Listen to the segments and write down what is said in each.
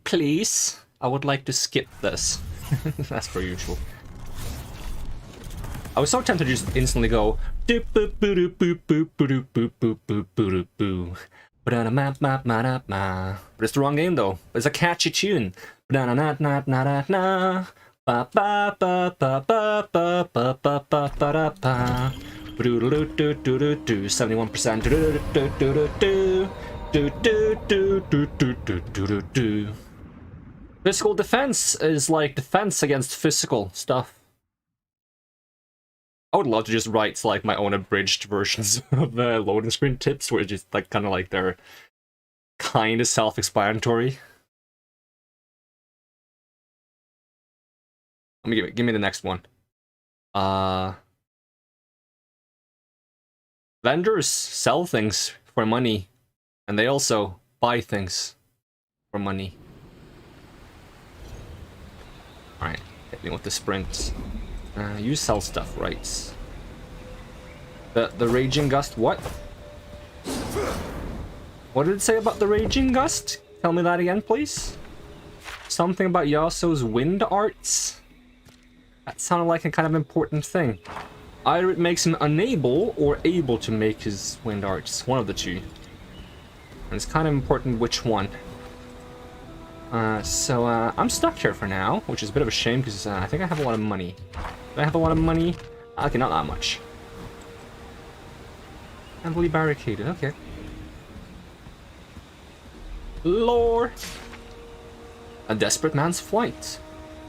Please, I would like to skip this. That's per usual. I was so tempted to just instantly go doop boop boop boop boop boop boop boop boop boop boop. But it's the wrong game though. It's a catchy tune. 71%. Physical defense is like defense against physical stuff. I would love to just write like my own abridged versions of the loading screen tips, where it's just like kind of like they're kind of self-explanatory. Let me give me the next one. Vendors sell things for money, and they also buy things for money. All right, hit me with the sprint. You sell stuff, right? The Raging Gust, what? What did it say about the Raging Gust? Tell me that again, please. Something about Yasuo's wind arts? That sounded like a kind of important thing. Either it makes him unable or able to make his wind arts. One of the two. And it's kind of important which one. So I'm stuck here for now, which is a bit of a shame because I think I have a lot of money. Do I have a lot of money? Okay, not that much. Heavily barricaded, okay. Lore! A desperate man's flight.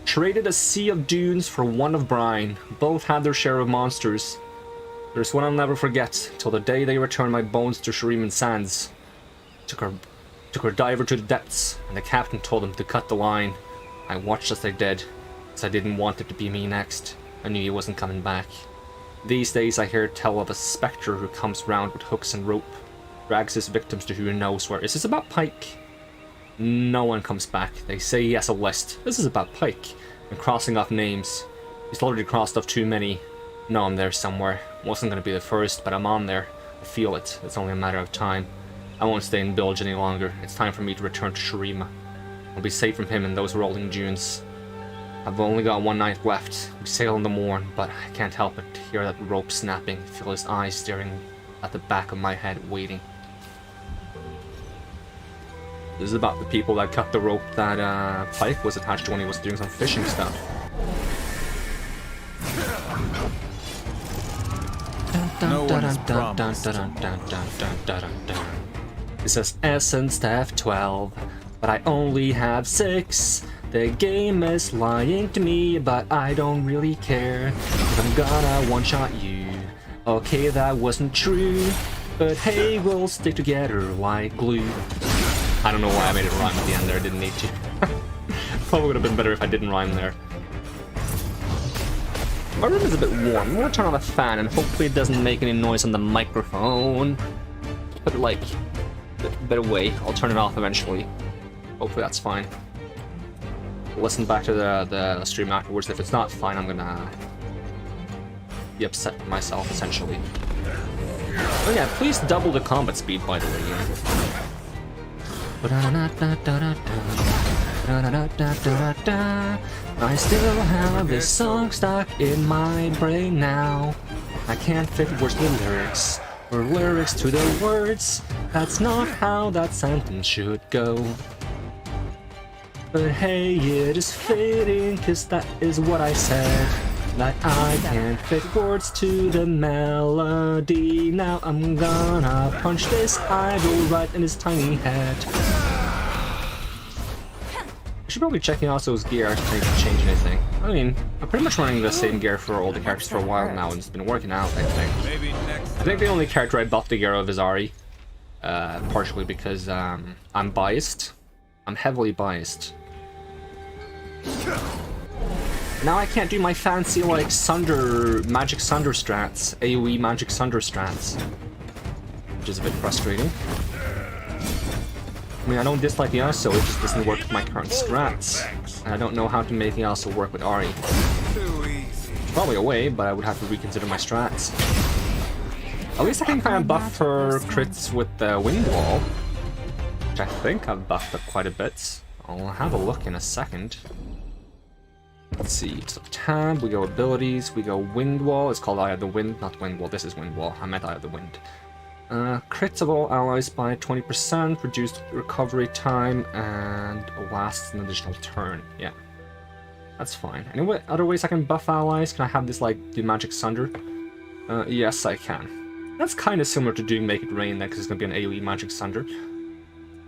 Traded a sea of dunes for one of brine. Both had their share of monsters. There's one I'll never forget, till the day they returned my bones to Shuriman Sands. Took her diver to the depths, and the captain told him to cut the line. I watched as they did, because I didn't want it to be me next. I knew he wasn't coming back. These days I hear tell of a spectre who comes round with hooks and rope, drags his victims to who knows where. Is this about Pike? No one comes back. They say he has a list. This is about Pike, and crossing off names. He's already crossed off too many. No, I'm there somewhere. Wasn't gonna be the first, but I'm on there. I feel it. It's only a matter of time. I won't stay in Bilge any longer. It's time for me to return to Shurima. I'll be safe from him and those rolling dunes. I've only got one night left. We sail in the morn, but I can't help but hear that rope snapping, feel his eyes staring at the back of my head, waiting. This is about the people that cut the rope that Pike was attached to when he was doing some fishing stuff. No one is promised. It says Essence Staff 12, but I only have 6. The game is lying to me, but I don't really care. I'm gonna one-shot you. Okay, that wasn't true, but hey, we'll stick together like glue. I don't know why I made it rhyme at the end there, I didn't need to. Probably would have been better if I didn't rhyme there. My room is a bit warm. I'm gonna turn on the fan and hopefully it doesn't make any noise on the microphone. Put it like a bit away. I'll turn it off eventually. Hopefully that's fine. Listen back to the stream afterwards. If it's not fine, I'm gonna be upset with myself essentially. Oh yeah, please double the combat speed by the way. I still have this song stuck in my brain now. I can't fit words to the lyrics, or lyrics to the words. That's not how that sentence should go. But hey, it is fitting, cause that is what I said. That I can't fit words to the melody. Now I'm gonna punch this idol right in his tiny head. I should probably check Yasuo's gear to see if I change anything. I mean, I'm pretty much running the same gear for all the characters for a while now, and it's been working out, I think. I think the only character I buffed the gear of is Ahri. Partially because I'm biased. I'm heavily biased. Now I can't do my fancy, like, magic Sunder strats. AoE magic Sunder strats. Which is a bit frustrating. I mean, I don't dislike Yasuo, it just doesn't work with my current strats. And I don't know how to make Yasuo work with Ahri. Probably a way, but I would have to reconsider my strats. At least I can kind of buff her crits with the wind wall. Which I think I've buffed up quite a bit. I'll have a look in a second. Let's see, so tab, we go abilities, we go wind wall. It's called Eye of the Wind, not wind wall. This is wind wall. I meant Eye of the Wind. Crits of all allies by 20%, reduced recovery time, and lasts an additional turn. Yeah, that's fine. Any other ways I can buff allies? Can I have this, like, do Magic Sunder? Yes, I can. That's kind of similar to doing Make It Rain, then, because it's going to be an AoE Magic Sunder.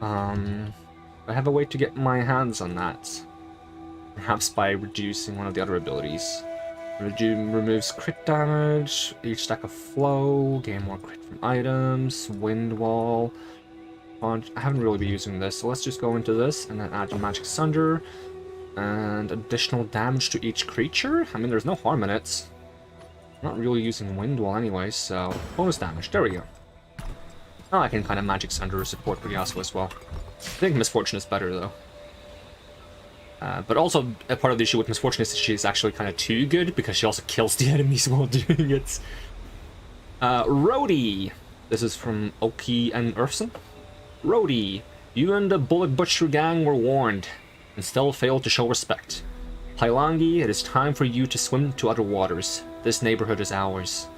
I have a way to get my hands on that. Perhaps by reducing one of the other abilities. Removes crit damage, each stack of flow, gain more crit from items, wind wall. I haven't really been using this, so let's just go into this and then add Magic Sunder. And additional damage to each creature? I mean, there's no harm in it. I'm not really using wind wall anyway, so bonus damage. There we go. Now I can kind of Magic Sunder support with Yasuo as well. I think Misfortune is better though. But also, a part of the issue with Misfortune is that she's actually kind of too good because she also kills the enemies while doing it. Rhodey. This is from Oki and Urfson. Rhodey, you and the Bullet Butcher gang were warned and still failed to show respect. Pailangi, it is time for you to swim to other waters. This neighborhood is ours.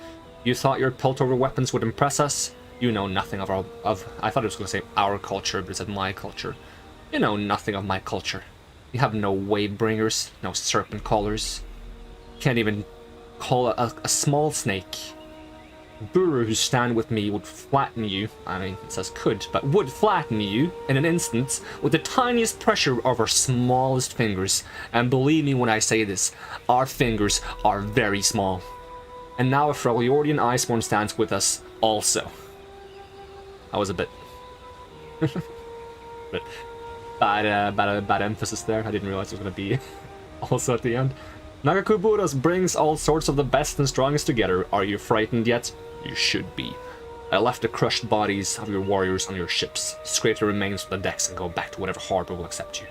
You thought your Piltover weapons would impress us? You know nothing of I thought it was going to say our culture, but it said my culture. You know nothing of my culture. You have no wave bringers, no serpent callers. Can't even call a small snake. Buru who stand with me would flatten you. I mean, it says could, but would flatten you in an instant with the tiniest pressure of our smallest fingers. And believe me when I say this, our fingers are very small. And now a Freljordian Iceborn stands with us also. That was a bit... bad emphasis there. I didn't realize it was going to be also at the end. Nagakuburos brings all sorts of the best and strongest together. Are you frightened yet? You should be. I left the crushed bodies of your warriors on your ships. Scrape the remains from the decks and go back to whatever harbor will accept you.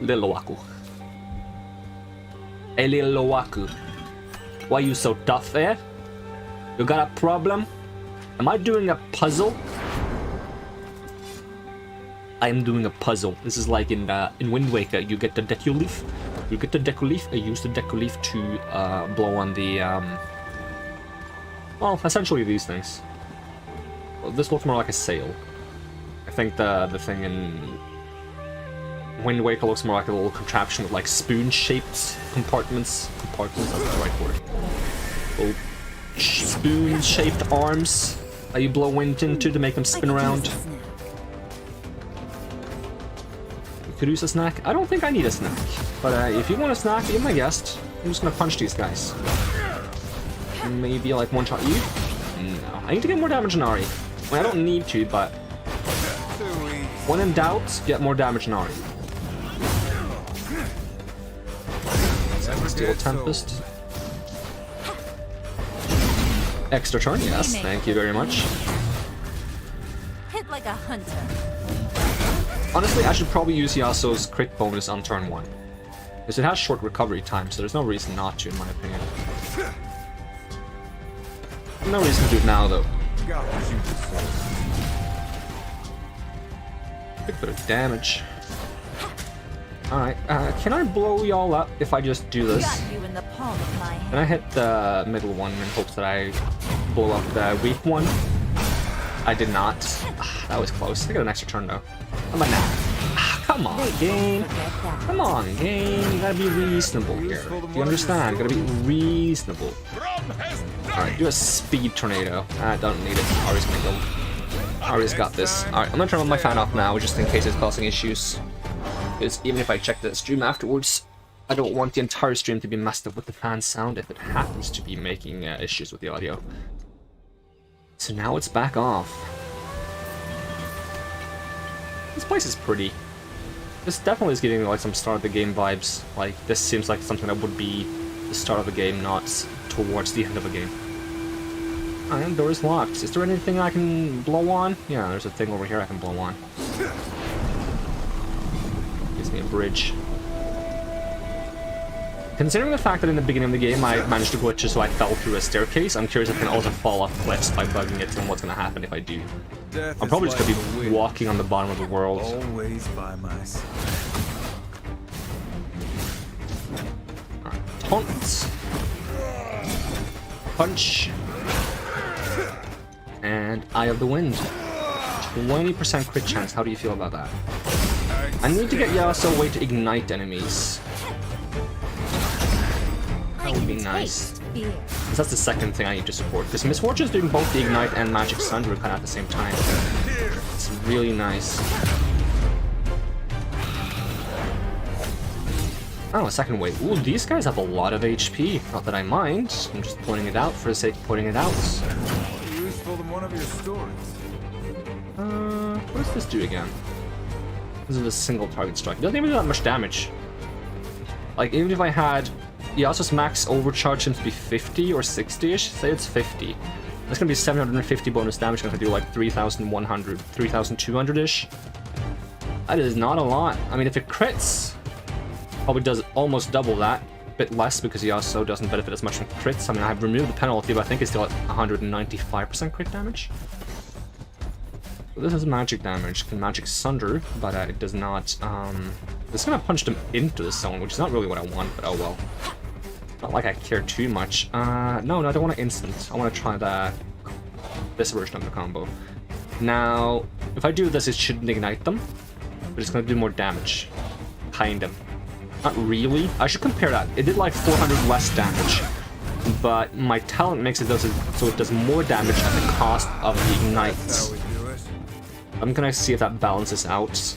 Lilowaku. Hey Lilowaku. Why you so tough, eh? You got a problem? Am I doing a puzzle? I am doing a puzzle. This is like in Wind Waker, you get the Deku Leaf. You get the Deku Leaf, I use the Deku Leaf to blow on the, well, essentially these things. Well, this looks more like a sail. I think the thing in Wind Waker looks more like a little contraption with like spoon-shaped compartments. Compartments, that's the right word. Little spoon-shaped arms that you blow wind into to make them spin around. Could use a snack? I don't think I need a snack. But if you want a snack, be my guest. I'm just gonna punch these guys. Maybe like one-shot you? No. I need to get more damage on Ari. Well, I don't need to, but... when in doubt, get more damage on Ari. Steel Tempest. Extra turn, yes. Thank you very much. Hit like a hunter. Honestly, I should probably use Yasuo's crit bonus on turn 1. Because it has short recovery time, so there's no reason not to, in my opinion. No reason to do it now, though. Big bit of damage. Alright, can I blow y'all up if I just do this? Can I hit the middle one in hopes that I blow up the weak one? I did not. That was close. I got an extra turn though. How about now? Come on, game. Come on, game. You gotta be reasonable here. Do you understand? You gotta be reasonable. Alright, do a speed tornado. I don't need it. Ari's gonna go. Ari's got this. Alright, I'm gonna turn my fan off now just in case it's causing issues. Because even if I check the stream afterwards, I don't want the entire stream to be messed up with the fan sound if it happens to be making issues with the audio. So now it's back off. This place is pretty. This definitely is getting like some start of the game vibes. Like this seems like something that would be the start of a game, not towards the end of a game. And door is locked. Is there anything I can blow on? Yeah, there's a thing over here I can blow on. Gives me a bridge. Considering the fact that in the beginning of the game I managed to glitch it so I fell through a staircase, I'm curious if I can also fall off cliffs by bugging it and what's going to happen if I do. Death I'm probably is just going like to the be wind, walking on the bottom of the world. always by my side. Alright, taunt. Punch. And Eye of the Wind. 20% crit chance, how do you feel about that? I need to get Yasuo a way to ignite enemies. That would be nice. Fear. 'Cause that's the second thing I need to support. Because Misfortune's doing both the Ignite and Magic Sunder kind of at the same time. It's really nice. Oh, a second wave. Ooh, these guys have a lot of HP. Not that I mind. I'm just pointing it out for the sake of pointing it out. More useful than one of your stories. What does this do again? This is a single target strike. It doesn't even do that much damage. Like, even if I had Yasuo's max overcharge seems to be 50 or 60-ish. Say it's 50. That's gonna be 750 bonus damage. Gonna do like 3,100, 3,200-ish. That is not a lot. I mean, if it crits, probably does almost double that. A bit less because Yasuo doesn't benefit as much from crits. I mean, I've removed the penalty, but I think it's still at 195% crit damage. So this is magic damage, can magic sunder, but it does not. It's gonna punch them into the zone, which is not really what I want, but oh well. Not like I care too much. No, I don't want to instant. I want to try this version of the combo. Now, if I do this, it shouldn't ignite them, but it's gonna do more damage. Kind of. Not really. I should compare that. It did like 400 less damage, but my talent makes it so it does more damage at the cost of the ignite. How we do it. I'm gonna see if that balances out,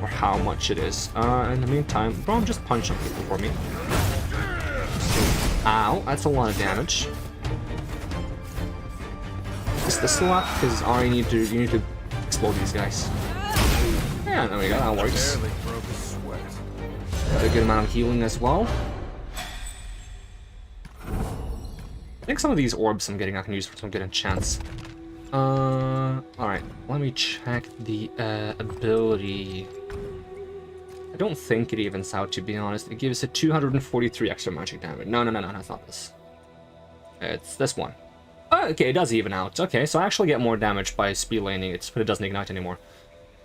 or how much it is. In the meantime, Braum, just punch some people for me. Ow, that's a lot of damage. Is this a lot? Because you need to explode these guys. Yeah, there we go, that works. Barely broke a sweat. Got a good amount of healing as well. I think some of these orbs I'm getting I can use for some good enchants. Alright, let me check the ability. I don't think it evens out, to be honest. It gives it 243 extra magic damage. No, it's not this. It's this one. Oh, okay, it does even out. Okay, so I actually get more damage by speed laning it, but it doesn't ignite anymore.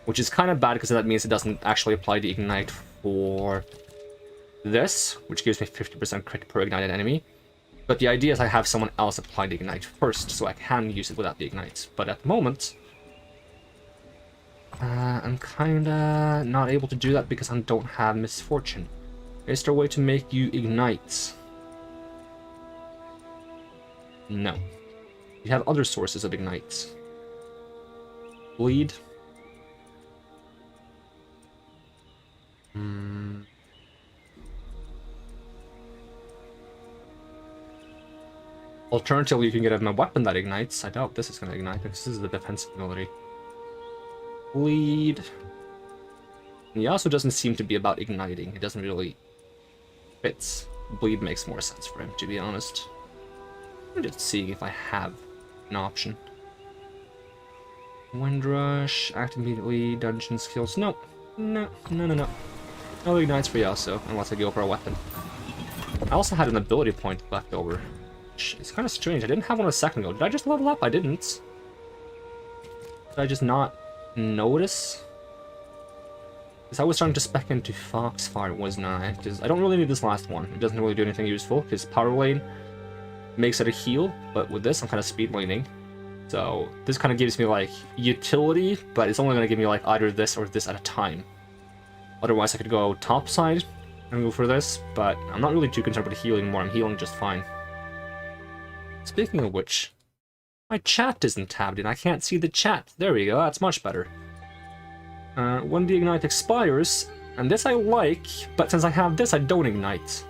Which is kind of bad, because that means it doesn't actually apply the ignite for this, which gives me 50% crit per ignited enemy. But the idea is I have someone else apply the ignite first, so I can use it without the ignite. But at the moment, I'm kinda not able to do that because I don't have Misfortune. Is there a way to make you ignite? No. You have other sources of ignites. Bleed. Alternatively, you can get a weapon that ignites. I doubt this is going to ignite because this is the defensive ability. Bleed. And he also doesn't seem to be about igniting. It doesn't really fit. Bleed makes more sense for him, to be honest. I'm just seeing if I have an option. Windrush, act immediately, dungeon skills. No. No ignites for Yasuo, unless I go for a weapon. I also had an ability point left over. It's kind of strange. I didn't have one a second ago. Did I just level up? I didn't. Did I just not notice? Because I was trying to spec into Foxfire, wasn't I? Because I don't really need this last one. It doesn't really do anything useful, because Power Lane makes it a heal, but with this, I'm kind of speed laning. So this kind of gives me, like, utility, but it's only going to give me, like, either this or this at a time. Otherwise, I could go top side and go for this, but I'm not really too concerned with healing more. I'm healing just fine. Speaking of which, my chat isn't tabbed in. I can't see the chat. There we go. That's much better. When the ignite expires, and this I like, but since I have this, I don't ignite.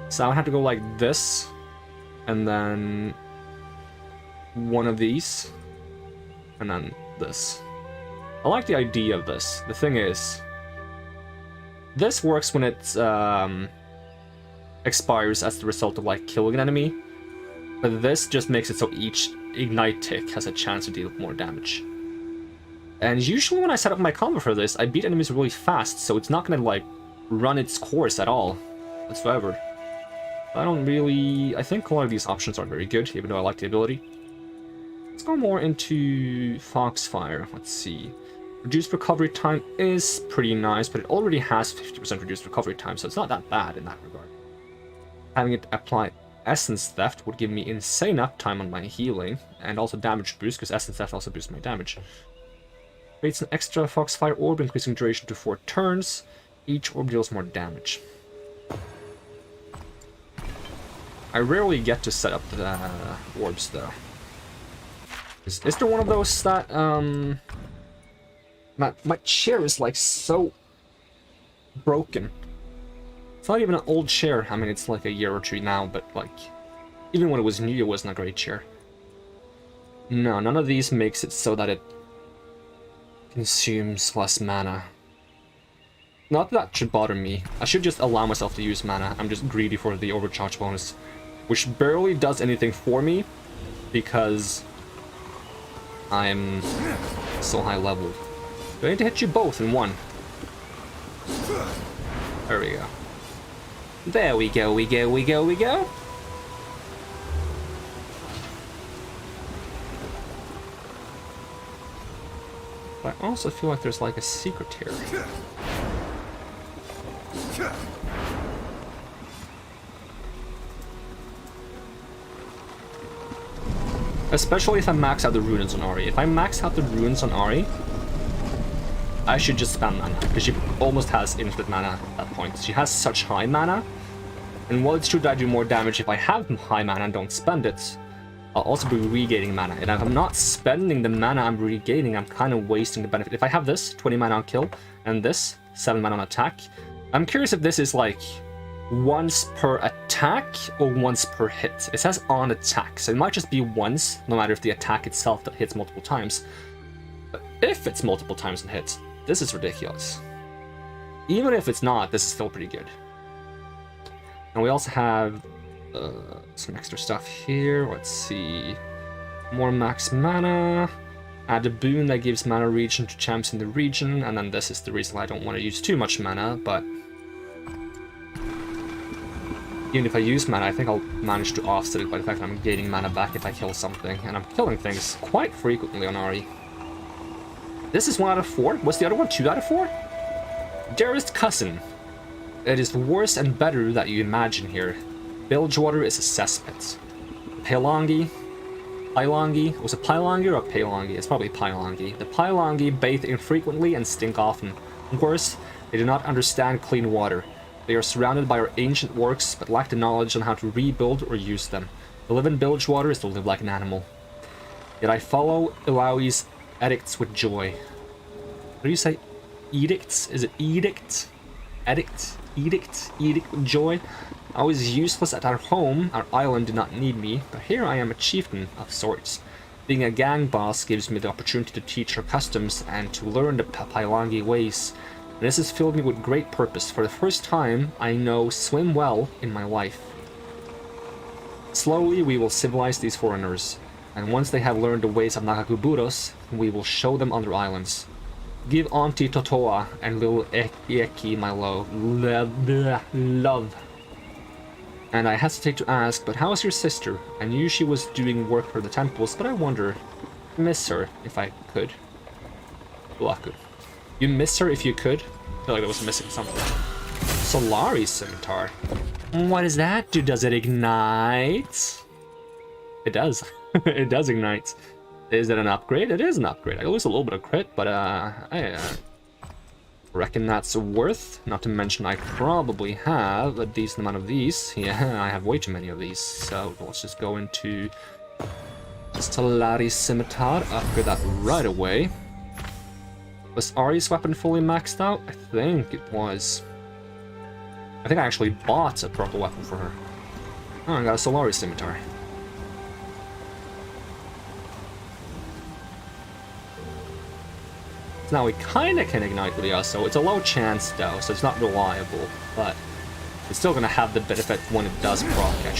So I have to go like this, and then one of these, and then this. I like the idea of this. The thing is, this works when it expires as the result of like killing an enemy. But this just makes it so each ignite tick has a chance to deal more damage. And usually when I set up my combo for this, I beat enemies really fast, so it's not gonna like run its course at all. whatsoever. I don't really... I think a lot of these options aren't very good, even though I like the ability. Let's go more into Foxfire. Let's see. Reduced recovery time is pretty nice, but it already has 50% reduced recovery time, so it's not that bad in that regard. Having it apply Essence Theft would give me insane uptime on my healing, and also damage boost, because Essence Theft also boosts my damage. Creates an extra Foxfire orb, increasing duration to 4 turns. Each orb deals more damage. I rarely get to set up the orbs, though. Is there one of those that, My chair is, like, so broken. It's not even an old chair. I mean, it's like a year or two now, but, like, even when it was new, it wasn't a great chair. No, none of these makes it so that it consumes less mana. Not that should bother me. I should just allow myself to use mana. I'm just greedy for the overcharge bonus, which barely does anything for me because I'm so high level. Do I need to hit you both in one? There we go. There we go, we go. But I also feel like there's like a secret here. Especially if I max out the runes on Ari. If I max out the runes on Ari, I should just spam mana, because she almost has infinite mana at that point. She has such high mana, and while it's true that I do more damage if I have high mana and don't spend it, I'll also be regaining mana. And if I'm not spending the mana I'm regaining, I'm kind of wasting the benefit. If I have this, 20 mana on kill, and this, 7 mana on attack, I'm curious if this is like once per attack or once per hit. It says on attack, so it might just be once, no matter if the attack itself that hits multiple times. But if it's multiple times and hits, this is ridiculous. Even if it's not, this is still pretty good. And we also have some extra stuff here. Let's see. More max mana. Add a boon that gives mana regen to champs in the region. And then this is the reason why I don't want to use too much mana, but even if I use mana, I think I'll manage to offset it by the fact that I'm gaining mana back if I kill something. And I'm killing things quite frequently on Ari. This is 1 out of 4. What's the other one? 2 out of 4? Dearest cousin. It is worse and better that you imagine here. Bilgewater is a cesspit. Pailongi. Was it Pailongi or Pailongi? It's probably Pailongi. The Pailongi bathe infrequently and stink often. Worse, they do not understand clean water. They are surrounded by our ancient works, but lack the knowledge on how to rebuild or use them. To live in Bilgewater is to live like an animal. Yet I follow Ilawi's edicts with joy. What do you say? Edicts? Is it edict? Edict? Edict? Edict with joy? I was useless at our home. Our island did not need me, but here I am a chieftain of sorts. Being a gang boss gives me the opportunity to teach her customs and to learn the Pailongi ways. And this has filled me with great purpose. For the first time, I know swim well in my life. Slowly, we will civilize these foreigners. And once they have learned the ways of Nakakuburos, we will show them other islands. Give Auntie Totoa and little Eki my love. And I hesitate to ask, but how is your sister? I knew she was doing work for the temples, but I wonder, miss her if I could. Ulaku. You miss her if you could? I feel like I was missing something. Solari Scimitar. What does that do? Does it ignite? It does. It does ignite. Is it an upgrade? It is an upgrade. I lose a little bit of crit, but I reckon that's worth. Not to mention I probably have a decent amount of these. Yeah, I have way too many of these. So let's just go into Solari Scimitar. Upgrade that right away. Was Ari's weapon fully maxed out? I think it was. I think I actually bought a purple weapon for her. Oh, I got a Solari Scimitar. Now we kinda can ignite with the Yasuo. It's a low chance though, so it's not reliable, but it's still gonna have the benefit when it does proc. I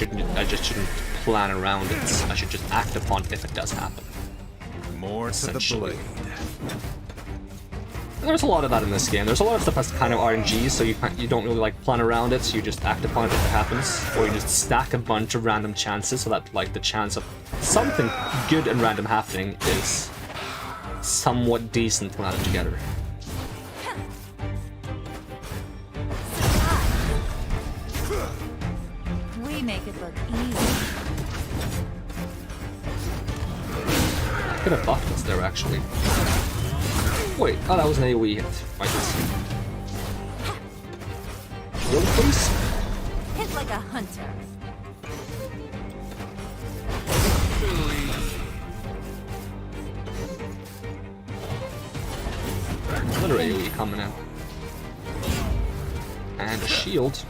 just shouldn't plan around it. I should just act upon it if it does happen. More to the blade. There's a lot of that in this game. There's a lot of stuff that's kind of RNG, so you don't really like plan around it, so you just act upon it if it happens. Or you just stack a bunch of random chances so that like the chance of something good and random happening is somewhat decent when added together. We make it look easy. I could have buffed us there actually. Wait, oh, that was an AoE hit. Right, heal, please. Hit like a hunter. Another AoE coming in. And a shield.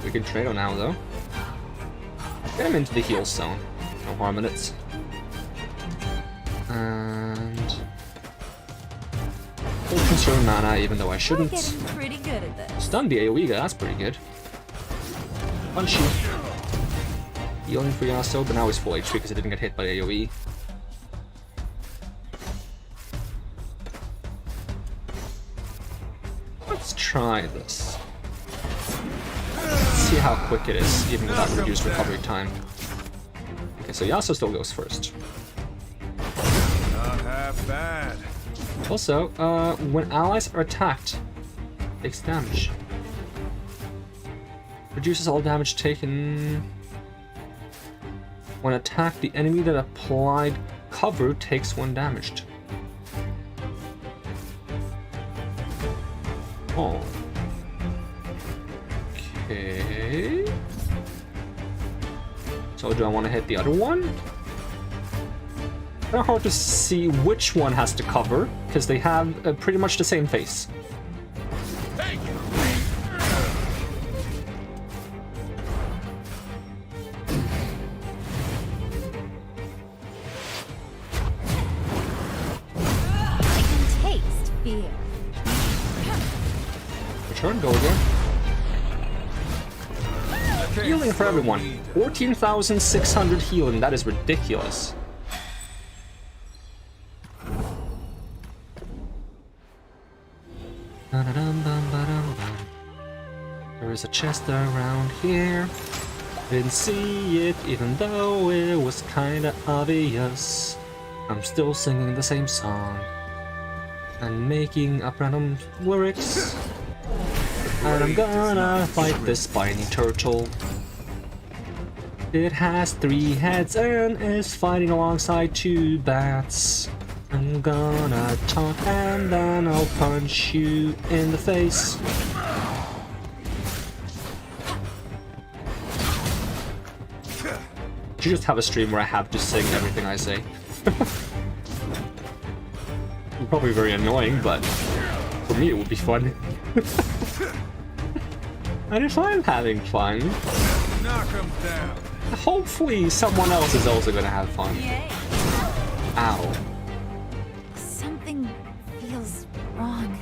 We can trade on now though. Get him into the heal zone. No harm in it. And we'll conserve mana even though I We're shouldn't. getting pretty good at this. Stun the AoE guy, that's pretty good. Punch you. Healing for Yasuo, but now he's full HP because he didn't get hit by AoE. Let's try this. See how quick it is, even without reduced recovery time. Okay, so Yasuo still goes first. Not half bad. Also, when allies are attacked, takes damage. Reduces all damage taken. When attacked, the enemy that applied cover takes 1 damage. Oh. Okay. So do I want to hit the other one? Kind of hard to see which one has to cover, because they have pretty much the same face. I can taste fear. Return, go again. Healing for everyone. 14,600 healing, that is ridiculous. There is a chest around here. Didn't see it, even though it was kinda obvious. I'm still singing the same song and making up random lyrics. And I'm gonna fight this spiny turtle. It has 3 heads and is fighting alongside 2 bats. I'm gonna talk and then I'll punch you in the face. You just have a stream where I have to sing everything I say. Probably very annoying, but for me it would be fun. And if I'm having fun, Knock him down. hopefully someone else is also gonna have fun. Yay. Ow. Something feels wrong.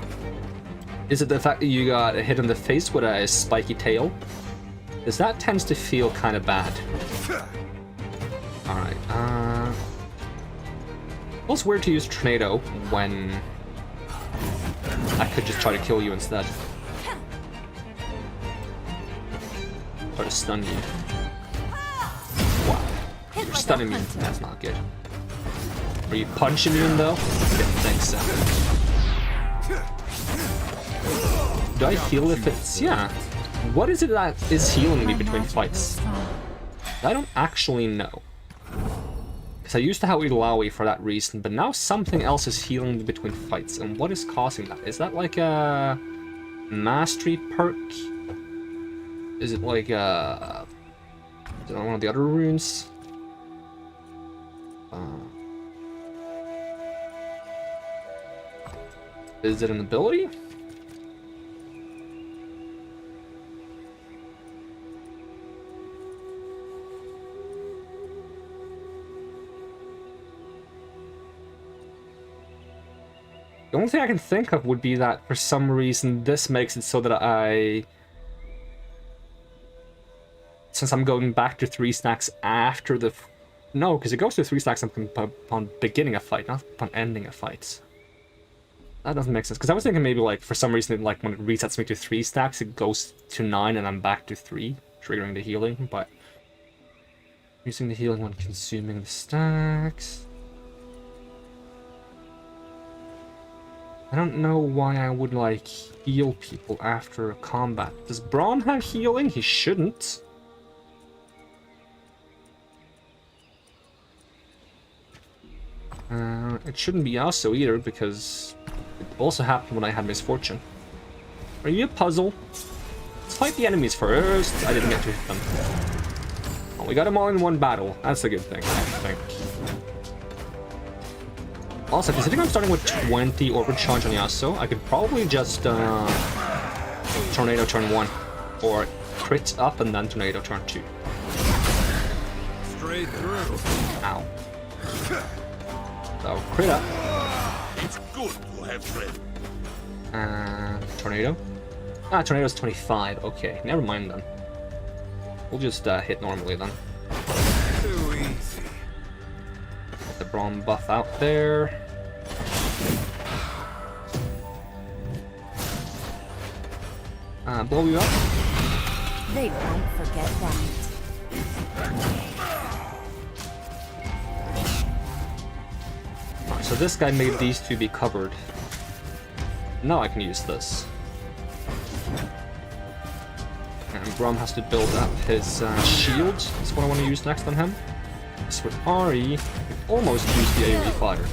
Is it the fact that you got hit in the face with a spiky tail? Because that tends to feel kind of bad. Alright, It was weird to use Tornado when I could just try to kill you instead. Try to stun you. Wow. Hit You're like stunning a me. hunter. That's not good. Are you punching me in though? Yeah, thanks, so. Do I heal if it's... yeah. What is it that is healing me My between magic fights? was strong. I don't actually know. Because I used to have Ilaoi for that reason, but now something else is healing me between fights. And what is causing that? Is that like a mastery perk? Is it like a... is it on one of the other runes? Is it an ability? The only thing I can think of would be that for some reason this makes it so that since I'm going back to 3 stacks after the... no, because it goes to 3 stacks upon beginning a fight, not upon ending a fight. That doesn't make sense, because I was thinking maybe, like, for some reason, like, when it resets me to 3 stacks, it goes to 9 and I'm back to 3, triggering the healing, but... Using the healing when consuming the stacks... I don't know why I would, like, heal people after combat. Does Braun have healing? He shouldn't. It shouldn't be Yasuo either, because it also happened when I had Misfortune. Are you a puzzle? Let's fight the enemies first. I didn't get to hit them. Well, we got them all in one battle. That's a good thing, I think. Also, considering I'm starting with 20 overcharge on Yasuo, I could probably just Tornado turn 1. Or crit up and then Tornado turn 2. Straight through. Ow. So, crit up. It's good to have friends. And Tornado. Ah, Tornado's 25. Okay, never mind then. We'll just hit normally then. Too easy. Get the Braum buff out there. Blow you up. They won't forget that. Alright, so this guy made these two be covered. Now I can use this. And Braum has to build up his shield. That's what I want to use next on him. So with Ari, almost use the AoE fire.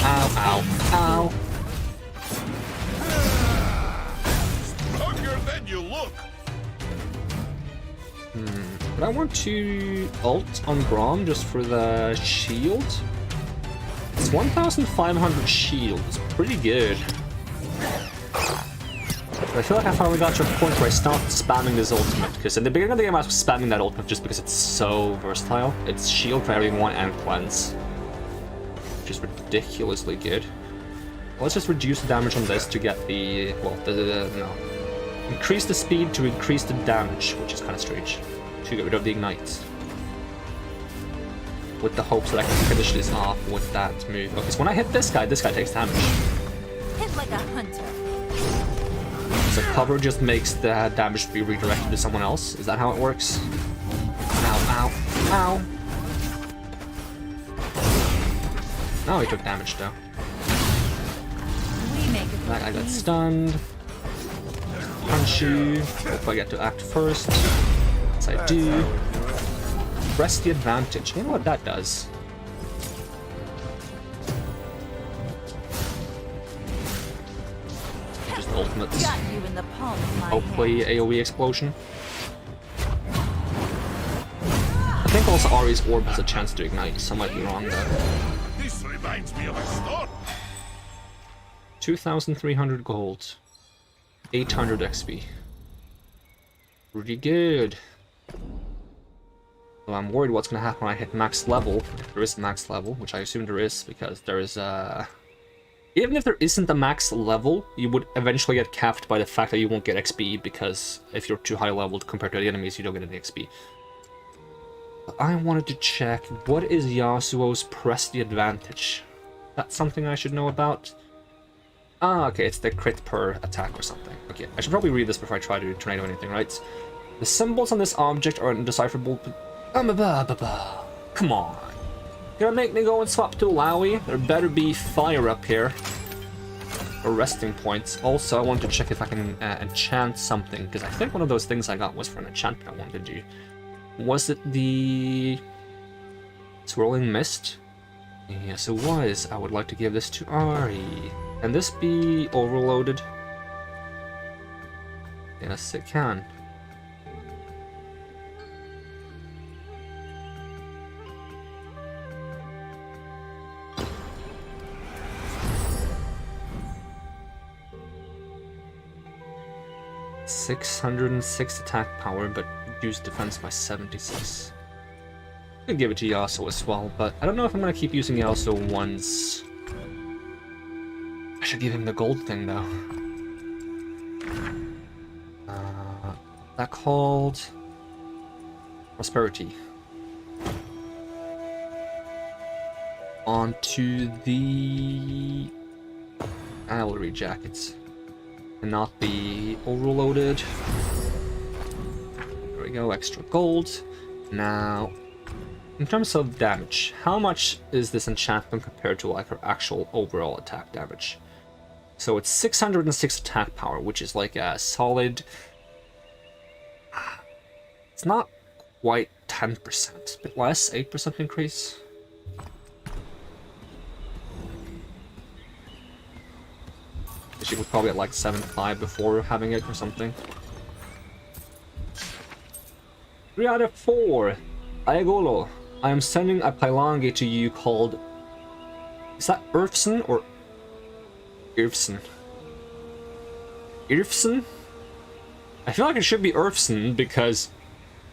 Ow, ow, ow. Stronger than you look. But I want to ult on Braum just for the shield. It's 1,500 shield. It's pretty good. But I feel like I finally got to a point where I stopped spamming this ultimate, because in the beginning of the game I was spamming that ultimate just because it's so versatile. It's shield for everyone and cleanse, which is ridiculously good. Let's just reduce the damage on this to get the, well, no. Increase the speed to increase the damage, which is kind of strange, to get rid of the ignite. With the hopes that I can finish this off with that move. Okay, so when I hit this guy takes damage. Hit like a hunter. So cover just makes the damage be redirected to someone else? Is that how it works? Ow, ow, ow! Now he took damage though. We make it That guy look got easy. stunned. Punch you. Hope I get to act first. Yes, I do. Press the advantage. I don't know what that does. Just ultimates. Got you in the palm of my Hopefully hand. AoE explosion. I think also Ari's orb has a chance to ignite, so I might be wrong though. This reminds me of a storm. 2,300 gold. 800 XP. Pretty good. Well, I'm worried what's gonna happen when I hit max level. If there is max level, which I assume there is, because there is even if there isn't a max level, you would eventually get capped by the fact that you won't get XP, because if you're too high leveled compared to the enemies, you don't get any XP. But I wanted to check, what is Yasuo's press the advantage? That's something I should know about. Ah, okay, it's the crit per attack or something. Okay, I should probably read this before I try to tornado anything, right? The symbols on this object are indecipherable. Come on. Gonna make me go and swap to Lowy? There better be fire up here. Or resting points. Also, I want to check if I can enchant something, because I think one of those things I got was for an enchantment I wanted to do. Was it the Swirling Mist? Yes, it was. I would like to give this to Ari. Can this be overloaded? Yes, it can. .606 attack power, but reduced defense by 76. I could give it to Yasuo as well, but I don't know if I'm gonna keep using Yasuo once. I should give him the gold thing though. That called Prosperity. Onto the cavalry jackets. Cannot be overloaded. There we go, extra gold. Now, in terms of damage, how much is this enchantment compared to like her actual overall attack damage? So it's 606 attack power, which is like a solid... It's not quite 10%, a bit less, 8% increase. She was probably at like 7.5 before having it or something. 3 out of 4. Aegolo, I am sending a Pailangi to you called... Is that Irfson or... Irfson? Irfson? I feel like it should be Irfson because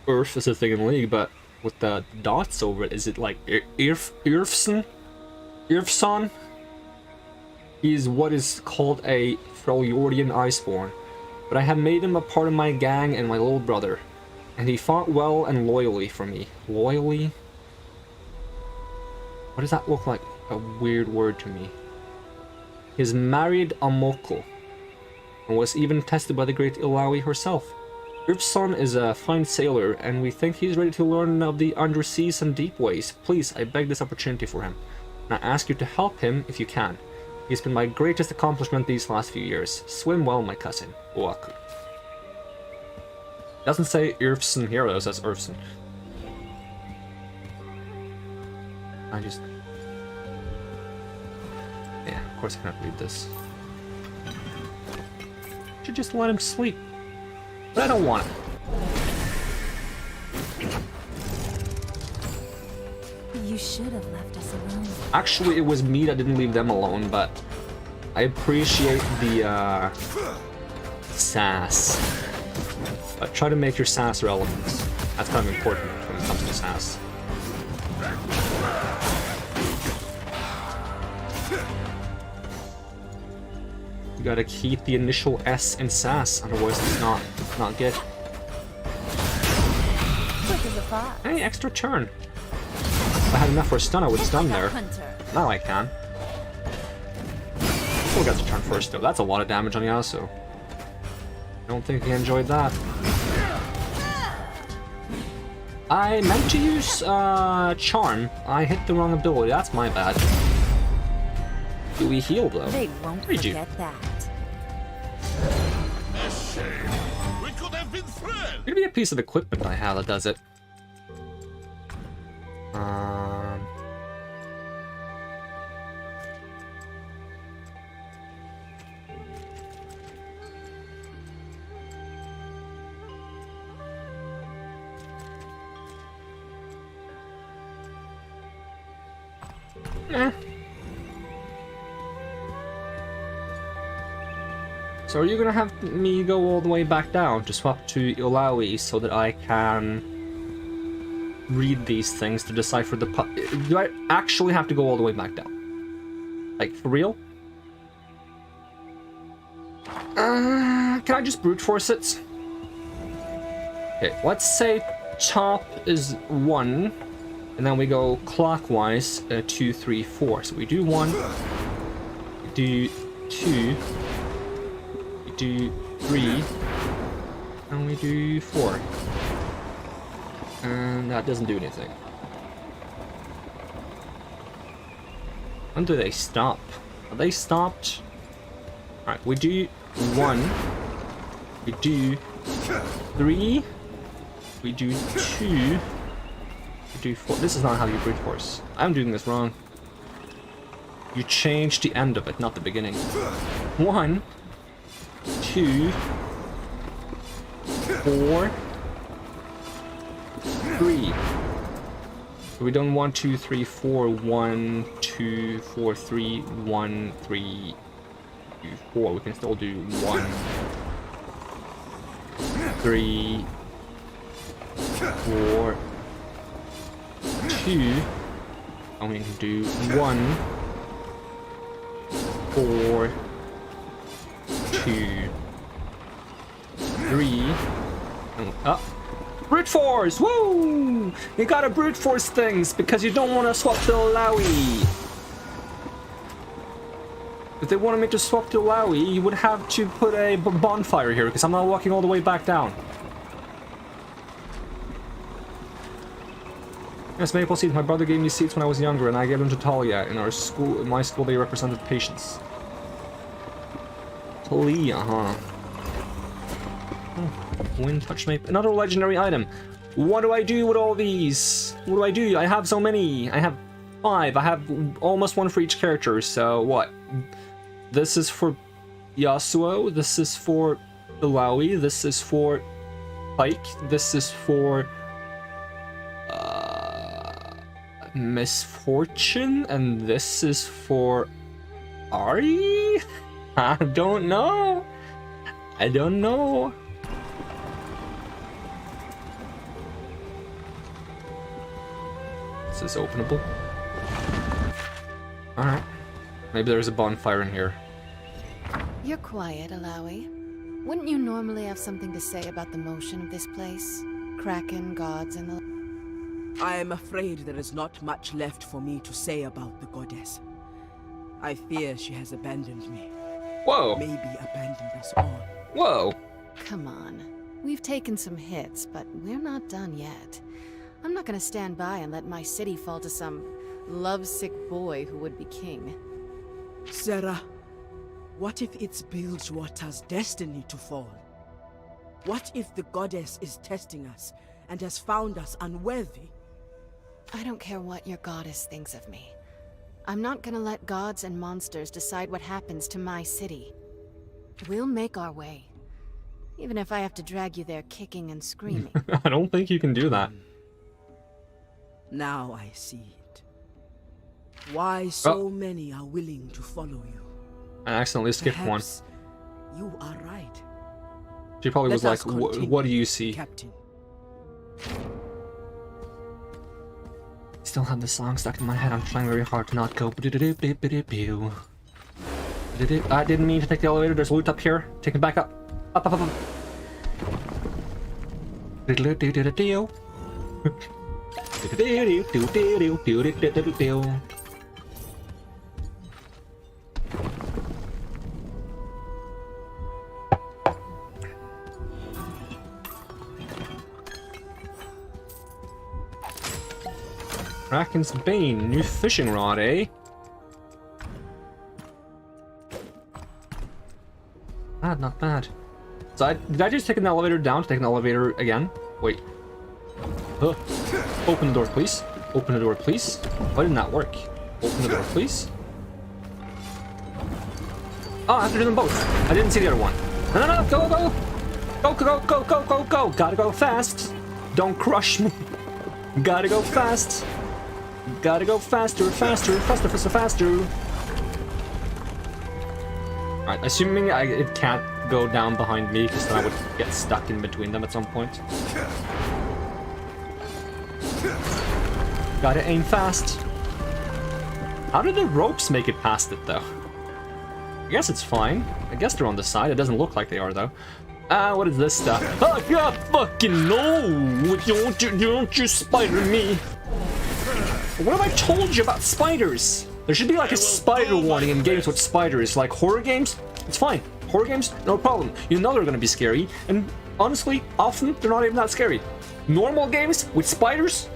Irf is a thing in League, but with the dots over it, is it like Irfson? Irfson? He's what is called a Freljordian Iceborn, but I have made him a part of my gang and my little brother, and he fought well and loyally for me. Loyally? What does that look like? A weird word to me. He's married a Moko, and was even tested by the great Ilawi herself. Irfson is a fine sailor, and we think he's ready to learn of the underseas and deep ways. Please, I beg this opportunity for him, and I ask you to help him if you can. He's been my greatest accomplishment these last few years. Swim well, my cousin. Oaku. Doesn't say Irfson here, though, it says Irfson. Yeah, of course I can't read this. Should just let him sleep. But I don't want it. You should have left us alone. Actually, it was me that didn't leave them alone, but I appreciate the sass. But try to make your sass relevant. That's kind of important when it comes to sass. You gotta keep the initial S in sass, otherwise it's not good. Quick as a fox. Hey, extra turn. If I had enough for a stun, I would stun there. Hunter. Now I can. Still got to turn first though. That's a lot of damage on Yasuo. Don't think he enjoyed that. I meant to use Charm. I hit the wrong ability. That's my bad. Do we heal though? They won't forget that. A shame. We could have been friends. Maybe a piece of equipment I have that does it. So are you gonna have me go all the way back down to swap to Ilawi so that I can read these things to decipher the do I actually have to go all the way back down? Like, for real? Can I just brute force it? Okay, let's say top is 1, and then we go clockwise, 2, 3, 4. So we do 1, we do 2, we do 3, and we do 4. And that doesn't do anything. When do they stop? Are they stopped? Alright, we do 1, we do 3, we do 2, we do 4. This is not how you brute force. I'm doing this wrong. You change the end of it, not the beginning. 1, 2, 4, 3. So we done 1, 2, 3, 4, 1, 2, 4, 3, 1, 3, 2, 4. We can still do 1, 3, 4, 2, and we can do 1, 4, 2, 3, and up. Brute force! Woo! You gotta brute force things because you don't want to swap to Lawi. If they wanted me to swap to Laui, you would have to put a bonfire here, because I'm not walking all the way back down. Yes, maple seeds. My brother gave me seeds when I was younger, and I gave them to Talia. In our school, in my school, they represented patience. Talia, huh? Oh, wind touch maple. Another legendary item. What do I do with all these? What do I do? I have so many. I have 5. I have almost 1 for each character. So what? This is for Yasuo. This is for Ilaoi. This is for Pike. This is for Misfortune, and this is for Ari? I don't know. I don't know. This is openable. Alright. Maybe there's a bonfire in here. You're quiet, Ilaoi. Wouldn't you normally have something to say about the motion of this place? Kraken, gods, and the... I am afraid there is not much left for me to say about the goddess. I fear she has abandoned me. Whoa! Maybe abandoned us all. Whoa! Come on. We've taken some hits, but we're not done yet. I'm not gonna stand by and let my city fall to some lovesick boy who would be king. Sarah, what if it's Bilgewater's destiny to fall? What if the goddess is testing us and has found us unworthy? I don't care what your goddess thinks of me. I'm not gonna let gods and monsters decide what happens to my city. We'll make our way. Even if I have to drag you there kicking and screaming. I don't think you can do that. Now I see it. Why so many are willing to follow you. I accidentally skipped Perhaps you are right. one. She probably was Let like, us continue, what do you see? Captain. Still have the song stuck in my head. I'm trying very hard to not go. I didn't mean to take the elevator. There's loot up here. Take it back up. Up, up, up, up. Kraken's Bane, new fishing rod, eh? Not bad. So did I just take an elevator down to take an elevator again? Wait. Open the door, please. Open the door, please. Why didn't that work? Open the door, please. Oh, I have to do them both. I didn't see the other one. No, no, no, go, go! Go, go, go, go, go, go! Gotta go fast! Don't crush me! Gotta go fast! Gotta go faster, faster, faster, faster, faster! Alright, assuming it can't go down behind me, because then I would get stuck in between them at some point. Gotta aim fast. How did the ropes make it past it, though? I guess it's fine. I guess they're on the side. It doesn't look like they are, though. What is this stuff? Oh, God, fucking no! Don't you spider me! What have I told you about spiders? There should be like a spider warning in games with spiders. Like horror games, it's fine. Horror games, no problem. You know they're gonna be scary, and honestly, often they're not even that scary. Normal games with spiders,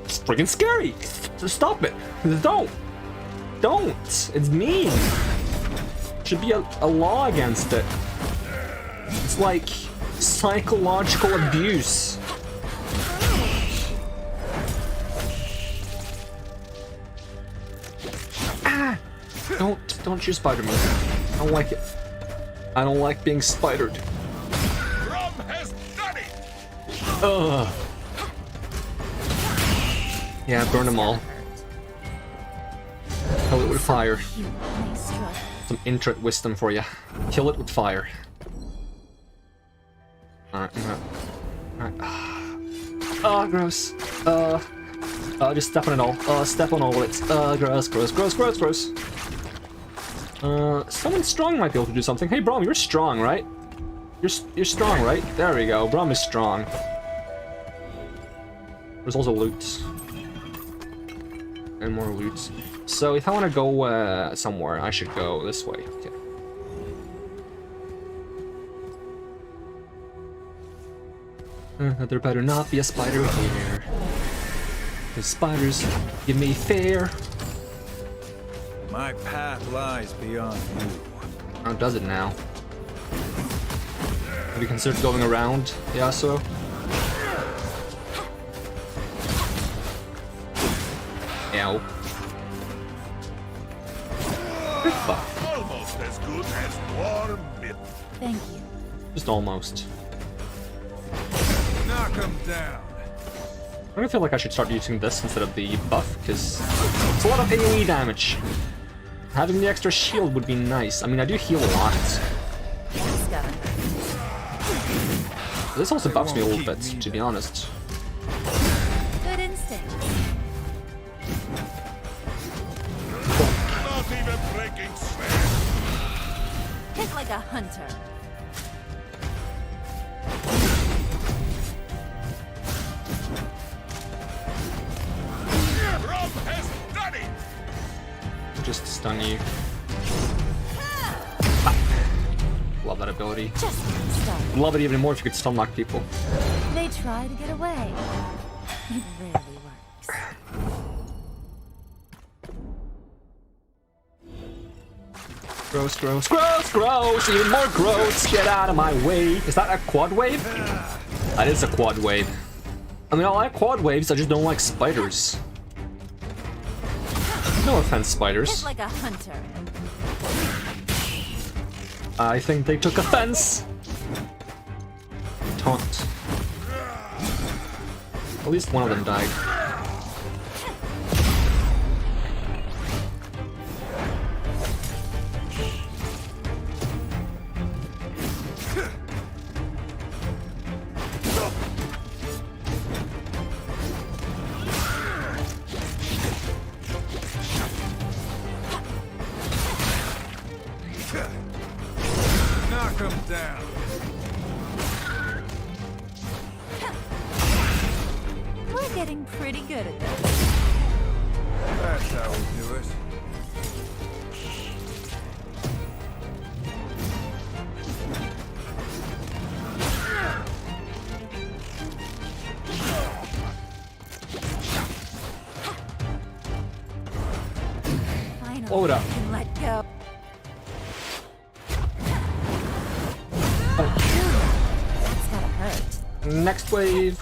it's freaking scary. So stop it. Don't. It's mean. Should be a law against it. It's like psychological abuse. Don't you spider me. I don't like it. I don't like being spidered. Rum has done it. Ugh. Yeah, burn them all. Kill it with fire. Some intro wisdom for you. Kill it with fire. Alright. Oh, gross. Just step on it all. Step on all of it. Gross, gross, gross, gross, gross. Someone strong might be able to do something. Hey, Brom, you're strong, right? You're strong, right? There we go. Brom is strong. There's also loot. And more loot. So if I want to go somewhere, I should go this way. Okay. There better not be a spider here. The spiders give me fear. My path lies beyond you. How does it now? Have you considered going around Yasuo? Ow. Good fuck. Almost as good as warm milk. Thank you. Just almost. Knock him down. I don't feel like I should start using this instead of the buff, because it's a lot of AoE damage. Having the extra shield would be nice. I mean, I do heal a lot. Thanks, Governor. This also buffs me a little bit, to be honest. Good instinct. Not even breaking sweat. Hit like a hunter. Rum has done it. Just stun you. Love that ability. Just stop. Love it even more if you could stun lock people. They try to get away. It rarely works. Gross, gross, gross, gross! Even more gross! Get out of my way! Is that a quad wave? That is a quad wave. I mean, I like quad waves, I just don't like spiders. No offense, Hit spiders. like a hunter. I think they took offense. Taunt. At least one of them died. Knock him down. We're getting pretty good at this. That's how we do it. Finally, Blow it up. I can let go. That's gotta hurt. Next wave.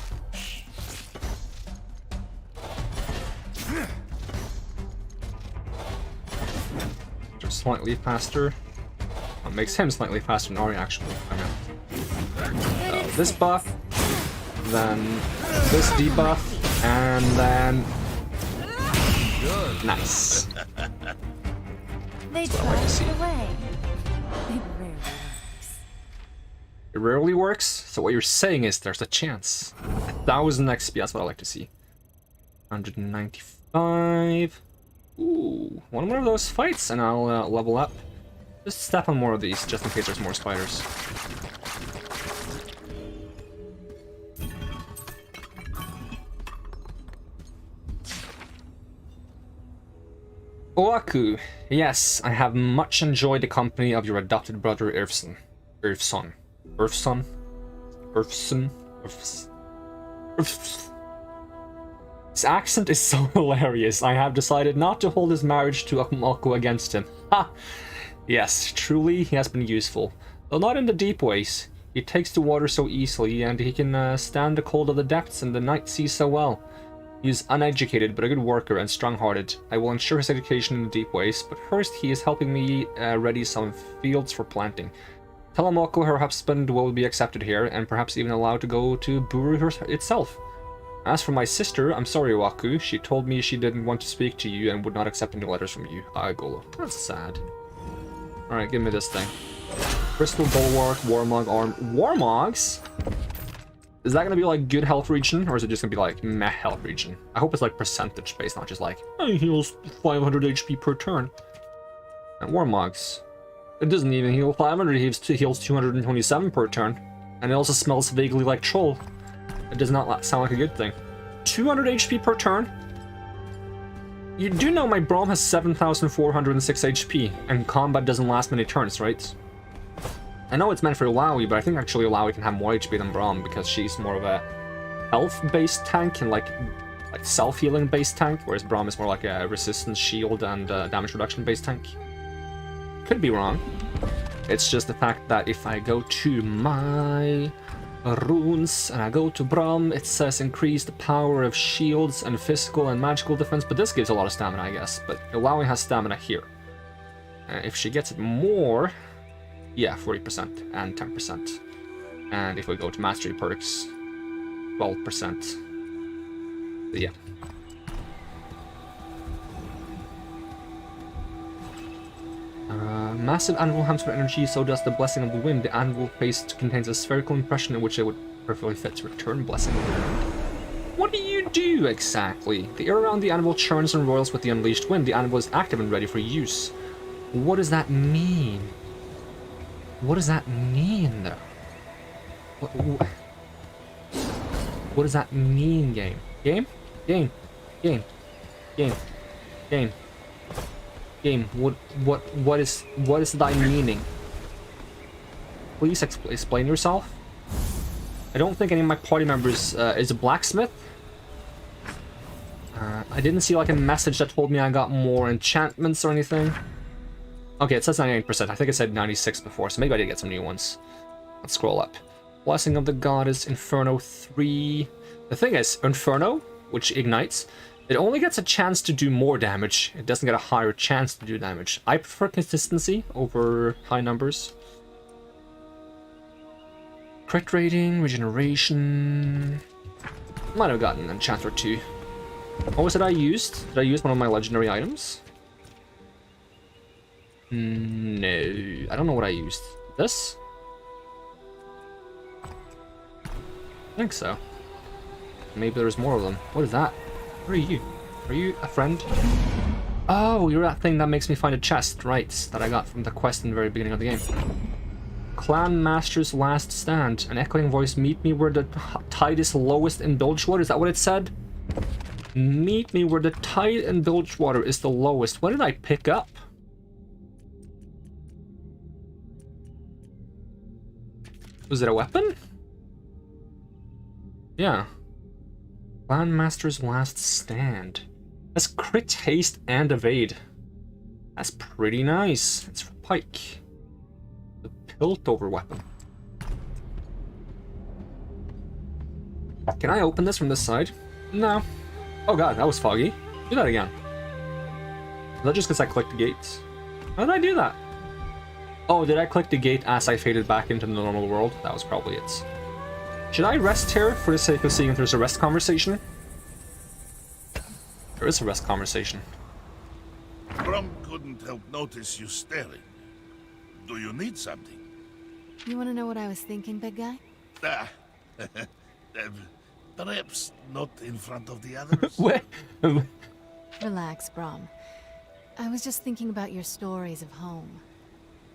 Just slightly faster. What makes him slightly faster than Ari, actually. I know. So this buff, then this debuff, and then nice. They That's what I like try to to see. get away. It rarely works. It rarely works. So what you're saying is there's a chance. 1,000 XP. That's what I like to see. 195. Ooh, one more of those fights, and I'll level up. Just step on more of these, just in case there's more spiders. Oaku, yes, I have much enjoyed the company of your adopted brother Irfson. Irfson. Irfson? Irfson? His accent is so hilarious. I have decided not to hold his marriage to Akumako against him. Ha! Yes, truly he has been useful. Though not in the deep ways. He takes to water so easily, and he can stand the cold of the depths and the night sea so well. He is uneducated, but a good worker and strong-hearted. I will ensure his education in the deep ways, but first he is helping me ready some fields for planting. Tell Amoko her husband will be accepted here, and perhaps even allowed to go to Buru itself. As for my sister, I'm sorry, Waku. She told me she didn't want to speak to you and would not accept any letters from you. Golo. That's sad. Alright, give me this thing. Crystal Bulwark, Warmog Arm. Warmogs? Is that gonna be like good health regen, or is it just gonna be like meh health regen? I hope it's like percentage based, not just like, oh, he heals 500 HP per turn. And Warmogs. It doesn't even heal 500, he heals 227 per turn. And it also smells vaguely like troll. It does not sound like a good thing. 200 HP per turn? You do know my Braum has 7,406 HP, and combat doesn't last many turns, right? I know it's meant for Illaoi, but I think actually Illaoi can have more HP than Braum because she's more of a health-based tank and like self-healing based tank, whereas Braum is more like a resistance shield and damage reduction based tank. Could be wrong. It's just the fact that if I go to my runes and I go to Braum, it says increase the power of shields and physical and magical defense, but this gives a lot of stamina, I guess. But Illaoi has stamina here. If she gets it more, yeah, 40% and 10%. And if we go to mastery perks, 12%. Yeah. Massive anvil hamster energy, so does the blessing of the wind. The anvil face contains a spherical impression in which it would perfectly fit to return blessing. What do you do exactly? The air around the anvil churns and roils with the unleashed wind. The anvil is active and ready for use. What does that mean? What does that mean, though? What does that mean, game? Game? Game. Game. Game. Game. Game. What is thy meaning? Please explain yourself. I don't think any of my party members is a blacksmith. I didn't see like a message that told me I got more enchantments or anything. Okay, it says 98%. I think it said 96 before, so maybe I did get some new ones. Let's scroll up. Blessing of the Goddess, Inferno 3. The thing is, Inferno, which ignites, it only gets a chance to do more damage. It doesn't get a higher chance to do damage. I prefer consistency over high numbers. Crit rating, regeneration. Might have gotten an enchant or two. What was it I used? Did I use one of my legendary items? No, I don't know what I used. This? I think so. Maybe there's more of them. What is that? Where are you? Are you a friend? Oh, you're that thing that makes me find a chest, right? That I got from the quest in the very beginning of the game. Clan Master's Last Stand. An echoing voice, meet me where the tide is lowest in Bilgewater. Is that what it said? Meet me where the tide in Bilgewater is the lowest. What did I pick up? Was it a weapon? Yeah. Clan Master's Last Stand. That's crit, haste, and evade. That's pretty nice. It's for Pike. The Piltover weapon. Can I open this from this side? No. Oh god, that was foggy. Do that again. Is that just because I clicked the gates? How did I do that? Oh, did I click the gate as I faded back into the normal world? That was probably it. Should I rest here for the sake of seeing if there's a rest conversation? There is a rest conversation. Brum couldn't help notice you staring. Do you need something? You want to know what I was thinking, big guy? Ah, perhaps not in front of the others. What? Relax, Brom. I was just thinking about your stories of home.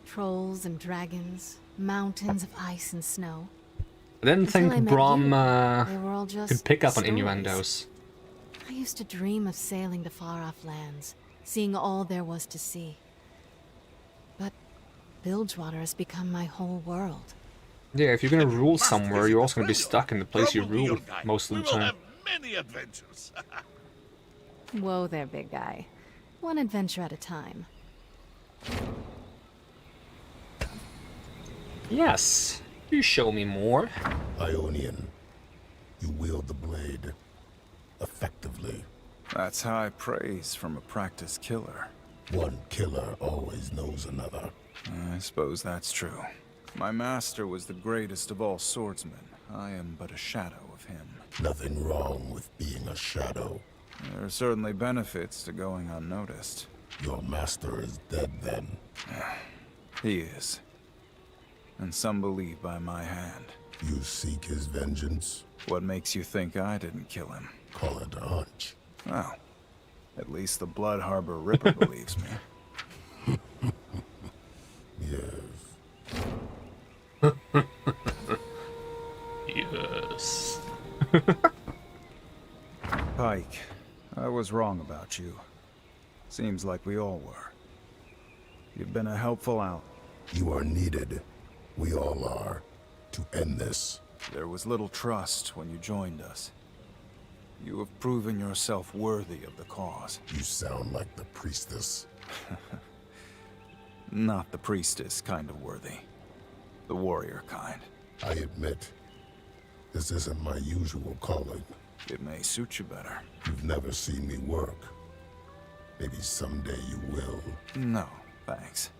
Trolls and dragons, mountains of ice and snow. I didn't Until I think met Brom you, they were all just could pick up on stories. innuendos. I used to dream of sailing to far-off lands, seeing all there was to see. But Bilgewater has become my whole world. Yeah, if you're gonna rule Must somewhere, visit you're also gonna be Australia. stuck in the place you Probably your rule guide. most of the We will time. have many adventures. Whoa there, big guy. One adventure at a time. Yes. You show me more. Ionian, you wield the blade effectively. That's high praise from a practiced killer. One killer always knows another. I suppose that's true. My master was the greatest of all swordsmen. I am but a shadow of him. Nothing wrong with being a shadow. There are certainly benefits to going unnoticed. Your master is dead then. He is. And some believe by my hand. You seek his vengeance? What makes you think I didn't kill him? Call it a hunch. Well, at least the Blood Harbor Ripper believes me. Yes. Yes. Pike, I was wrong about you. Seems like we all were. You've been a helpful ally. You are needed. We all are. To end this. There was little trust when you joined us. You have proven yourself worthy of the cause. You sound like the priestess. Not the priestess kind of worthy. The warrior kind. I admit, this isn't my usual calling. It may suit you better. You've never seen me work. Maybe someday you will. No, thanks.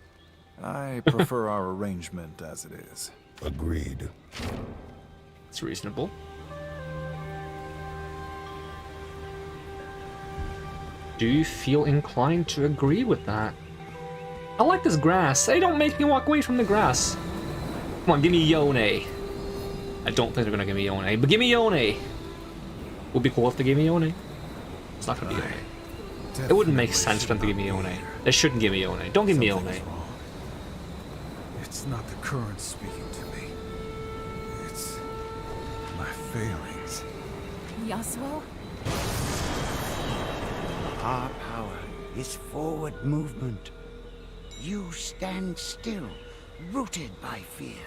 I prefer our arrangement as it is. Agreed. It's reasonable. Do you feel inclined to agree with that? I like this grass. Hey, don't make me walk away from the grass. Come on, give me Yone. I don't think they're gonna give me Yone, but give me Yone. Would be cool if they gave me Yone. It's not gonna be Yone. It wouldn't make sense for them to give me Yone. They shouldn't give me Yone. Don't give me Yone. Something's wrong. It's not the current speaking to me. It's my failings. Yasuo? Our power is forward movement. You stand still, rooted by fear.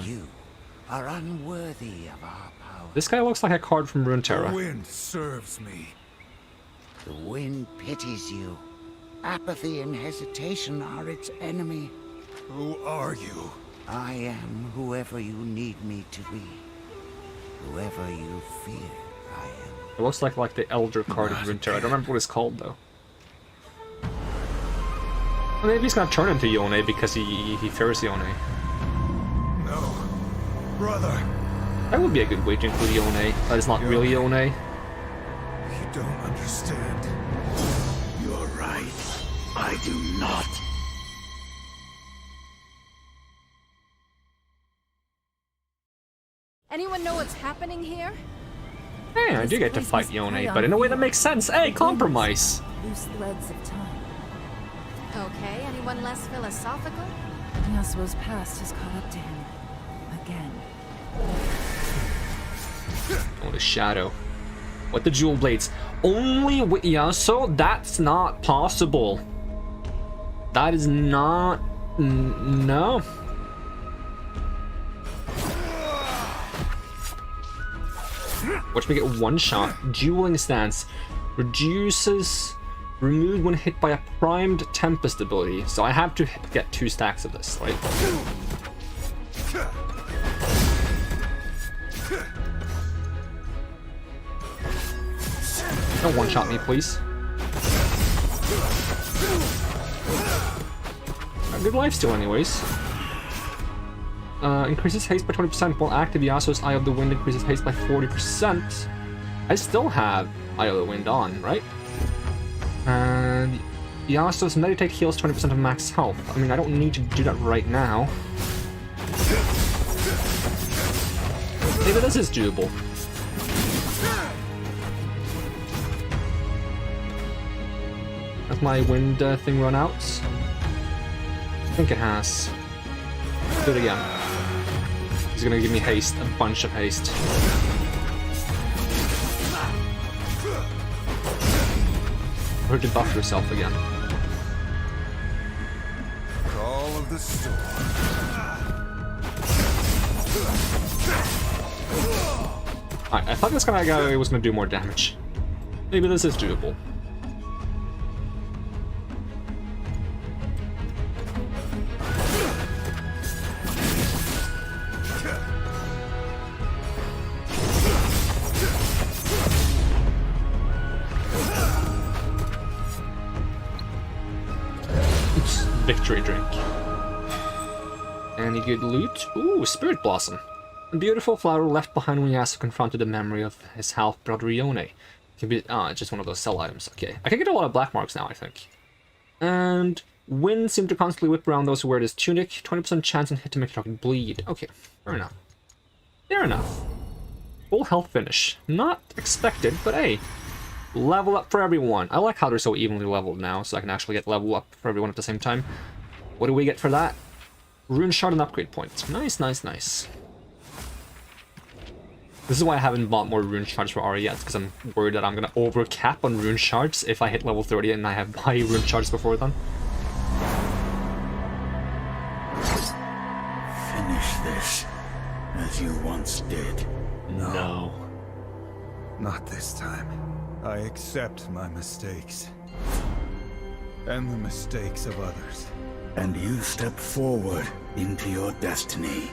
You are unworthy of our power. This guy looks like a card from The Runeterra. wind serves me. The wind pities you. Apathy and hesitation are its enemy. Who are you? I am whoever you need me to be. Whoever you fear I am. It looks like the Elder card in Runeterra. I don't remember what it's called though. Well, maybe he's gonna turn into Yone because he fears Yone. No. Brother, That would be a good way to include Yone. That is not really Yone. you don't understand. You're right. I do not. Anyone know what's happening here? Hey, I do get to fight Yone, but in a way that makes sense. Hey, compromise! Loose threads of time. Okay, anyone less philosophical? Yasuo's past has caught up to him. Again. Oh, the shadow. What the jewel blades? Only with Yasuo? That's not possible. That is not... No. Watch me get one shot. Dueling stance. Reduces... Removed when hit by a primed Tempest ability. So I have to get 2 stacks of this, right? Don't one-shot me, please. A good lifesteal anyways. Increases haste by 20% while active. Yasuo's Eye of the Wind increases haste by 40%. I still have Eye of the Wind on, right? And Yasuo's Meditate heals 20% of max health. I mean, I don't need to do that right now. Maybe this is doable. Has my wind thing run out? I think it has. Do it again. He's gonna give me haste, a bunch of haste. Or to buff yourself again. Call of the storm. Alright, I thought this kind of guy was gonna do more damage. Maybe this is doable. Victory drink. Any good loot? Ooh, Spirit Blossom. A beautiful flower left behind when Yasuo confronted the memory of his half brother Yone. Can be just one of those sell items. Okay. I can get a lot of black marks now, I think. And wind seemed to constantly whip around those who wear this tunic. 20% chance on hit to make your target bleed. Okay, fair enough. Fair enough. Full health finish. Not expected, but hey. Level up for everyone. I like how they're so evenly leveled now, so I can actually get level up for everyone at the same time. What do we get for that? Rune Shard and upgrade points. Nice, nice, nice. This is why I haven't bought more rune shards for Ari yet, because I'm worried that I'm gonna overcap on rune shards if I hit level 30 and I have high rune shards before then. Finish this, as you once did. No. Not this time. I accept my mistakes. And the mistakes of others. And you step forward into your destiny.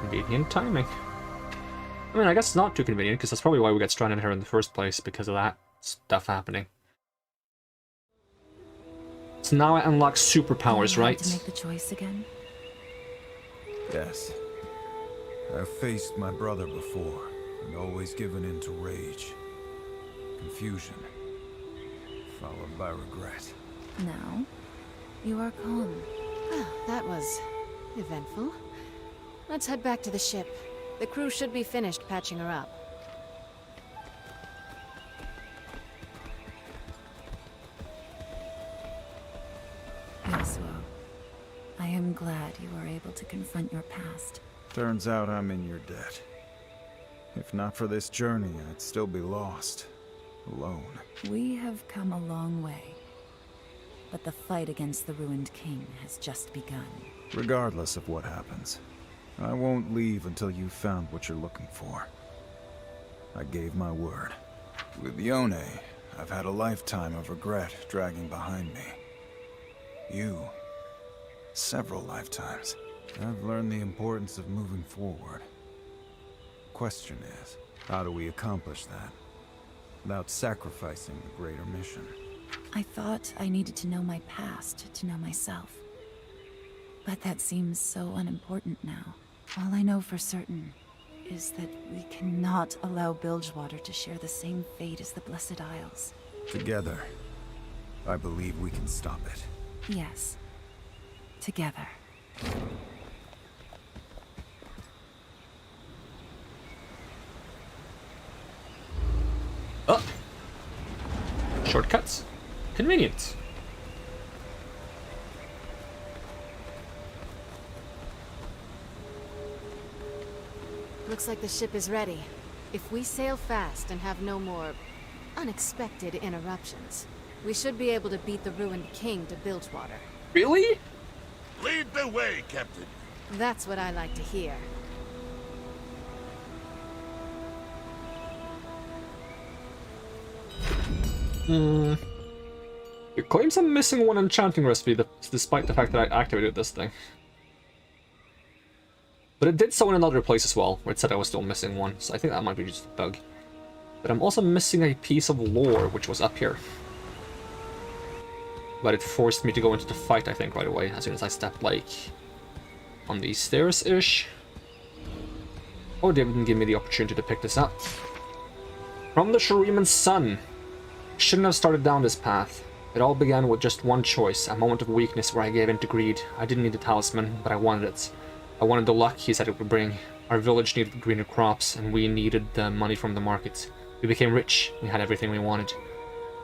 Convenient timing. I mean, I guess it's not too convenient, because that's probably why we got stranded here in the first place, because of that stuff happening. So now I unlock superpowers, right? To make the choice again? Yes. I've faced my brother before, and always given in to rage. Confusion. Followed by regret. Now, you are calm. Well, that was eventful. Let's head back to the ship. The crew should be finished patching her up. Yasuo, I am glad you were able to confront your past. Turns out I'm in your debt. If not for this journey, I'd still be lost. Alone. We have come a long way. But the fight against the ruined king has just begun. Regardless of what happens, I won't leave until you've found what you're looking for. I gave my word. With Yone, I've had a lifetime of regret dragging behind me. You, several lifetimes. I've learned the importance of moving forward. Question is, how do we accomplish that without sacrificing the greater mission? I thought I needed to know my past to know myself. But that seems so unimportant now. All I know for certain is that we cannot allow Bilgewater to share the same fate as the Blessed Isles. Together, I believe we can stop it. Yes. Together. Oh! Shortcuts. Convenient. Looks like the ship is ready. If we sail fast and have no more unexpected interruptions, we should be able to beat the ruined king to Bilgewater. Really? Lead the way, Captain. That's what I like to hear. It claims I'm missing one enchanting recipe, despite the fact that I activated this thing. But it did so in another place as well, where it said I was still missing one, so I think that might be just a bug. But I'm also missing a piece of lore, which was up here. But it forced me to go into the fight, I think, right away, as soon as I stepped, like, on these stairs-ish. Or they didn't give me the opportunity to pick this up. From the Shuriman's Sun. Shouldn't have started down this path. It all began with just one choice, a moment of weakness where I gave in to greed. I didn't need the talisman, but I wanted it. I wanted the luck he said it would bring. Our village needed greener crops, and we needed the money from the market. We became rich. We had everything we wanted.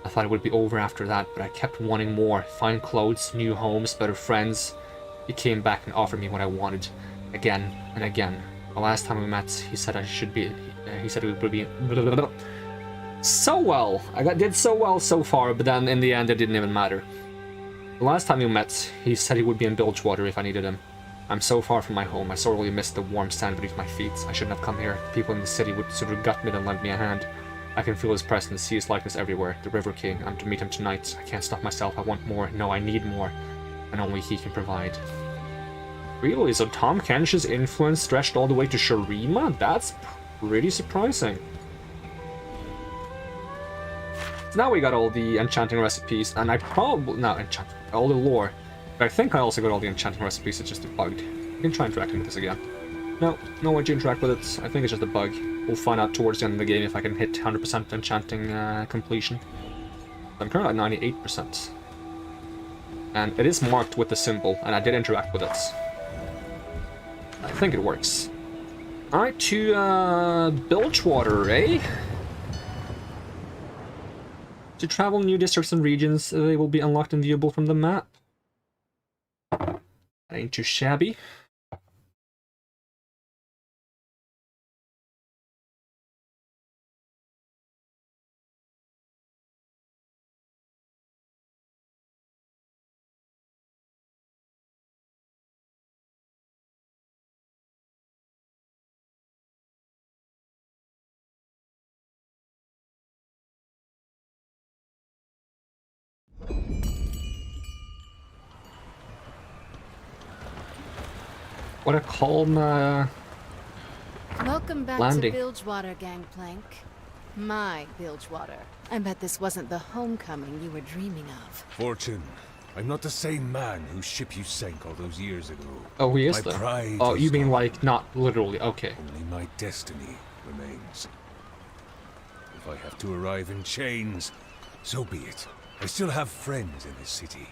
I thought it would be over after that, but I kept wanting more. Fine clothes, new homes, better friends. He came back and offered me what I wanted. Again and again. The last time we met, he said I should be... he said it would be... So well! Did so well so far, but then in the end it didn't even matter. The last time we met, he said he would be in Bilgewater if I needed him. I'm so far from my home, I sorely miss the warm sand beneath my feet. I shouldn't have come here. People in the city would sooner gut me than lend me a hand. I can feel his presence, see his likeness everywhere. The River King, I'm to meet him tonight. I can't stop myself, I want more. No, I need more. And only he can provide. Really? So Tom Kenish's influence stretched all the way to Shurima? That's pretty surprising. So now we got all the enchanting recipes, and I probably... no, all the lore. But I think I also got all the enchanting recipes, it's just bugged. I can try interacting with this again. No way to interact with it. I think it's just a bug. We'll find out towards the end of the game if I can hit 100% enchanting completion. I'm currently at 98%. And it is marked with the symbol, and I did interact with it. I think it works. Alright, to Bilgewater, eh? To travel new districts and regions, they will be unlocked and viewable from the map. That ain't too shabby. What a calm Welcome back landing. to Bilgewater, Gangplank. My Bilgewater. I bet this wasn't the homecoming you were dreaming of. Fortune, I'm not the same man whose ship you sank all those years ago. Oh, he is My though. pride Oh, is you mean gone. like not literally? Okay. Only my destiny remains. If I have to arrive in chains, so be it. I still have friends in this city.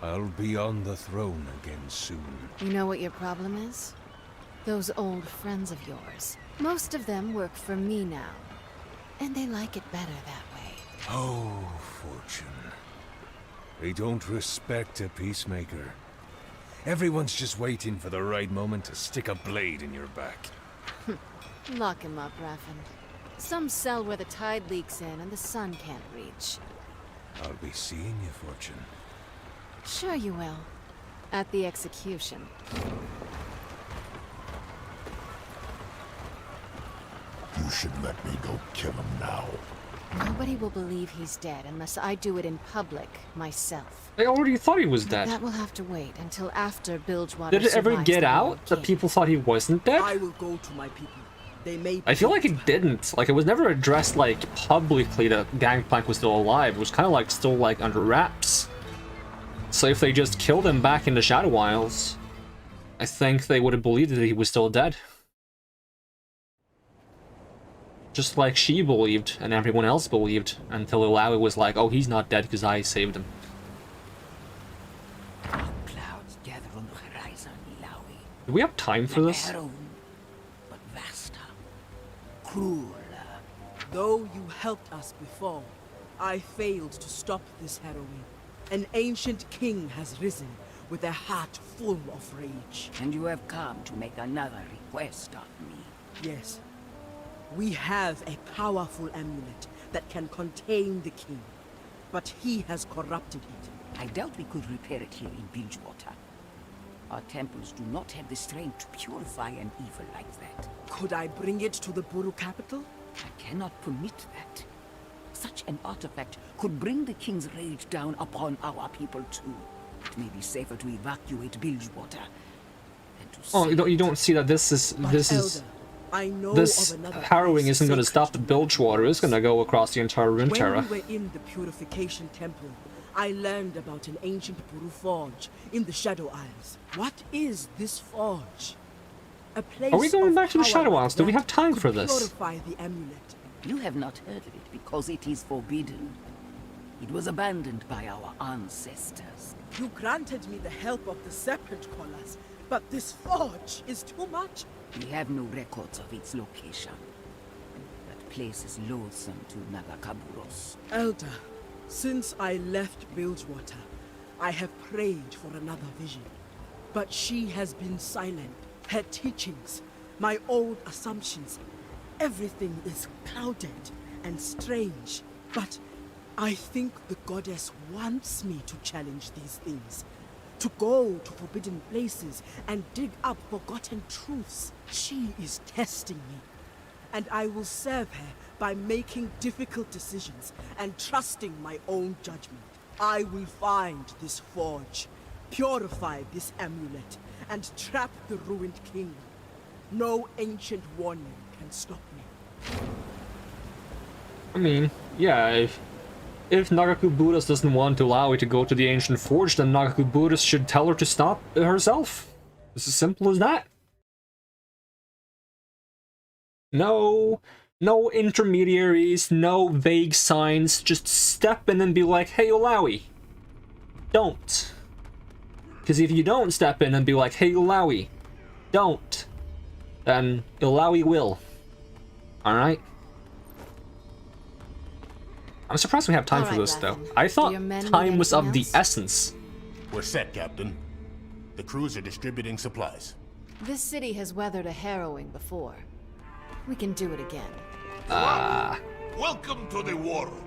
I'll be on the throne again soon. You know what your problem is? Those old friends of yours. Most of them work for me now. And they like it better that way. Oh, Fortune. They don't respect a peacemaker. Everyone's just waiting for the right moment to stick a blade in your back. Lock him up, Raffen. Some cell where the tide leaks in and the sun can't reach. I'll be seeing you, Fortune. Sure you will. At the execution. You should let me go kill him now. Nobody will believe he's dead unless I do it in public, myself. They already thought he was But dead. that will have to wait until after Bilgewater Did it ever survives get the out World that King. people thought he wasn't dead? I will go to my people. They may. I feel like it didn't. Like, it was never addressed, like, publicly that Gangplank was still alive. It was kind of, like, still, like, under wraps. So if they just killed him back in the Shadow Isles, I think they would have believed that he was still dead. Just like she believed, and everyone else believed, until Illaoi was like, oh, he's not dead because I saved him. Clouds gather on the horizon, Illaoi. Do we have time for this? But vaster, crueler. Though you helped us before, I failed to stop this harrowing. An ancient king has risen with a heart full of rage. And you have come to make another request of me. Yes. We have a powerful amulet that can contain the king, but he has corrupted it. I doubt we could repair it here in Bilgewater. Our temples do not have the strength to purify an evil like that. Could I bring it to the Buru capital? I cannot permit that. Such an artifact could bring the king's rage down upon our people too. It may be safer to evacuate Bilgewater than to Oh, save you don't see that this Elder, I know this of another harrowing place isn't going to sacred stop the Bilgewater. It's going to go across the entire Runeterra. When we were in the Purification Temple, I learned about an ancient Buru forge in the Shadow Isles. What is this forge? A place Are we going of back to the power Shadow like Isles? Do we that have time could for this? Purify the amulet. You have not heard of it because it is forbidden. It was abandoned by our ancestors. You granted me the help of the Serpent Callers, but this forge is too much. We have no records of its location. That place is loathsome to Nagakaburos. Elder, since I left Bilgewater, I have prayed for another vision. But she has been silent. Her teachings, my old assumptions, everything is clouded and strange. But I think the goddess wants me to challenge these things. To go to forbidden places and dig up forgotten truths. She is testing me. And I will serve her by making difficult decisions and trusting my own judgment. I will find this forge, purify this amulet, and trap the ruined king. No ancient warning can stop me. I mean, yeah, if Nagaku Buddhist doesn't want to allow her to go to the ancient forge, then Nagaku Buddhist should tell her to stop herself. It's as simple as that. No intermediaries, no vague signs, just step in and be like, hey Illaoi, don't. Because if you don't step in and be like, hey Illaoi, don't, then Illaoi will. Alright? I'm surprised we have time for this, though. I thought time was of the essence. We're set, Captain. The crews are distributing supplies. This city has weathered a harrowing before. We can do it again. Welcome to the war room.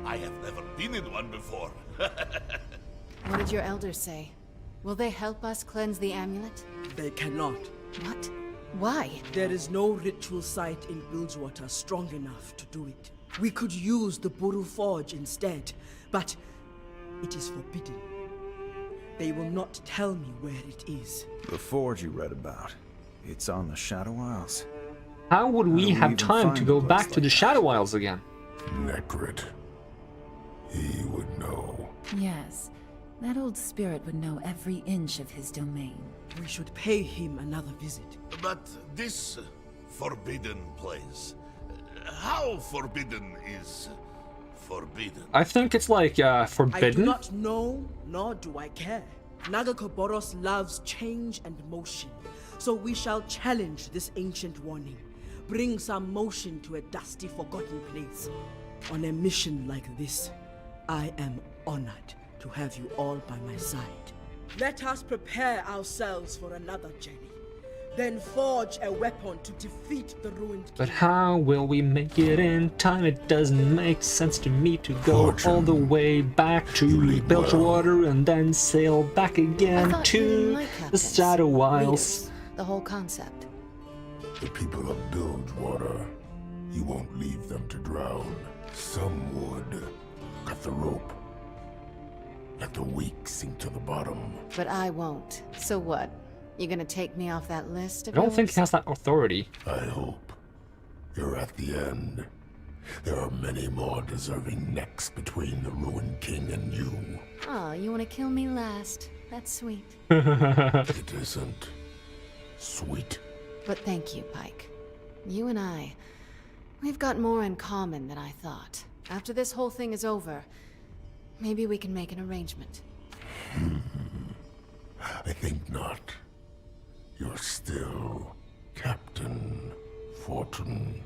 I have never been in one before. What did your elders say? Will they help us cleanse the amulet? They cannot. What? Why? There is no ritual site in Bilgewater strong enough to do it. We could use the Buru Forge instead, but it is forbidden. they will not tell me where it is. The forge you read about. It's on the Shadow Isles. How would we How do have we even time find to a go place back to like the that? Shadow Isles again? Necrit. He would know. Yes, that old spirit would know every inch of his domain. We should pay him another visit. But this forbidden place, how forbidden is forbidden? I think it's like I do forbidden. not know, nor do I care. Nagakoboros loves change and motion, so we shall challenge this ancient warning. Bring some motion to a dusty, forgotten place. On a mission like this, I am honored to have you all by my side. Let us prepare ourselves for another journey, then forge a weapon to defeat the ruined But king. how will we make it in time? It doesn't make sense to me to go Fortune. all the way back to You lead well. Bilgewater and then sail back I again thought you didn't to like the captains, Shadow Isles. leaders, the whole concept. The people of Bilgewater. You won't leave them to drown. Some would. Cut the rope. Let the weak sink to the bottom. But I won't. So what? You gonna take me off that list I of don't think yours? he has that authority. I hope. You're at the end. There are many more deserving necks between the ruined king and you. Oh, you wanna kill me last? That's sweet. It isn't sweet. But thank you, Pike. You and I, we've got more in common than I thought. After this whole thing is over, maybe we can make an arrangement. I think not. You're still Captain Fortune.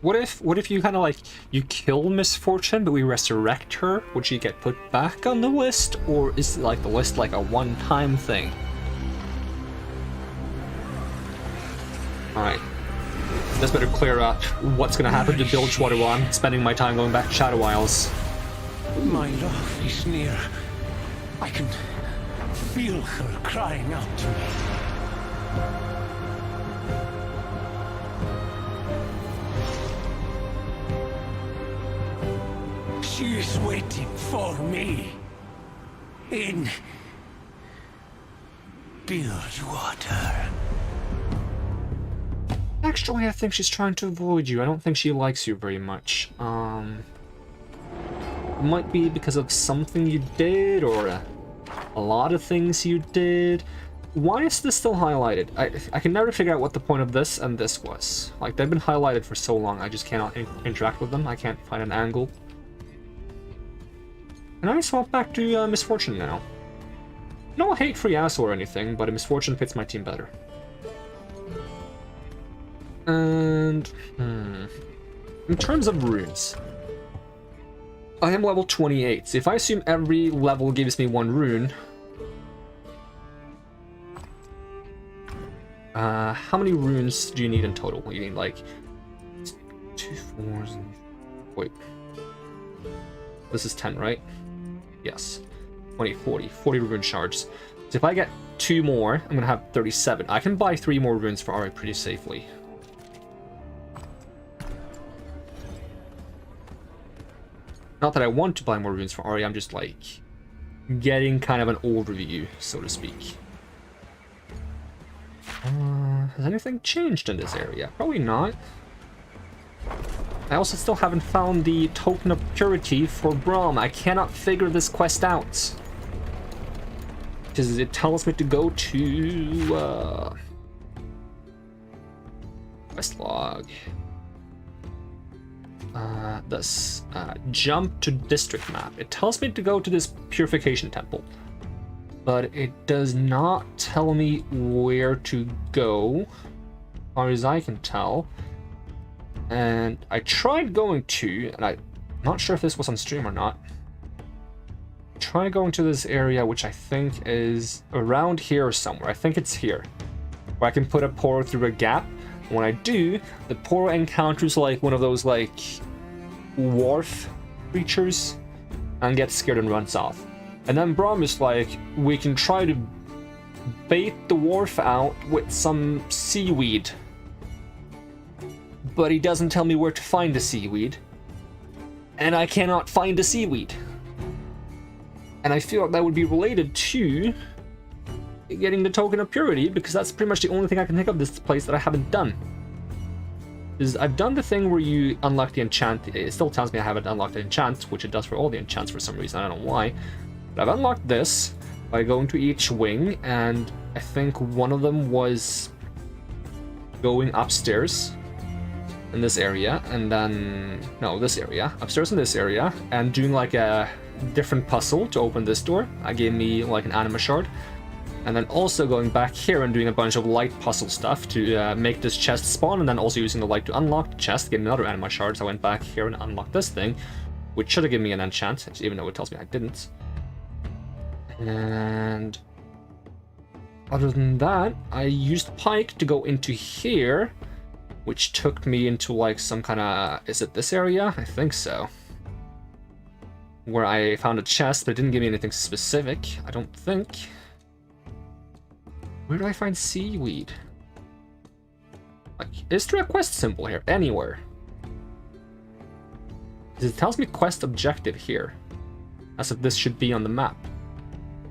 What if you kind of like, you kill Misfortune, but we resurrect her? Would she get put back on the list, or is like the list like a one-time thing? Alright. Just better clear up what's gonna happen to Bilgewater while I'm spending my time going back to Shadow Isles. My love is near. I can feel her crying out to me. She is waiting for me. In Bilgewater. Actually, I think she's trying to avoid you. I don't think she likes you very much. Might be because of something you did, or a lot of things you did. Why is this still highlighted? I can never figure out what the point of this and this was. Like, they've been highlighted for so long, I just cannot interact with them. I can't find an angle. Can I swap back to Misfortune now? No hate for Yasuo or anything, but a Misfortune fits my team better. And in terms of runes, I am level 28, so if I assume every level gives me one rune, how many runes do you need in total? You need like 2 4s and... wait. This is 10, right? Yes. 20, 40 rune shards. So if I get 2 more, I'm gonna have 37. I can buy 3 more runes for Ari pretty safely. Not that I want to buy more runes for Ari, I'm just like getting kind of an overview, so to speak. Has anything changed in this area? Probably not. I also still haven't found the token of purity for Braum. I cannot figure this quest out. Because it tells me to go to quest log. Jump to district map. It tells me to go to this purification temple, but it does not tell me where to go, as far as I can tell. And I tried going to, and I'm not sure if this was on stream or not. Try going to this area, which I think is around here somewhere. I think it's here, where I can put a portal through a gap. When I do, the portal encounters like one of those like wharf creatures and gets scared and runs off. And then Braum is like, we can try to bait the wharf out with some seaweed. But he doesn't tell me where to find the seaweed. and I cannot find the seaweed. And I feel like that would be related to getting the token of purity, because that's pretty much the only thing I can think of this place that I haven't done. Is I've done the thing where you unlock the enchant. It still tells me I haven't unlocked the enchant, which it does for all the enchants for some reason. I don't know why. But I've unlocked this by going to each wing, and I think one of them was going upstairs in this area, and then no, this area, upstairs in this area, and doing like a different puzzle to open this door. That gave me like an anima shard. And then also going back here and doing a bunch of light puzzle stuff to make this chest spawn, and then also using the light to unlock the chest, get another anima shard. So I went back here and unlocked this thing, which should have given me an enchant, even though it tells me I didn't. And other than that, I used Pike to go into here, which took me into like some kind of, is it this area? I think so. Where I found a chest, but it didn't give me anything specific, I don't think. Where do I find seaweed? Like, is there a quest symbol here? Anywhere. Because it tells me quest objective here. As if this should be on the map.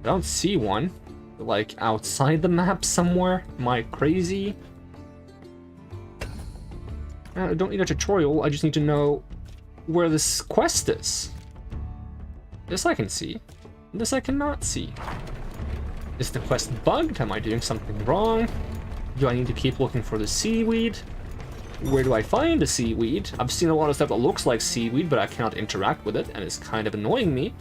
I don't see one. Like, outside the map somewhere? Am I crazy? I don't need a tutorial, I just need to know where this quest is. This I can see. This I cannot see. Is the quest bugged? Am I doing something wrong? Do I need to keep looking for the seaweed? Where do I find the seaweed? I've seen a lot of stuff that looks like seaweed, but I cannot interact with it, and it's kind of annoying me.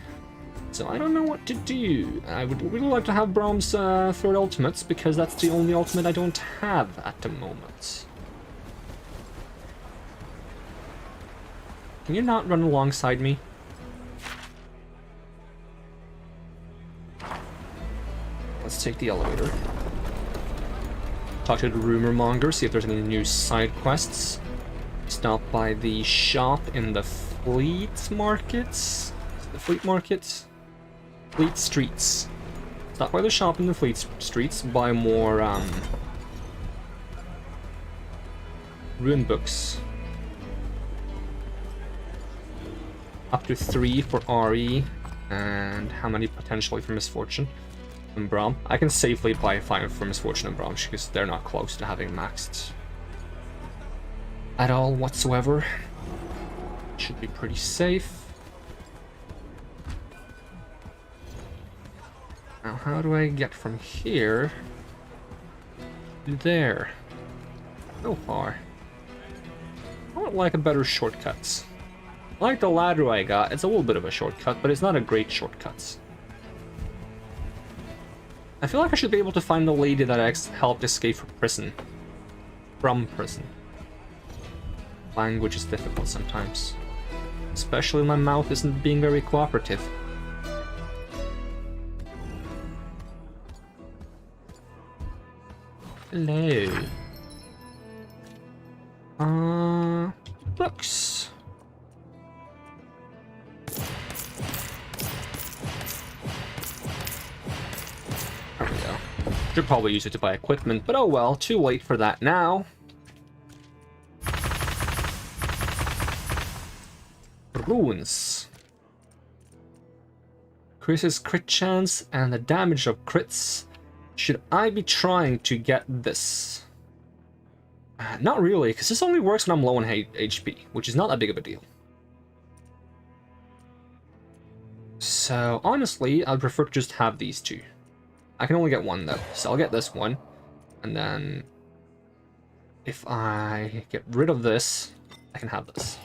So I don't know what to do. I would really like to have Brahm's third ultimates, because that's the only ultimate I don't have at the moment. Can you not run alongside me? Let's take the elevator. Talk to the rumor monger, see if there's any new side quests. Stop by the shop in the fleet markets. The fleet markets? Fleet streets. Stop by the shop in the fleet streets, buy more rune books. Up to 3 for RE, and how many potentially for misfortune? And Brahm. I can safely buy 5 for misfortune and Brahm because they're not close to having maxed at all whatsoever. Should be pretty safe. Now how do I get from here to there? So far. I would like a better shortcuts. Like the ladder I got, it's a little bit of a shortcut, but it's not a great shortcut. I feel like I should be able to find the lady that helped escape from prison. From prison. Language is difficult sometimes. Especially when my mouth isn't being very cooperative. Hello. Books. There we go. Should probably use it to buy equipment, but oh well, too late for that now. Runes. Increases crit chance and the damage of crits. Should I be trying to get this? Not really, because this only works when I'm low on HP, which is not that big of a deal. So, honestly, I'd prefer to just have these two. I can only get one, though, so I'll get this one. And then, if I get rid of this, I can have this.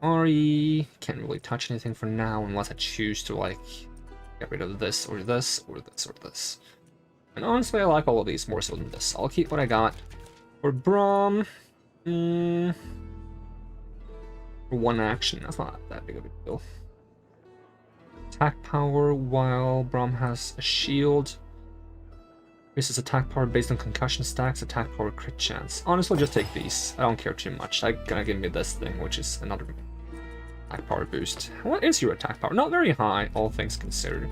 RE, can't really touch anything for now unless I choose to, like, get rid of this, or this, or this, or this. And honestly, I like all of these more so than this. I'll keep what I got. For Brahm, for one action, that's not that big of a deal. Attack power while Brahm has a shield. Increases attack power based on concussion stacks, attack power crit chance. Honestly, just take these. I don't care too much. They're gonna give me this thing, which is another attack power boost. What is your attack power? Not very high, all things considered.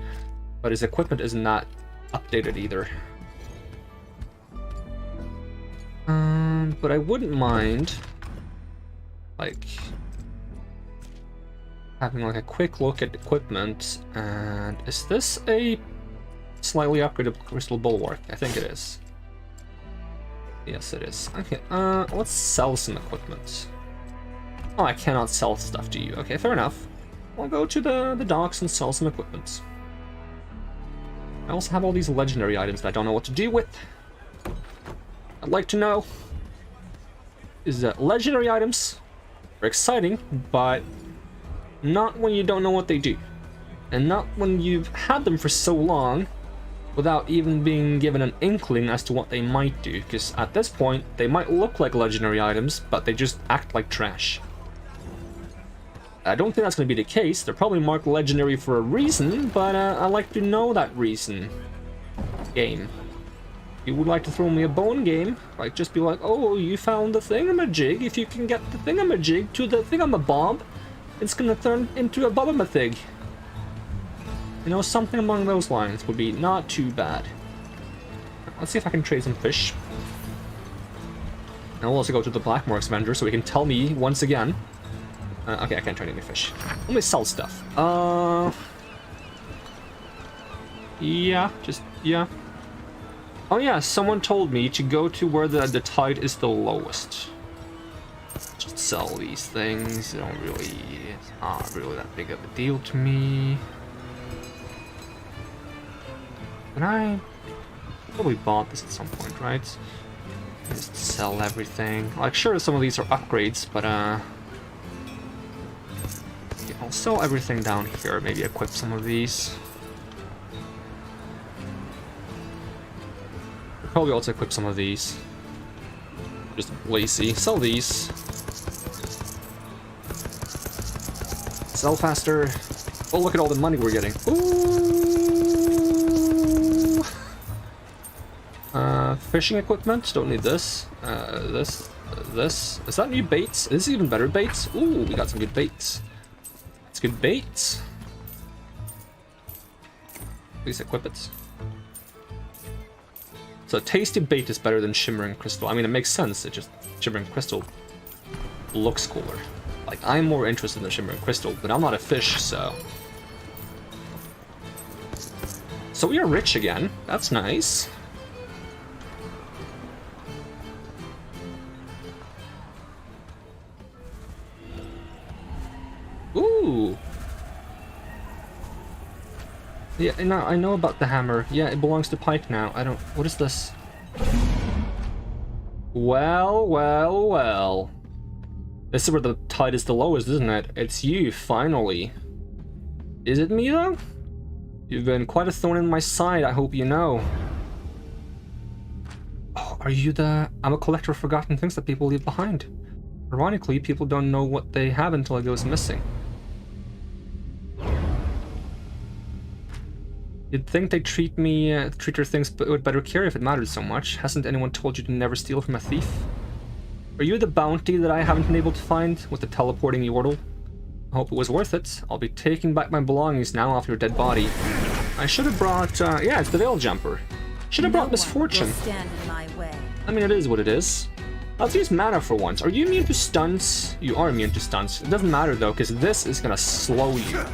But his equipment is not updated either. But I wouldn't mind like having like a quick look at equipment. And is this a slightly upgraded crystal bulwark? I think it is. Yes, it is. Okay, let's sell some equipment. Oh, I cannot sell stuff to you. Okay, fair enough. I'll go to the docks and sell some equipment. I also have all these legendary items that I don't know what to do with. I'd like to know is that legendary items are exciting, but not when you don't know what they do. And not when you've had them for so long without even being given an inkling as to what they might do, because at this point they might look like legendary items, but they just act like trash. I don't think that's going to be the case. They're probably marked legendary for a reason, but I like to know that reason. Game. If you would like to throw me a bone game, like just be like, oh, you found the thingamajig. If you can get the thingamajig to the thingamabob, it's going to turn into a bobbamathig. You know, something along those lines would be not too bad. Let's see if I can trade some fish. And I'll also go to the Black Marks vendor so he can tell me once again. Okay, I can't trade any fish. Let me sell stuff. Yeah, yeah. Oh yeah, someone told me to go to where the tide is the lowest. Just sell these things. They don't really, it's not really that big of a deal to me. And I probably bought this at some point, right? Just sell everything. Like, sure, some of these are upgrades, but yeah, I'll sell everything down here. Maybe equip some of these. I'll probably also equip some of these. Just lazy. Sell these. Sell faster. Oh, look at all the money we're getting. Ooh. Fishing equipment. Don't need this. This. Is that new baits? Is this even better baits? Ooh, we got some good baits. It's good baits. Please equip it. So tasty bait is better than shimmering crystal. I mean, it makes sense. It just shimmering crystal looks cooler. Like, I'm more interested in the shimmering crystal, but I'm not a fish, so. So we are rich again. That's nice. Ooh. Yeah, I know about the hammer. Yeah, it belongs to Pike now. I don't... What is this? Well. This is where the tide is the lowest, isn't it? It's you, finally. Is it me, though? You've been quite a thorn in my side, I hope you know. Oh, are you the... I'm a collector of forgotten things that people leave behind. Ironically, people don't know what they have until it goes missing. You'd think they'd treat your things with better care if it mattered so much. Hasn't anyone told you to never steal from a thief? Are you the bounty that I haven't been able to find with the teleporting yordle? I hope it was worth it. I'll be taking back my belongings now off your dead body. I should have brought, yeah, it's the Veil Jumper. Should have brought Misfortune. Stand in my way. I mean, it is what it is. Let's use mana for once. Are you immune to stunts? You are immune to stunts. It doesn't matter though, because this is gonna slow you.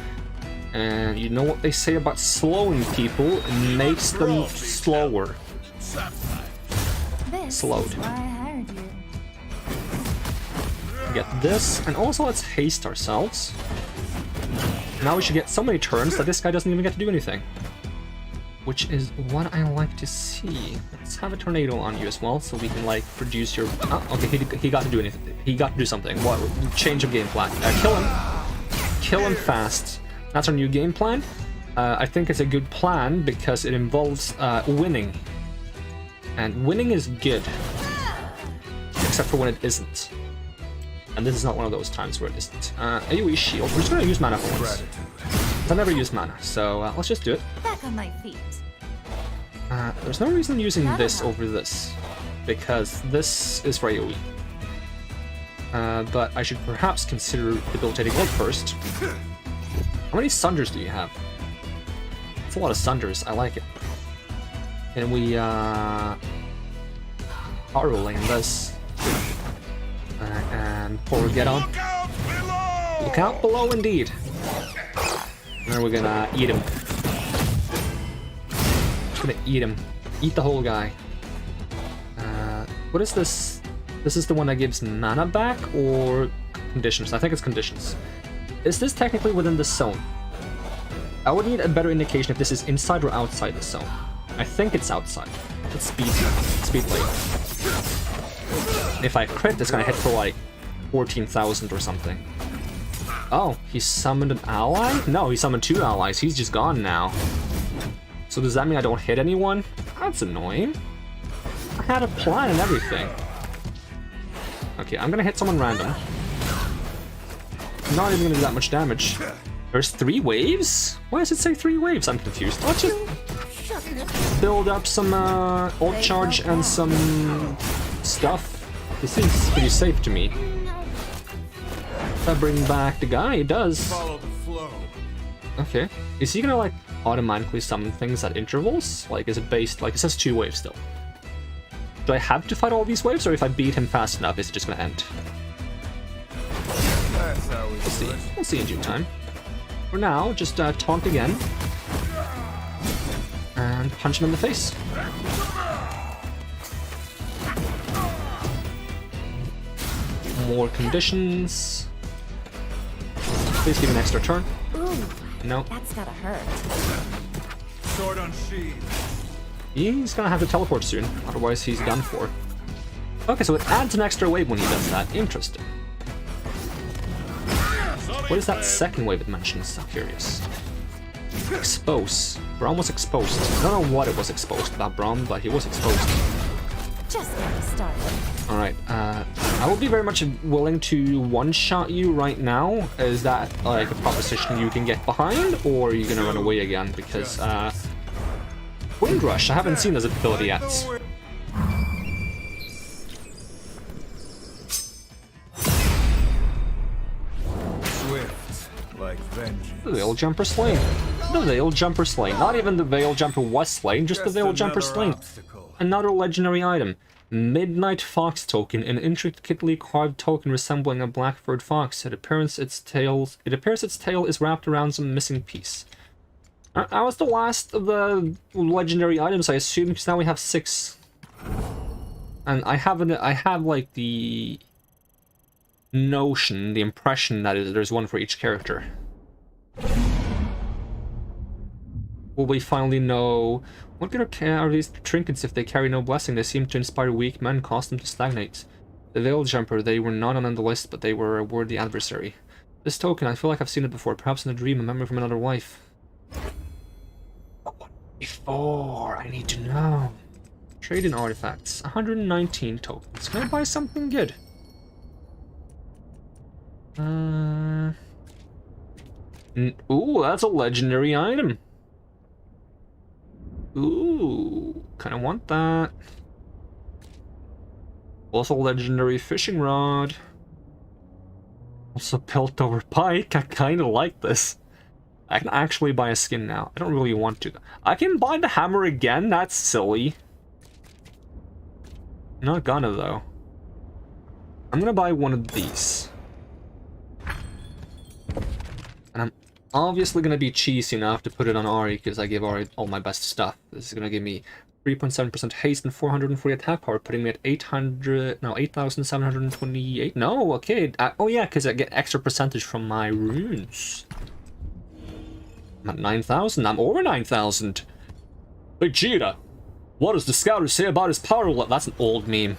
And you know what they say about slowing people? It makes them slower. Slowed. Get this, and also let's haste ourselves. Now we should get so many turns that this guy doesn't even get to do anything. Which is what I like to see. Let's have a tornado on you as well, so we can like produce your... Oh, okay, he got to do anything. He got to do something. What? Change of game plan. Kill him. Kill him fast. That's our new game plan. I think it's a good plan because it involves winning. And winning is good. Except for when it isn't. And this is not one of those times where it isn't. AoE shield. We're just going to use mana for once. I never use mana, so let's just do it. Back on my feet. There's no reason using this over this. Because this is for AoE. But I should perhaps consider debilitating Orb first. How many Sunders do you have? It's a lot of Sunders. I like it. And we are rolling this. And before we get on, look out below indeed. And then we're gonna eat him. Just gonna eat him. Eat the whole guy. What is this? This is the one that gives mana back or conditions? I think it's conditions. Is this technically within the zone? I would need a better indication if this is inside or outside the zone. I think it's outside. Let's speed blade. If I crit, it's gonna hit for like 14,000 or something. Oh, he summoned an ally? No, he summoned 2 allies. He's just gone now. So does that mean I don't hit anyone? That's annoying. I had a plan and everything. Okay, I'm gonna hit someone random. I'm not even gonna do that much damage. There's 3 waves? Why does it say 3 waves? I'm confused. Let's just build up some ult charge and some stuff. This seems pretty safe to me. If I bring back the guy, it does. Follow the flow. Okay. Is he gonna like automatically summon things at intervals? Like, is it based, like, it says 2 waves still. Do I have to fight all these waves, or if I beat him fast enough, is it just gonna end? That's how we We'll see. do it. We'll see in due time. For now, just taunt again. And punch him in the face. More conditions. Please give an extra turn. Ooh, No. that's gotta hurt. Sword on sheath. He's gonna have to teleport soon, otherwise he's done for. Okay, so it adds an extra wave when he does that. Interesting. What is that second wave it mentions? I'm curious. Expose. Braum was exposed. I don't know what it was exposed about Braum, but he was exposed. Just getting started. Alright, I will be very much willing to one-shot you right now. Is that like a proposition you can get behind, or are you gonna run away again? Because, Wind Rush, I haven't seen this ability yet. Swift, like vengeance. The Veil Jumper slain. The Veil Jumper slain. Not even the Veil Jumper was slain, just the Veil Jumper slain. Obstacle. Another legendary item. Midnight Fox token, an intricately carved token resembling a black-furred fox. It appears its tail is wrapped around some missing piece. That was the last of the legendary items, I assume, because now we have 6. And I have like the notion, the impression that there's one for each character. Will we finally know what good are these trinkets if they carry no blessing? They seem to inspire weak men, cause them to stagnate. The Veil Jumper, they were not on the list, but they were a worthy adversary. This token, I feel like I've seen it before, perhaps in a dream, a memory from another life. But what before? I need to know. Trade in artifacts. 119 tokens. Can I buy something good? Ooh, that's a legendary item. Ooh, kind of want that. Also legendary fishing rod. Also built over pike. I kind of like this. I can actually buy a skin now. I don't really want to. I can buy the hammer again. That's silly. Not gonna though. I'm gonna buy one of these. And I'm obviously gonna be cheesy enough to put it on Ari because I give Ari all my best stuff. This is gonna give me 3.7% haste and 440 attack power, putting me at 8,728. No, okay. Oh yeah, because I get extra percentage from my runes. I'm at 9,000. I'm over 9,000. Vegeta, what does the scouter say about his power level? That's an old meme.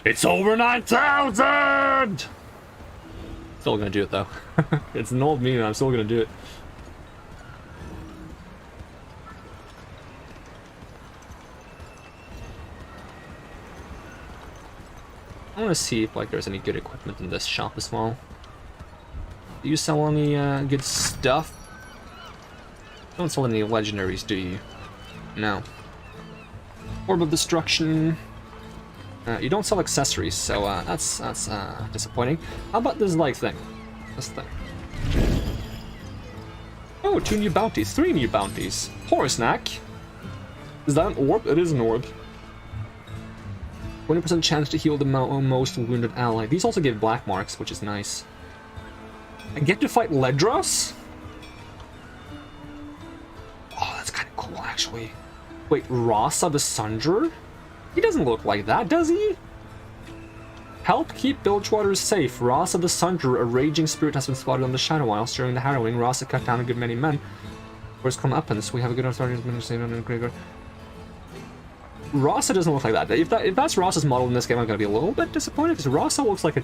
It's over 9,000! Still gonna do it though. It's an old meme, I'm still gonna do it. I wanna see if like there's any good equipment in this shop as well. Do you sell any good stuff? Don't sell any legendaries, do you? No. Orb of Destruction. You don't sell accessories, so that's disappointing. How about this like thing? This thing. Oh, 2 new bounties, 3 new bounties. Horror snack. Is that an orb? It is an orb. 20% chance to heal the most wounded ally. These also give black marks, which is nice. I get to fight Ledros? Oh, that's kind of cool, actually. Wait, Rasa the Sundrer? He doesn't look like that, does he? Help keep Bilgewater safe. Rasa the Sundrer, a raging spirit, has been spotted on the Shadow Isles. During the harrowing, Rasa cut down a good many men. Where's comeuppance? We have a good authority on the graveyard. Rasa doesn't look like that. If that's Rasa's model in this game, I'm gonna be a little bit disappointed because Rasa looks like a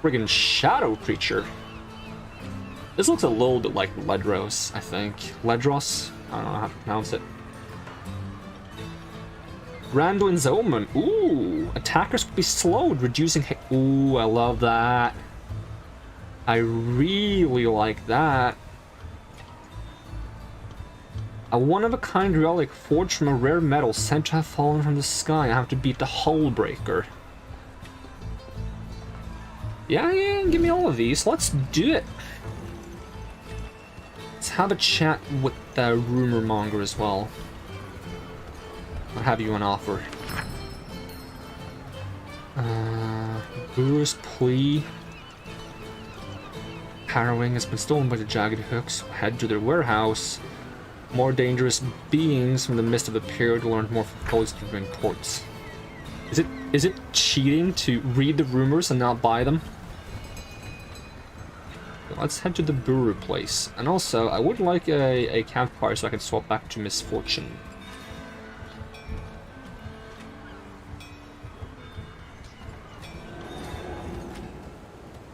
friggin' shadow creature. This looks a little bit like Ledros, I think. Ledros? I don't know how to pronounce it. Grandlin's Omen. Ooh, attackers will be slowed, reducing hit. Ooh, I love that. I really like that. A one-of-a-kind relic forged from a rare metal sent to have fallen from the sky. I have to beat the Hull Breaker. Yeah, give me all of these. Let's do it. Let's have a chat with the rumor monger as well. I'll have you an offer. Brewer's Plea. Harrowing has been stolen by the Jagged Hooks. Head to their warehouse. More dangerous beings from the mist have appeared. Learned more from colleagues to bring reports. Is it cheating to read the rumors and not buy them? Let's head to the brewer place. And also, I would like a campfire so I can swap back to Misfortune.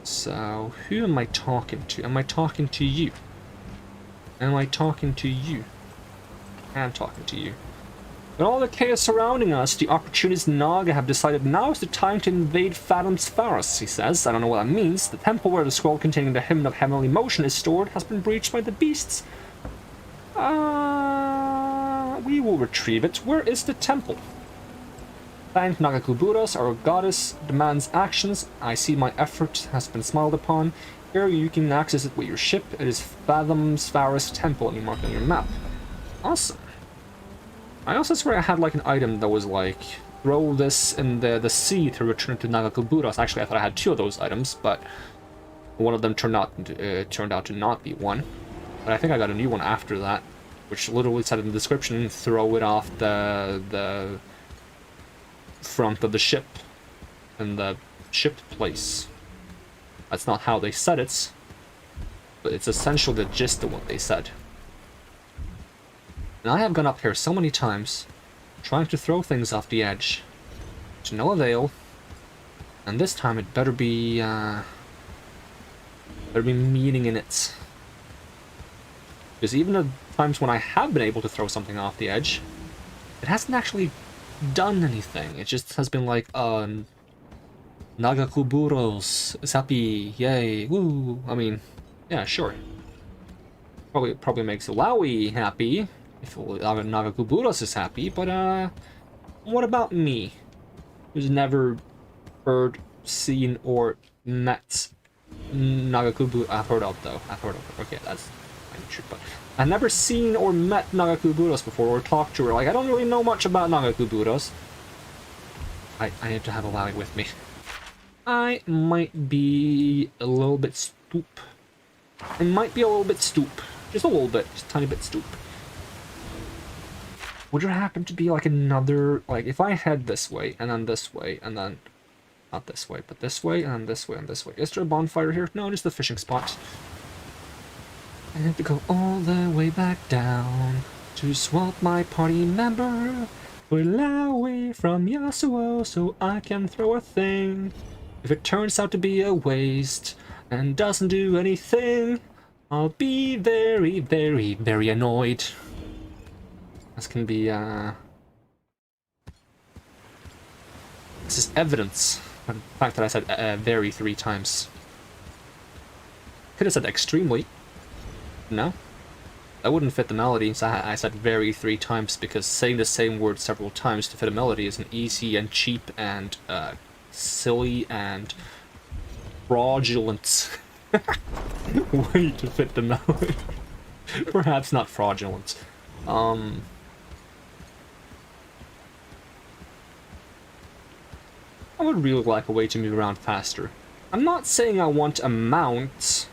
So, who am I talking to? Am I talking to you? Am I talking to you? I'm talking to you. With all the chaos surrounding us, the opportunist Naga have decided now is the time to invade Fathom's Pharos, he says. I don't know what that means. The temple where the scroll containing the Hymn of Heavenly Motion is stored has been breached by the beasts. We will retrieve it. Where is the temple? Thank Nagakuburas, our goddess, demands actions. I see my effort has been smiled upon. Here you can access it with your ship. It is Fathom's Pharos Temple, and you mark it on your map. Awesome. I also swear I had like an item that was like, throw this in the sea to return to Nagakuburas. Actually, I thought I had 2 of those items, but one of them turned out to not be one. But I think I got a new one after that, which literally said in the description, throw it off the front of the ship in the ship place. That's not how they said it, but it's essentially the gist of what they said. And I have gone up here so many times, trying to throw things off the edge, to no avail. And this time it better be meaning in it. Because even the times when I have been able to throw something off the edge, it hasn't actually done anything. It just has been like, Nagakuburos is happy, yay, woo. I mean, yeah, sure. Probably makes Laui happy if Nagakuburos is happy, but what about me, who's never heard, seen, or met Nagakuburos? I've heard of though. Okay, that's not true, but I've never seen or met Nagakuburos before, or talked to her. Like, I don't really know much about Nagakuburos. I need to have a Laui with me. I might be a little bit stoop. I might be a little bit stoop. Just a little bit. Just a tiny bit stoop. Would there happen to be like another... Like, if I head this way, and then this way, and then... Not this way, but this way, and then this way, and this way. Is there a bonfire here? No, just the fishing spot. I have to go all the way back down to swap my party member for Laui from Yasuo so I can throw a thing. If it turns out to be a waste and doesn't do anything, I'll be very, very, very annoyed. This can be, this is evidence of the fact that I said very 3 times. Could have said extremely. No. That wouldn't fit the melody, so I said very 3 times because saying the same word several times to fit a melody is an easy and cheap and, silly and fraudulent way to fit the melody. Perhaps not fraudulent. I would really like a way to move around faster. I'm not saying I want a mount.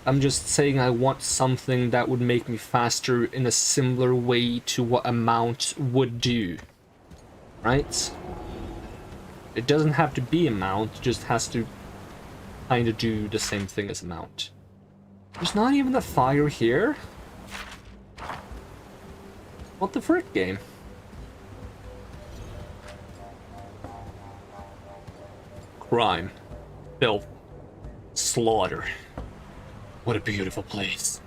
I'm just saying I want something that would make me faster in a similar way to what a mount would do. Right? It doesn't have to be a mount, it just has to kind of do the same thing as a mount. There's not even a fire here? What the frick, game? Crime. Filth. Slaughter. What a beautiful place.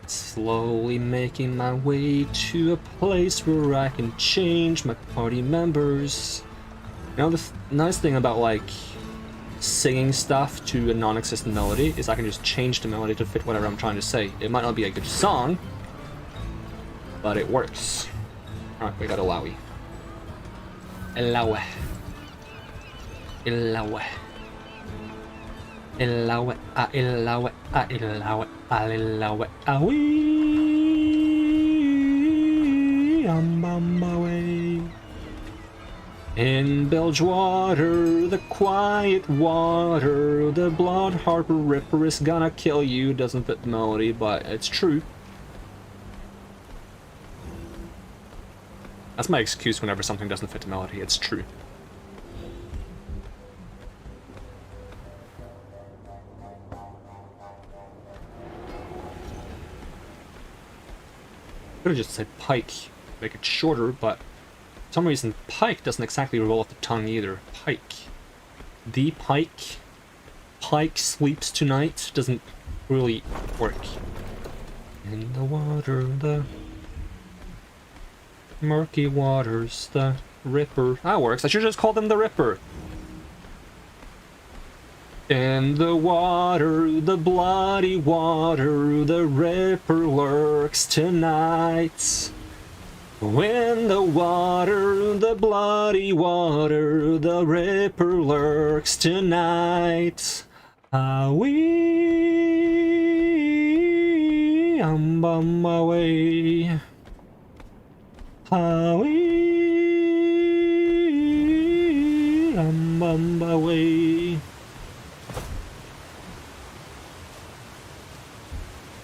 Slowly making my way to a place where I can change my party members. You know, the nice thing about, like, singing stuff to a non-existent melody is I can just change the melody to fit whatever I'm trying to say. It might not be a good song, but it works. Alright, we got Ilawi. Ilawi. Ilawi. Ilawi. Ilawi. Ilawi. Ilawi. Awi. I'm on my way. In Bilgewater, the quiet water, the Blood Harper Ripper is gonna kill you. Doesn't fit the melody, but it's true. That's my excuse whenever something doesn't fit the melody. It's true. Could have just said pike, make it shorter, but for some reason pike doesn't exactly roll off the tongue either. Pike. The pike. Pike sleeps tonight doesn't really work. In the water, the murky waters, the Ripper. That works. I should just call them the Ripper. In the water, the bloody water, the Ripper lurks tonight. In the water, the bloody water, the Ripper lurks tonight. I'm on my way. I'm on my way.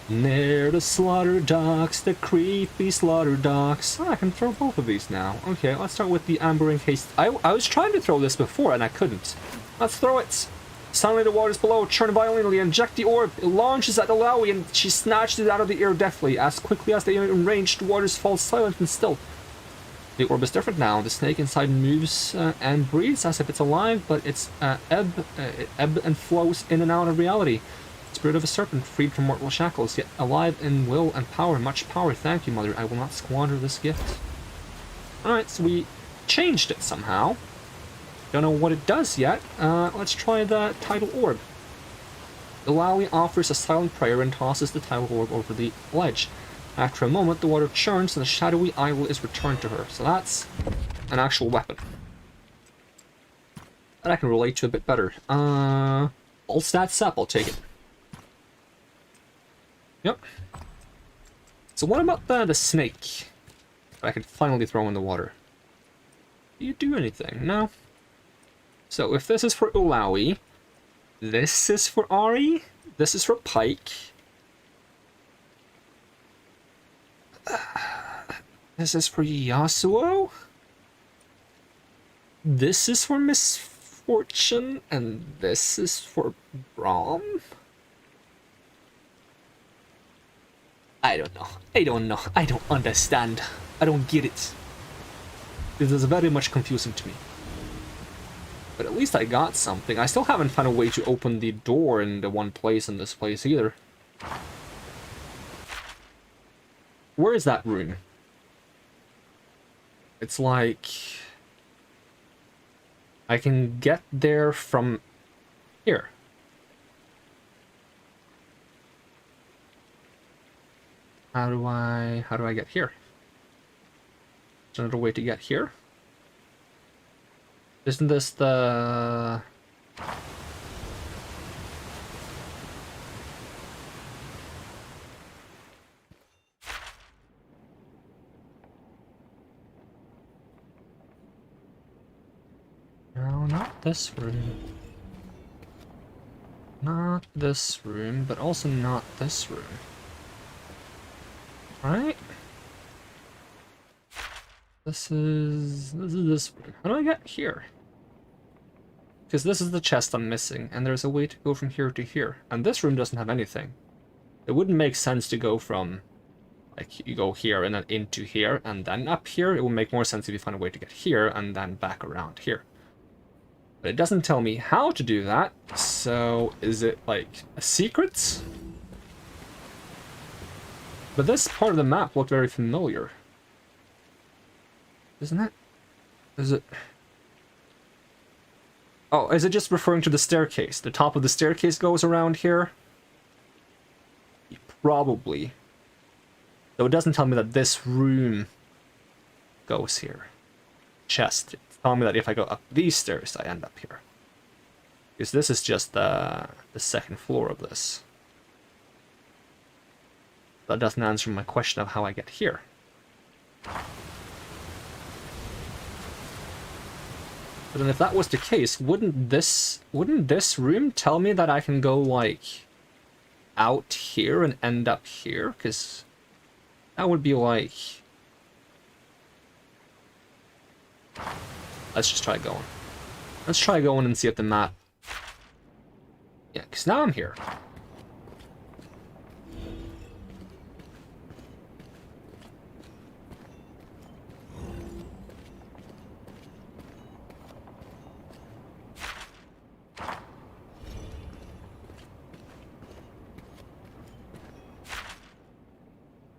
Near the slaughter docks, the creepy slaughter docks. Oh, I can throw both of these now. Okay, let's start with the ambering haste. I was trying to throw this before and I couldn't. Let's throw it. Suddenly the waters below churn violently, inject the orb. It launches at Ilawi and she snatched it out of the air deftly. As quickly as they are in range, the waters fall silent and still. The orb is different now. The snake inside moves and breathes as if it's alive, but it's ebb and flows in and out of reality. Spirit of a serpent, freed from mortal shackles, yet alive in will and power. Much power. Thank you, Mother. I will not squander this gift. Alright, so we changed it somehow. Don't know what it does yet. Let's try the tidal orb. Ilawi offers a silent prayer and tosses the tidal orb over the ledge. After a moment, the water churns and the shadowy idol is returned to her. So that's an actual weapon that I can relate to a bit better. All stats up, I'll take it. Yep. So what about the snake that I can finally throw in the water? Do you do anything? No? So if this is for Ilawi, this is for Ari, this is for Pike, this is for Yasuo, this is for Misfortune, and this is for Braum? I don't know. I don't know. I don't understand. I don't get it. This is very much confusing to me. But at least I got something. I still haven't found a way to open the door in the one place in this place either. Where is that room? It's like I can get there from here. How do I get here? Is there another way to get here? Isn't this the... Not this room. Not this room, but also not this room. Right? This is this room. How do I get here? Because this is the chest I'm missing, and there's a way to go from here to here. And this room doesn't have anything. It wouldn't make sense to go from, like, you go here and then into here and then up here. It would make more sense if you find a way to get here and then back around here. But it doesn't tell me how to do that, so is it, like, a secret? But this part of the map looked very familiar. Isn't it? Is it... Oh, is it just referring to the staircase? The top of the staircase goes around here? Probably. Though it doesn't tell me that this room goes here. Chest. It's telling me that if I go up these stairs, I end up here. Because this is just the second floor of this. That doesn't answer my question of how I get here. But then if that was the case, wouldn't this room tell me that I can go, like, out here and end up here? Because that would be like... Let's just try going. Let's try going and see if the map... Yeah, because now I'm here.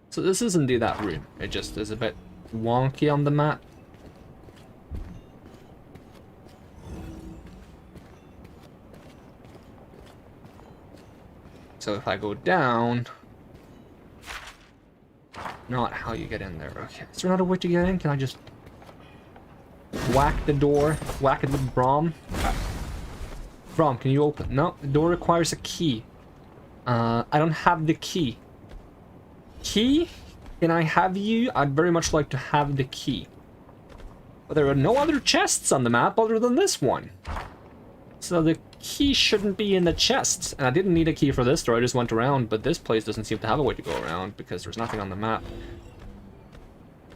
So this is indeed that room. It just is a bit wonky on the map. So if I go down... Not how you get in there. Okay. Is there another way to get in? Can I just... whack the door? Whack it with Brom? Brom, can you open? No, the door requires a key. I don't have the key. Key? Can I have you? I'd very much like to have the key. But there are no other chests on the map other than this one. So the key shouldn't be in the chest. And I didn't need a key for this door, I just went around, but this place doesn't seem to have a way to go around because there's nothing on the map.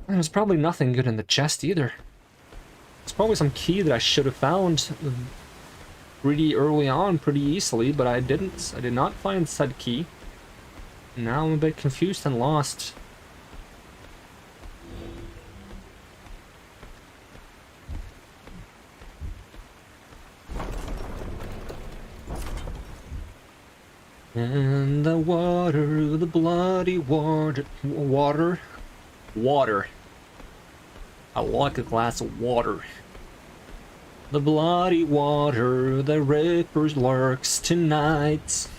And there's probably nothing good in the chest either. There's probably some key that I should have found pretty early on, pretty easily, but I didn't. I did not find said key. Now I'm a bit confused and lost. And the water, the bloody water. Water. I like a glass of water. The bloody water, the Reaper lurks tonight.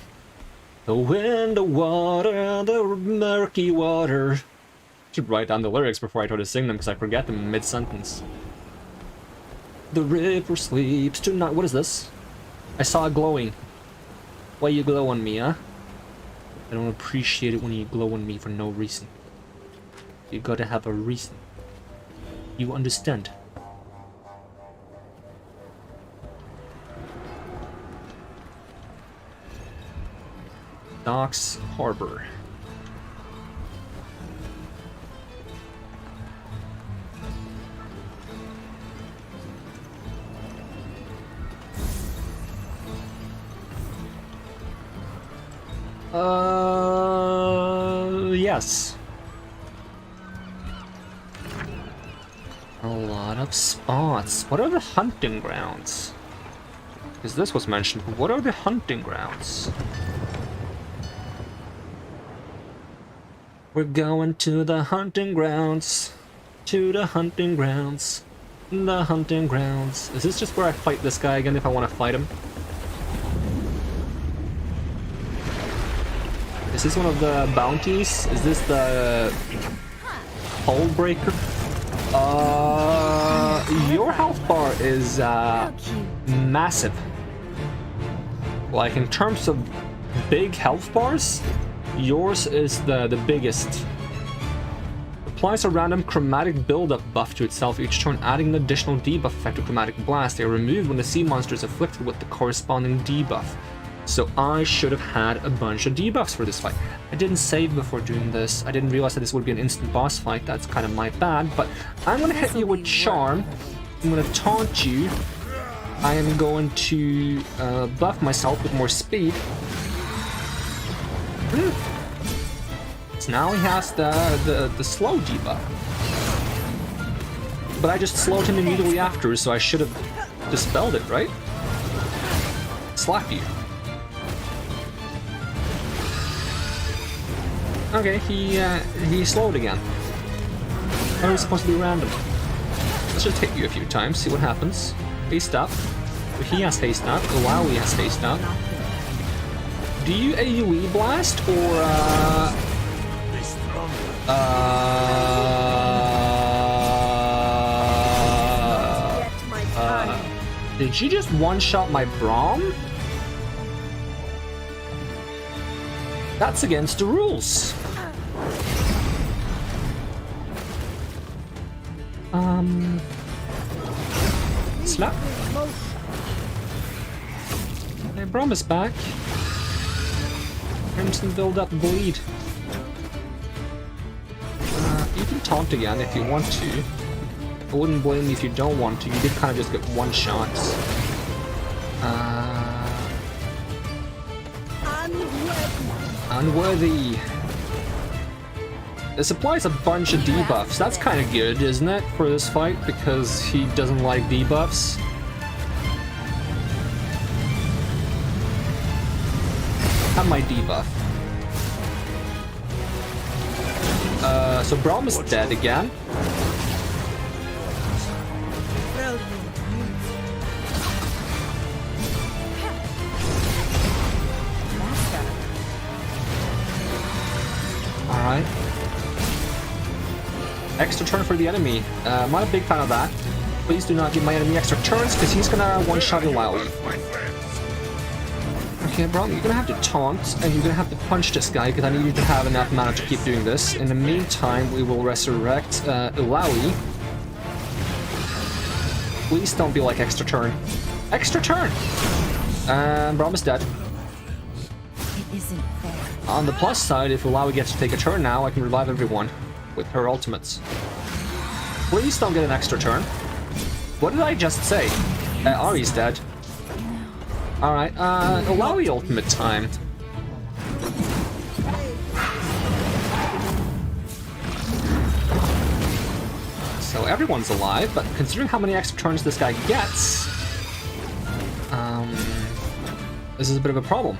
The wind, the water, the murky water. I should write down the lyrics before I try to sing them because I forget them mid-sentence. The river sleeps tonight. What is this? I saw it glowing. Why you glow on me, huh? I don't appreciate it when you glow on me for no reason. You gotta have a reason. You understand? Docks Harbor. Yes. A lot of spots. What are the hunting grounds? Because this was mentioned. What are the hunting grounds? We're going to the hunting grounds. To the hunting grounds. The hunting grounds. Is this just where I fight this guy again if I want to fight him? Is this one of the bounties? Is this the hull breaker? Your health bar is massive. Like in terms of big health bars, yours is the biggest. applies a random chromatic buildup buff to itself each turn, adding an additional debuff effect to Chromatic Blast. They are removed when the sea monster is afflicted with the corresponding debuff. So I should have had a bunch of debuffs for this fight. I didn't save before doing this. I didn't realize that this would be an instant boss fight. That's kind of my bad, but I'm gonna hit you with Charm. I'm gonna taunt you. I am going to buff myself with more speed. So now he has the slow debuff. But I just slowed him immediately after, so I should have dispelled it, right? Slap you. Okay, he slowed again. That was supposed to be random. Let's just hit you a few times, see what happens. Haste up. He has haste up. Illaoi has haste up. Do you AoE blast or did you just one-shot my Braum? That's against the rules. Slap. Okay, Braum is back. Crimson build up bleed. You can taunt again if you want to. I wouldn't blame you if you don't want to. You did kind of just get one shot. Unworthy. This applies a bunch of debuffs. That's kind of good, isn't it, for this fight? Because he doesn't like debuffs. Have my debuff. So Braum is dead again. Alright. Extra turn for the enemy. I'm not a big fan of that. Please do not give my enemy extra turns, because he's gonna one-shot Illaoi. Okay, Braum, you're gonna have to taunt, and you're gonna have to punch this guy, because I need you to have enough mana to keep doing this. In the meantime, we will resurrect Illaoi. Please don't be like extra turn. Extra turn! And Braum is dead. It isn't fair. On the plus side, if Illaoi gets to take a turn now, I can revive everyone with her ultimates. Please don't get an extra turn. What did I just say? Ari's dead. Alright, Illaoi ultimate time. So everyone's alive, but considering how many extra turns this guy gets, this is a bit of a problem.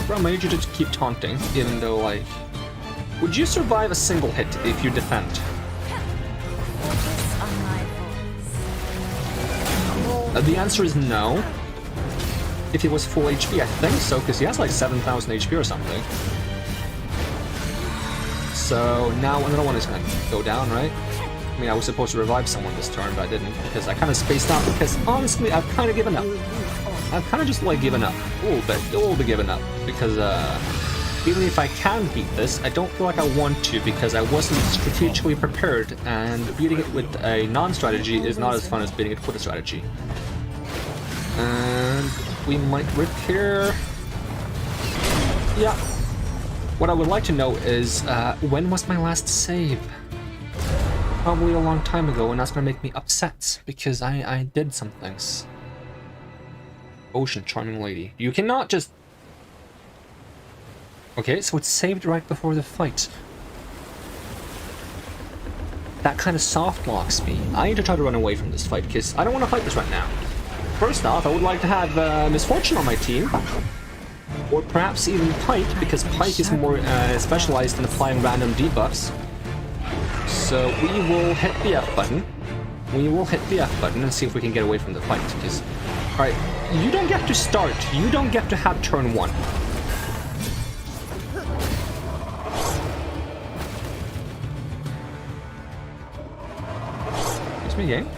Braum, I need you to keep taunting, even though, like... Would you survive a single hit if you defend? The answer is no. If he was full HP, I think so, because he has like 7,000 HP or something. So now another one is gonna go down, right? I mean, I was supposed to revive someone this turn, but I didn't, because I kind of spaced out, because honestly, I've kind of given up. I've kind of just like given up, a little bit given up, because even if I can beat this, I don't feel like I want to, because I wasn't strategically prepared, and beating it with a non-strategy is not as fun as beating it with a strategy. And we might rip here. Yeah. What I would like to know is, when was my last save? Probably a long time ago, and that's gonna make me upset, because I did some things. Ocean, charming lady. You cannot just... Okay, so it's saved right before the fight. That kind of soft locks me. I need to try to run away from this fight, because I don't want to fight this right now. First off, I would like to have Misfortune on my team. Or perhaps even Pike, because Pike is more specialized in applying random debuffs. So we will hit the F button. We will hit the F button and see if we can get away from the fight. Because, alright, you don't get to start. You don't get to have turn 1. Excuse me, game.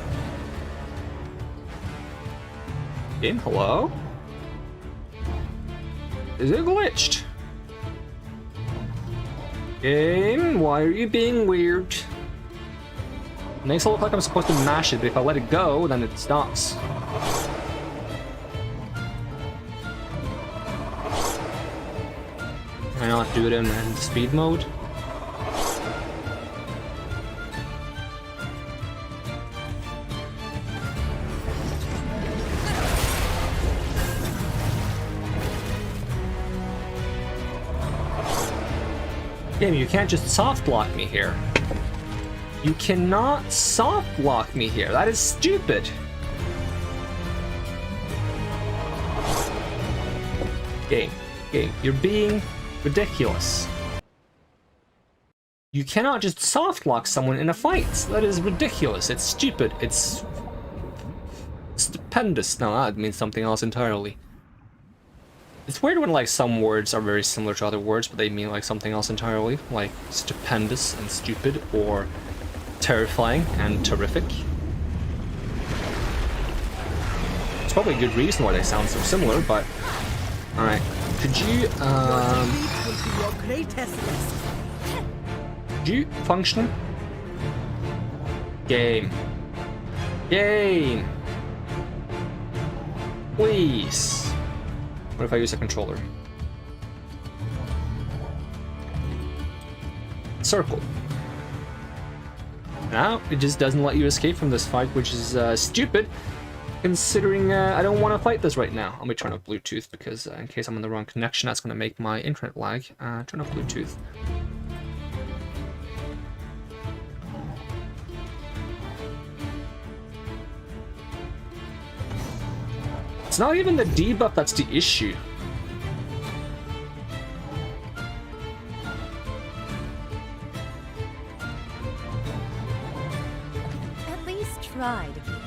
Game, hello? Is it glitched? Game, why are you being weird? It makes it look like I'm supposed to mash it, but if I let it go, then it stops. Can I not do it in speed mode? Game, you can't just soft block me here. You cannot soft block me here. That is stupid. Game, you're being ridiculous. You cannot just soft lock someone in a fight. That is ridiculous. It's stupid. It's stupendous. No, that means something else entirely. It's weird when like some words are very similar to other words, but they mean like something else entirely, like stupendous and stupid, or terrifying and terrific. It's probably a good reason why they sound so similar, but alright. Could you function? Game. Please. What if I use a controller? Circle. Now, it just doesn't let you escape from this fight, which is stupid, considering I don't want to fight this right now. Let me turn off Bluetooth, because in case I'm on the wrong connection, that's going to make my internet lag. Turn off Bluetooth. It's not even the debuff that's the issue. At least try to keep it.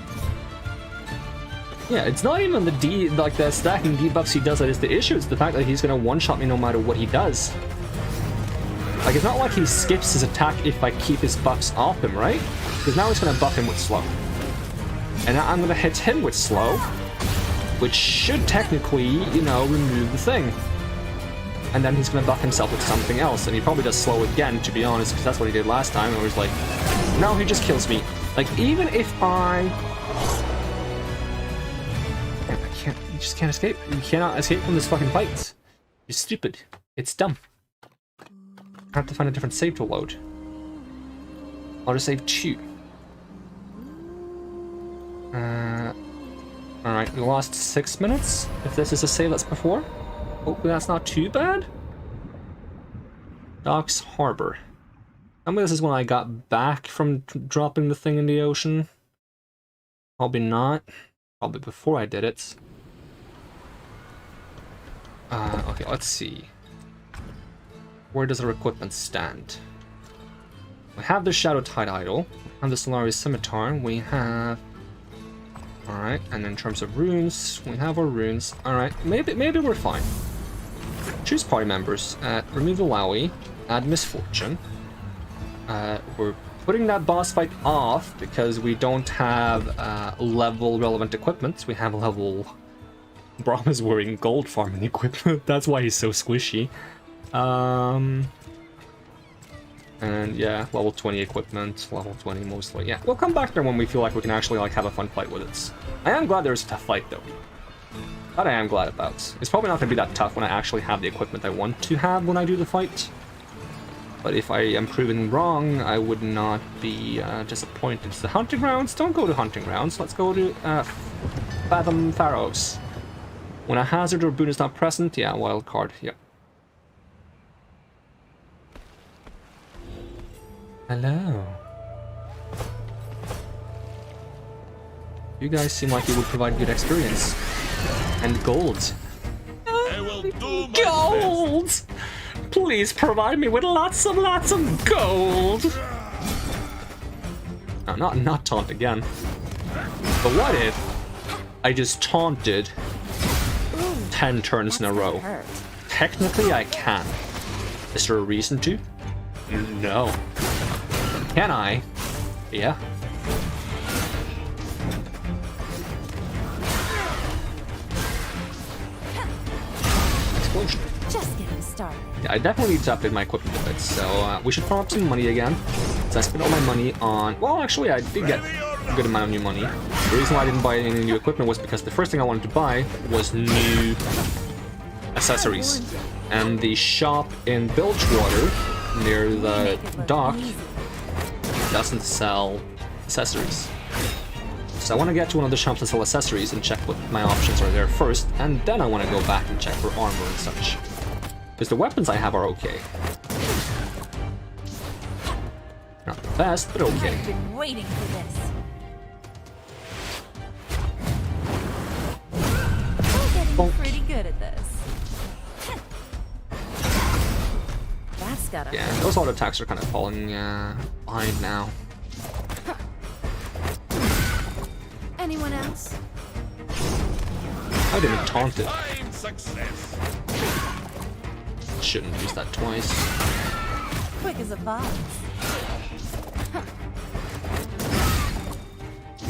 Yeah, it's not even the stacking debuffs he does that is the issue. It's the fact that he's gonna one-shot me no matter what he does. Like, it's not like he skips his attack if I keep his buffs off him, right? Because now he's gonna buff him with slow. And now I'm gonna hit him with slow, which should technically, you know, remove the thing. And then he's gonna buff himself with something else, and he probably does slow again, to be honest, because that's what he did last time, and it was like, no, he just kills me. Like, even if I can't, you just can't escape. You cannot escape from this fucking fight. You're stupid. It's dumb. I have to find a different save to load. I'll just save 2. Alright, we lost 6 minutes. If this is a save that's before. Hopefully that's not too bad. Docks Harbor. Tell me this is when I got back from dropping the thing in the ocean. Probably not. Probably before I did it. Okay, let's see. Where does our equipment stand? We have the Shadow Tide Idol. We have the Solari's Scimitar. We have... Alright, and in terms of runes, we have our runes. Alright, maybe we're fine. Choose party members. Remove Alawi. Add Misfortune. We're putting that boss fight off because we don't have level relevant equipment. We have level... Braum is wearing gold farming equipment. That's why he's so squishy. And yeah, level 20 equipment, level 20 mostly. Yeah, we'll come back there when we feel like we can actually like have a fun fight with it. I am glad there's a tough fight though. That I am glad about. It's probably not going to be that tough when I actually have the equipment I want to have when I do the fight. But if I am proven wrong, I would not be disappointed. It's the hunting grounds. Don't go to hunting grounds. Let's go to Fathom Pharaohs. When a hazard or boon is not present, yeah, wild card. Yep. Hello. You guys seem like you would provide good experience. And gold. I will do my Gold! best. Please provide me with lots of gold! No, not taunt again. But what if I just taunted 10 turns in a row? Technically I can. Is there a reason to? No. Can I? Yeah. Explosion. Just getting started. started. Yeah, I definitely need to update my equipment a bit, so we should farm up some money again. So I spent all my money on... Well, actually, I did get a good amount of new money. The reason why I didn't buy any new equipment was because the first thing I wanted to buy was new accessories. And the shop in Bilgewater, near the dock, doesn't sell accessories. So I want to get to one of the shops and sell accessories and check what my options are there first, and then I want to go back and check for armor and such. Because the weapons I have are okay. Not the best, but okay. I've been waiting for this. We're getting pretty good at this. That's gotta Yeah, those auto attacks are kind of falling behind now. Anyone else? I didn't taunt it. Fine success. Shouldn't use that twice. Quick as a fox.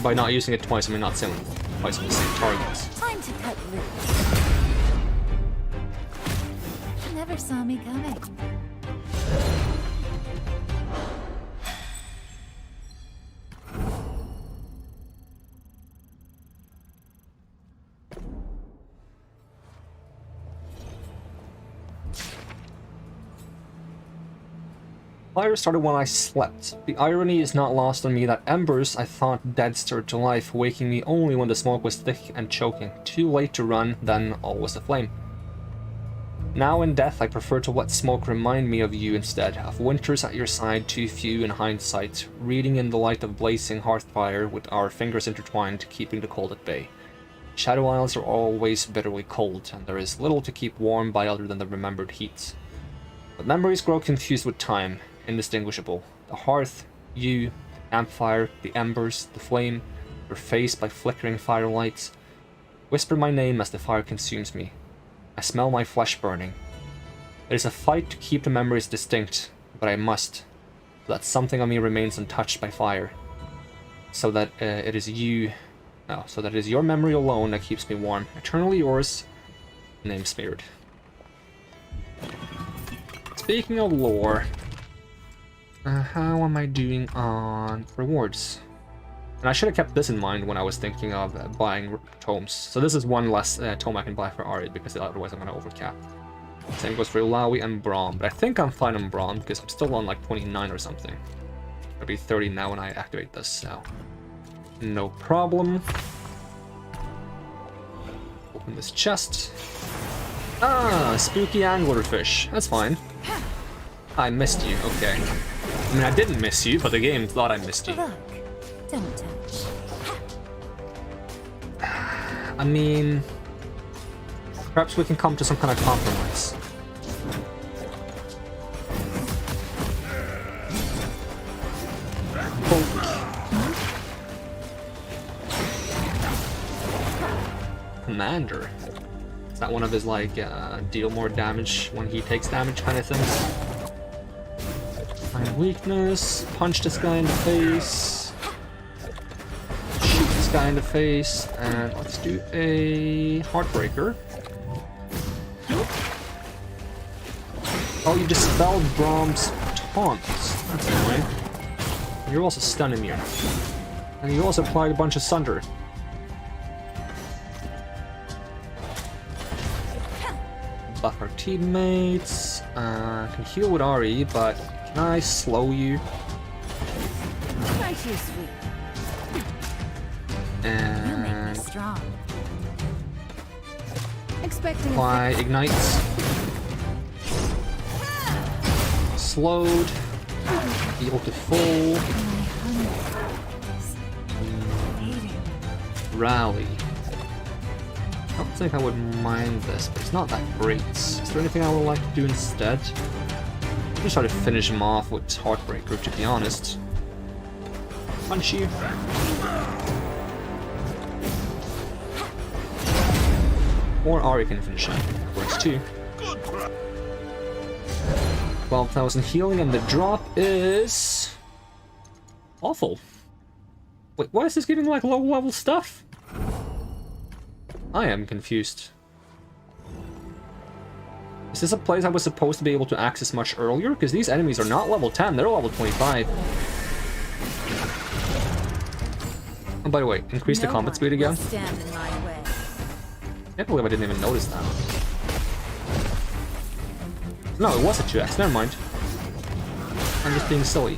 By not using it twice, I mean not saying twice on the same targets. Time to cut loose. Never saw me coming. Fire started when I slept. The irony is not lost on me that embers I thought dead stirred to life, waking me only when the smoke was thick and choking. Too late to run, then all was aflame. Now in death I prefer to let smoke remind me of you instead, of winters at your side too few in hindsight, reading in the light of blazing hearthfire with our fingers intertwined, keeping the cold at bay. Shadow Isles are always bitterly cold, and there is little to keep warm by other than the remembered heat. But memories grow confused with time, indistinguishable. The hearth, you, the campfire, the embers, the flame, your face by flickering firelights. Whisper my name as the fire consumes me. I smell my flesh burning. It is a fight to keep the memories distinct, but I must, so that something of me remains untouched by fire. So that it is your memory alone that keeps me warm. Eternally yours, name smeared. Speaking of lore, how am I doing on rewards? And I should have kept this in mind when I was thinking of buying tomes. So this is one less tome I can buy for Ari, because otherwise I'm going to overcap. Same goes for Ilawi and Braum, but I think I'm fine on Braum because I'm still on like 29 or something. I'll be 30 now when I activate this, so no problem. Open this chest. Ah, spooky anglerfish. That's fine. I missed you, okay. I mean, I didn't miss you, but the game thought I missed you. Look, don't touch. I mean, perhaps we can come to some kind of compromise. Commander. Is that one of his, like, deal more damage when he takes damage kind of things? Find weakness, punch this guy in the face, shoot this guy in the face, and let's do a Heartbreaker. Oh, you dispelled Braum's taunts. That's annoying. You're also stun immune. And you also applied a bunch of Sunder. Buff our teammates. Can heal with Ari, but can I slow you? Right here, sweet. You make me And strong. Expecting apply ignites. Slowed. Heal to full. Rally. I don't think I would mind this, but it's not that great. Is there anything I would like to do instead? I'm just try to finish him off with Heartbreaker, to be honest. Punch you. Or Ari can finish him. Works too. 12,000 healing, and the drop is awful. Wait, why is this giving like low level stuff? I am confused. Is this a place I was supposed to be able to access much earlier? Because these enemies are not level 10, they're level 25. Oh, by the way, increase the combat speed again. Can't believe I didn't even notice that. No, it was a 2x, never mind. I'm just being silly.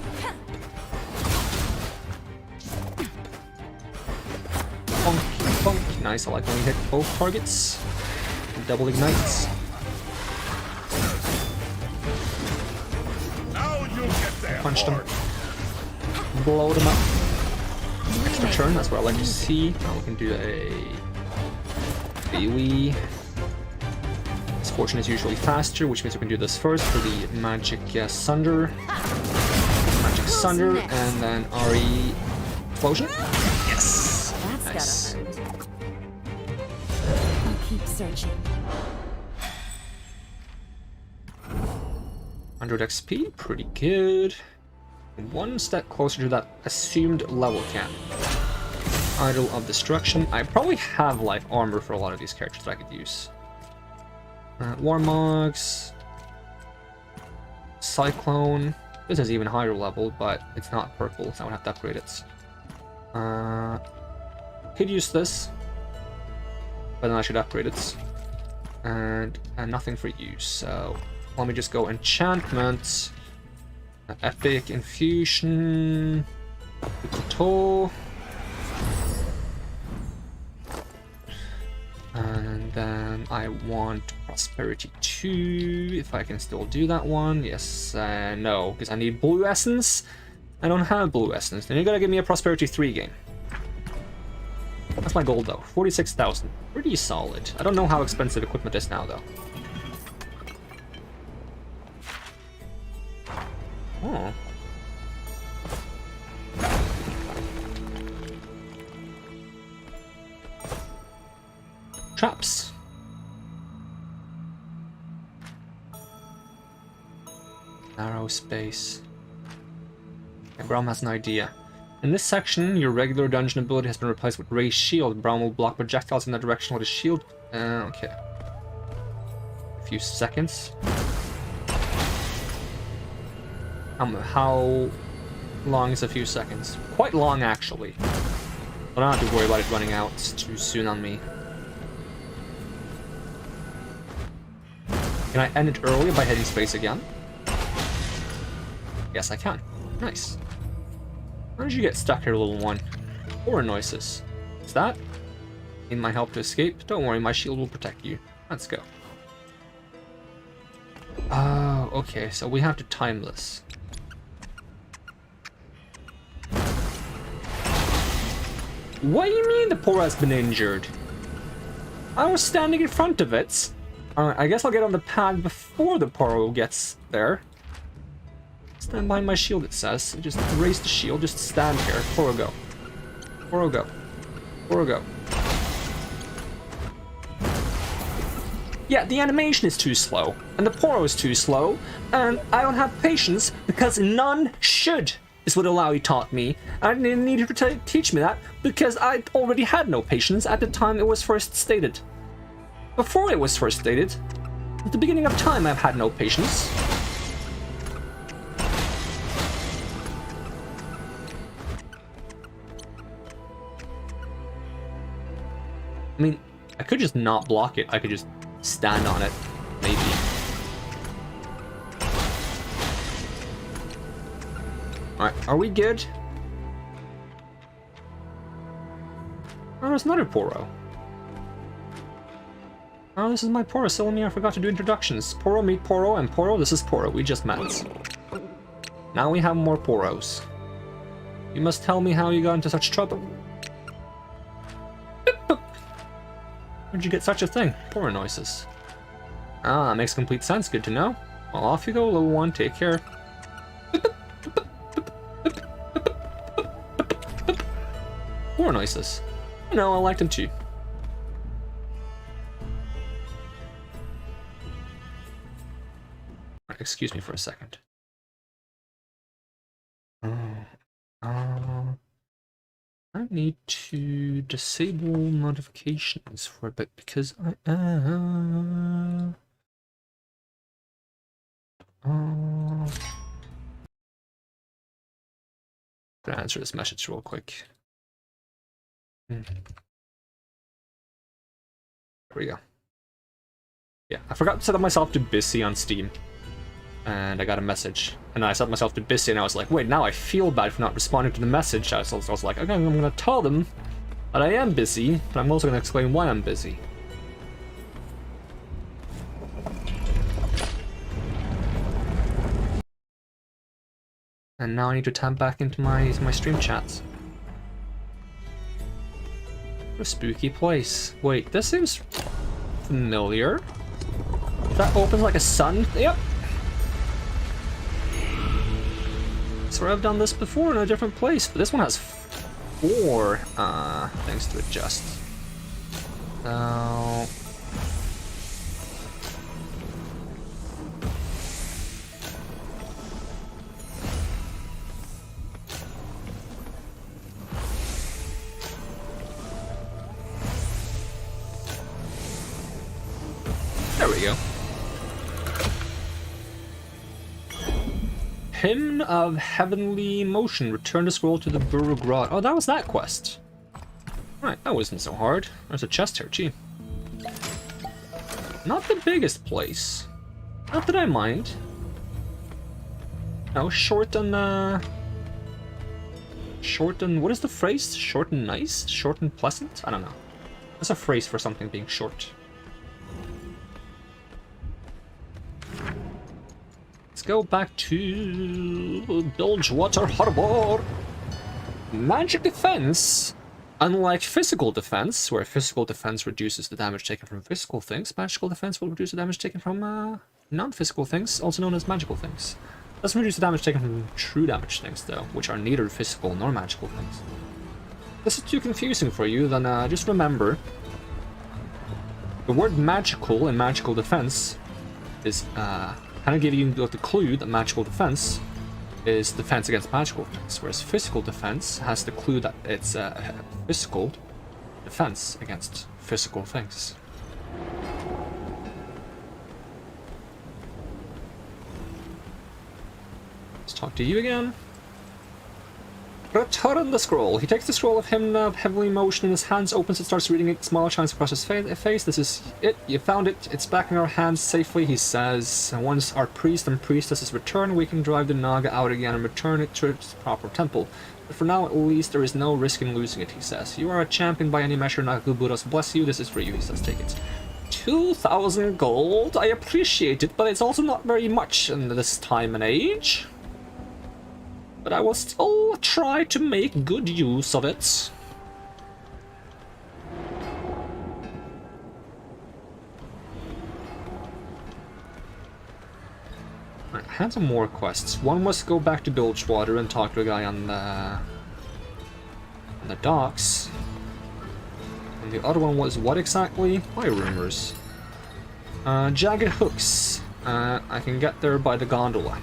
Bonk, bonk. Nice, I like when we hit both targets. Double ignites. Punch them. Blow them up. Extra turn, that's what I like to see. Now we can do a AoE. Misfortune is usually faster, which means we can do this first for the Magic Sunder. Magic Sunder, and then RE Explosion. Yes! Nice. I'll keep searching. 100 XP, pretty good. One step closer to that assumed level cap. Idol of Destruction. I probably have like armor for a lot of these characters that I could use. Warmogs. Cyclone. This is even higher level, but it's not purple, so I would have to upgrade it. Could use this, but then I should upgrade it. And nothing for you, so let me just go enchantment. Epic Infusion. And then I want Prosperity 2, if I can still do that one. Yes, no, because I need Blue Essence. I don't have Blue Essence. Then you gotta give me a Prosperity 3 game. That's my goal though, 46,000. Pretty solid. I don't know how expensive equipment is now though. Oh. Traps. Narrow space. Okay, Braum has an idea. In this section, your regular dungeon ability has been replaced with Ray's Shield. Braum will block projectiles in the direction of the shield. Okay. A few seconds. How long is a few seconds? Quite long, actually. I don't have to worry about it running out too soon on me. Can I end it early by hitting space again? Yes, I can. Nice. How did you get stuck here, little one? Horror noises. Is that? Need my help to escape? Don't worry, my shield will protect you. Let's go. Oh, okay, so we have to time this. What do you mean the Poro has been injured? I was standing in front of it. I guess I'll get on the pad before the Poro gets there. Stand behind my shield, it says. Just raise the shield, just stand here. Poro go. Poro go. Poro go. Yeah, the animation is too slow, and the Poro is too slow, and I don't have patience because none should, is what Alawi taught me. I didn't need her to teach me that because I already had no patience at the time it was first stated. Before it was first stated, at the beginning of time I've had no patience. I mean, I could just not block it. I could just stand on it, maybe. Alright, are we good? Oh, there's another Poro. Oh, this is my Poro. Silmy, I forgot to do introductions. Poro, meet Poro, and Poro, this is Poro. We just met. Now we have more Poros. You must tell me how you got into such trouble. Where'd you get such a thing? Poro noises. Ah, makes complete sense. Good to know. Well, off you go, little one. Take care. Poro noises. No, I liked them too. Excuse me for a second. I need to disable notifications for a bit because Gonna answer this message real quick. There we go. Yeah, I forgot to set up myself to busy on Steam. And I got a message. And I set myself to busy and I was like, wait, now I feel bad for not responding to the message. I was like, okay, I'm gonna tell them that I am busy, but I'm also gonna explain why I'm busy. And now I need to tap back into my stream chats. What a spooky place. Wait, this seems familiar. That opens like a sun. Yep. So I've done this before in a different place, but this one has 4 things to adjust. So there we go. Hymn of Heavenly Motion. Return the scroll to the Buru Grot. Oh, that was that quest. Right, that wasn't so hard. There's a chest here, gee. Not the biggest place. Not that I mind. No, short and what is the phrase? Short and nice? Short and pleasant? I don't know. That's a phrase for something being short. Let's go back to Bilgewater Harbor. Magic defense. Unlike physical defense, where physical defense reduces the damage taken from physical things, magical defense will reduce the damage taken from non-physical things, also known as magical things. Doesn't reduce the damage taken from true damage things, though, which are neither physical nor magical things. If this is too confusing for you, then just remember the word magical in magical defense is kind of give you the clue that magical defense is defense against magical things, whereas physical defense has the clue that it's physical defense against physical things. Let's talk to you again. Return the scroll. He takes the scroll of Hymn of Heavenly Motion in his hands, opens it, starts reading it. Smile shines across his face. This is it. You found it. It's back in our hands safely, he says. And once our priest and priestesses return, we can drive the Naga out again and return it to its proper temple. But for now, at least, there is no risk in losing it, he says. You are a champion by any measure. Nagaburas bless you. This is for you, he says. Take it. 2,000 gold. I appreciate it, but it's also not very much in this time and age. But I will still try to make good use of it. Right, I had some more quests. One was go back to Bilgewater and talk to a guy on the docks. And the other one was what exactly? Why rumors? Jagged hooks. I can get there by the gondola.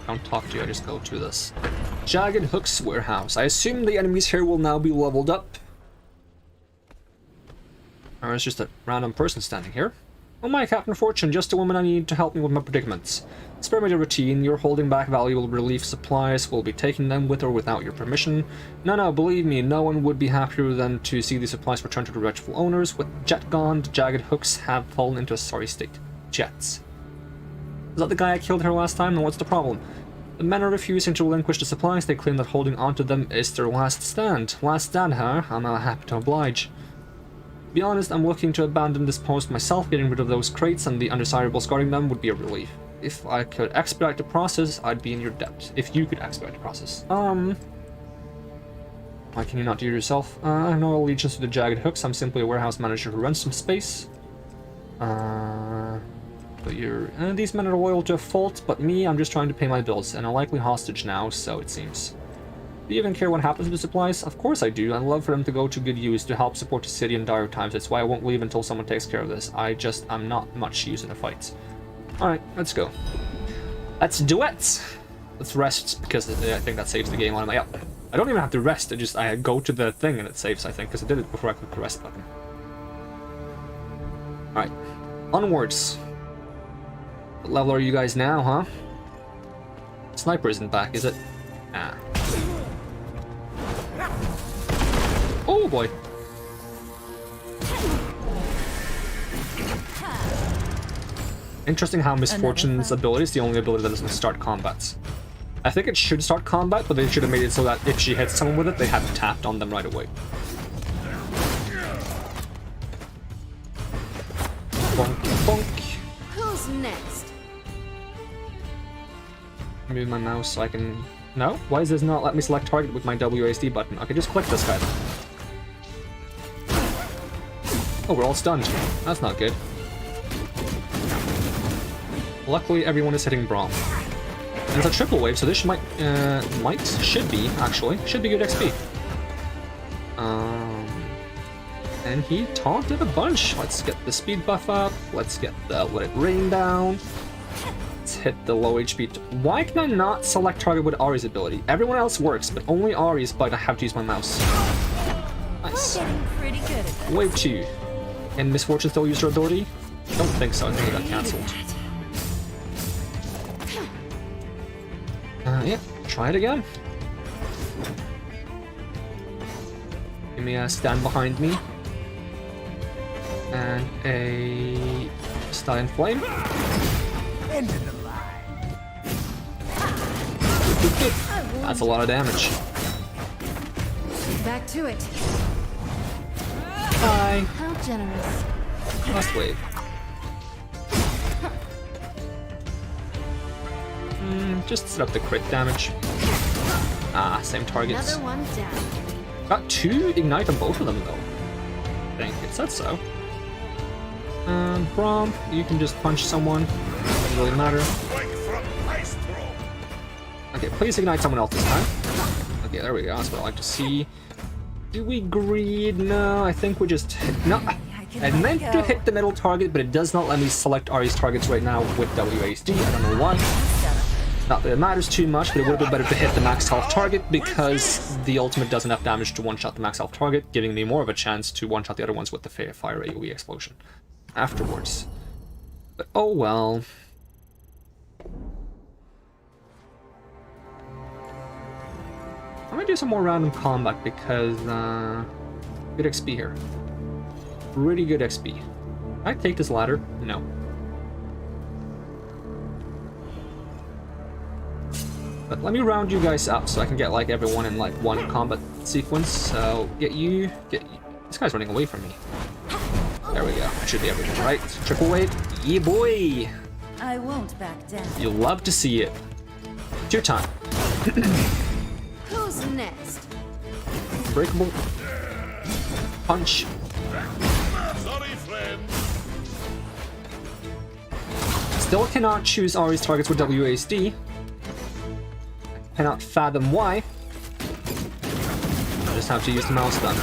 Don't talk to you, I just go to this. Jagged Hooks Warehouse. I assume the enemies here will now be leveled up. Or it's just a random person standing here. Oh my, Captain Fortune, just a woman I need to help me with my predicaments. Spare me the routine. You're holding back valuable relief supplies. We'll be taking them with or without your permission. No, believe me, no one would be happier than to see these supplies return to the rightful owners. With Jet gone, the Jagged Hooks have fallen into a sorry state. Jets. Is that the guy I killed here last time? And what's the problem? The men are refusing to relinquish the supplies. They claim that holding onto them is their last stand. Last stand, huh? I'm happy to oblige. To be honest, I'm looking to abandon this post myself. Getting rid of those crates and the undesirables guarding them would be a relief. If I could expedite the process, I'd be in your debt. If you could expedite the process. Why can you not do it yourself? I have no allegiance to the Jagged Hooks. I'm simply a warehouse manager who rents some space. But these men are loyal to a fault, but me, I'm just trying to pay my bills, and I'm likely hostage now, so it seems. Do you even care what happens to the supplies? Of course I do. I'd love for them to go to good use to help support the city in dire times. That's why I won't leave until someone takes care of this. I'm not much use in a fight. Alright, let's go. Let's do it! Let's rest, because I think that saves the game on my... Yeah. I don't even have to rest, I go to the thing and it saves, I think, because I did it before I clicked the rest button. Alright. Onwards. What level are you guys now, huh? Sniper isn't back, is it? Ah. Oh boy. Interesting how Misfortune's ability is the only ability that doesn't start combats. I think it should start combat, but they should have made it so that if she hits someone with it, they have tapped on them right away. Bonk, bonk. Who's next? Move my mouse so I can... No? Why does this not let me select target with my WASD button? Okay, just click this guy then. Oh, we're all stunned. That's not good. Luckily, everyone is hitting Braum. And it's a triple wave, so this should be good XP. And he taunted a bunch. Let's get the speed buff up. Let's get the Let It Rain down. Let's hit the low HP. Why can I not select target with Ari's ability? Everyone else works, but only Ari's, but I have to use my mouse. Nice. We're getting pretty good at this. Wave 2. And Misfortune still use her ability? Don't think so, I think it got cancelled. Yeah, try it again. Give me a stand behind me. And a Stallion Flame. That's a lot of damage. Back to it. Bye. How generous. Last wave. Just set up the crit damage. Ah, same targets. Another one down. Got 2 ignite on both of them though. I think it said so. Braum, you can just punch someone. Doesn't really matter. Okay, please ignite someone else this time. Okay, there we go. That's what I like to see. Do we greed? No, I think we just hit... No, I meant to hit the middle target, but it does not let me select Ari's targets right now with WASD. I don't know why. Not that it matters too much, but it would have been better to hit the max health target because the ultimate does enough damage to one-shot the max health target, giving me more of a chance to one-shot the other ones with the fire AoE explosion afterwards. But oh well. I'm gonna do some more random combat because good XP here. Pretty good XP. Can I take this ladder? No. But let me round you guys up so I can get like everyone in like one combat sequence. So get you. This guy's running away from me. There we go. That should be everything, right? Triple wave. Yeah, boy. I won't back down. You'll love to see it. It's your time. Who's next? Breakable. Punch. Sorry, friend. Still cannot choose Ari's targets with WASD. Cannot fathom why. I just have to use the mouse then.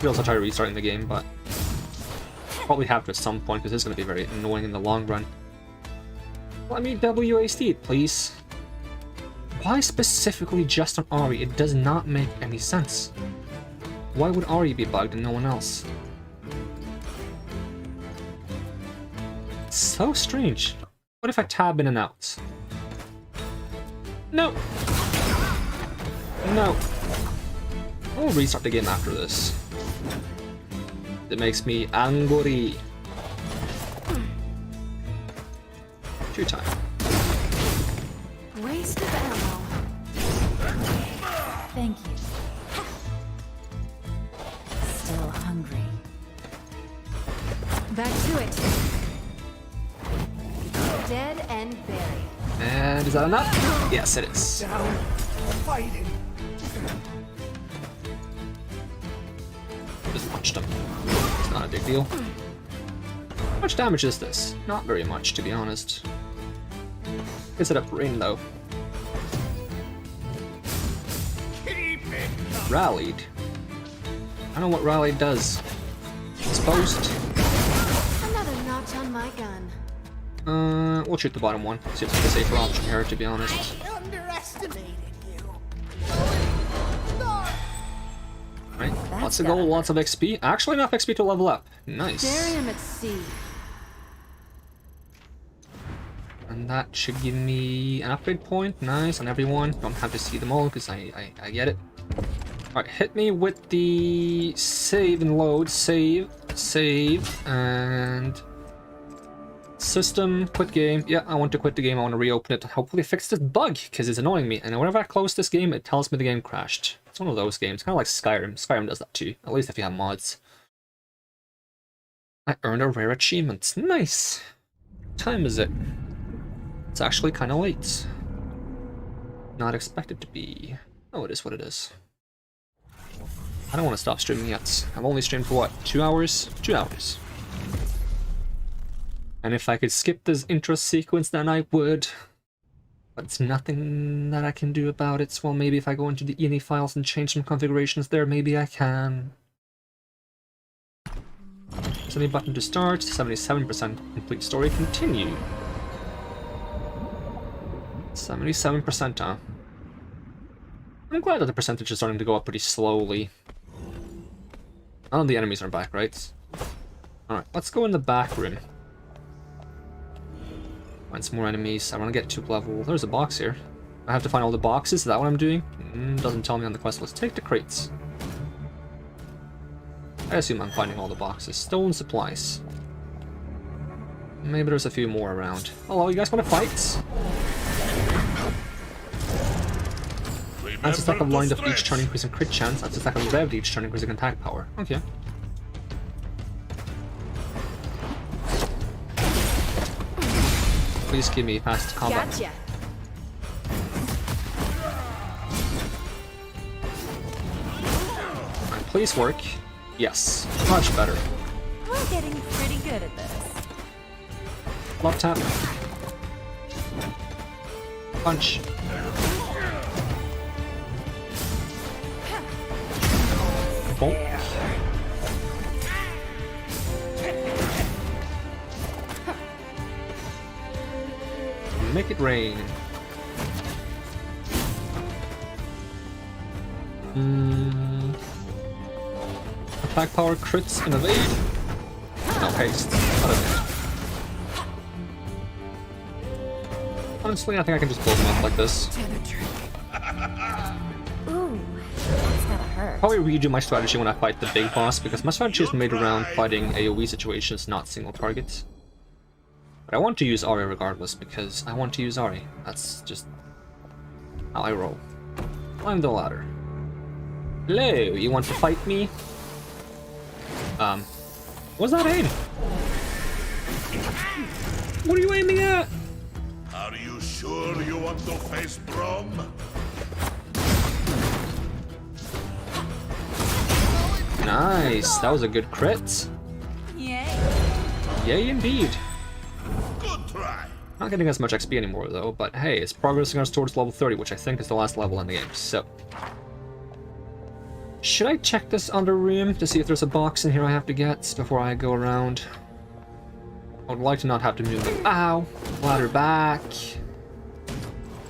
We also try restarting the game, but probably have to at some point because it's going to be very annoying in the long run. Let me WASD it, please. Why specifically just on Ari? It does not make any sense. Why would Ari be bugged and no one else? So strange. What if I tab in and out? No. No. I'll restart the game after this. It makes me angry. Two time. Waste of ammo. Thank you. Still hungry. Back to it. Dead and buried. And is that enough? Yes, it is. Down, fighting. Just punched him. It's not a big deal. How much damage is this? Not very much, to be honest. Is it up rain though? Rallied. I don't know what rally does. Exposed. Another notch on my gun. We'll shoot the bottom one. See if it's a safer option here, to be honest. I underestimated you. Right, lots of gold, lots of XP. Actually enough XP to level up. Nice. Barium at sea. And that should give me an upgrade point. Nice on everyone. Don't have to see them all because I get it. Alright, hit me with the save and load. Save, and system, quit game. Yeah, I want to quit the game. I want to reopen it. Hopefully fix this bug because it's annoying me. And whenever I close this game, it tells me the game crashed. It's one of those games, kind of like Skyrim. Skyrim does that too, at least if you have mods. I earned a rare achievement. Nice. What time is it? It's actually kind of late. Not expected to be. Oh, it is what it is. I don't want to stop streaming yet. I've only streamed for what? 2 hours? 2 hours. And if I could skip this intro sequence, then I would. But it's nothing that I can do about it. Well, maybe if I go into the ini files and change some configurations there, maybe I can. Send button to start. 77% complete story. Continue. 77%, huh? I'm glad that the percentage is starting to go up pretty slowly. Oh, the enemies are back, right? Alright, let's go in the back room. Find some more enemies. I want to get to level. There's a box here. I have to find all the boxes. Is that what I'm doing? Doesn't tell me on the quest list. Take the crates. I assume I'm finding all the boxes. Stolen supplies. Maybe there's a few more around. Hello, you guys want to fight? Adds a stack of lined up each turn, increasing crit chance. Adds a stack of revved each turn, increasing attack power. Okay. Please give me fast combat. Gotcha. Right, please work. Yes. Much better. We're getting pretty good at this. Love tap. Punch. Bonk. Make it rain. Attack power, crits, and evade. No haste. Not evade. Honestly, I think I can just build them up like this. Ooh, that's gotta hurt. Probably redo my strategy when I fight the big boss, because my strategy is made around fighting AoE situations, not single targets. But I want to use Ari regardless, because I want to use Ari. That's just how I roll. Climb the ladder. Hello, you want to fight me? What's that aim? What are you aiming at? Are you sure you want to face Brom? Nice, that was a good crit. Yay. Yay indeed. Good try. Not getting as much XP anymore though, but hey, it's progressing us towards level 30, which I think is the last level in the game, so. Should I check this other room to see if there's a box in here I have to get before I go around? I would like to not have to move the— ow! Ladder back.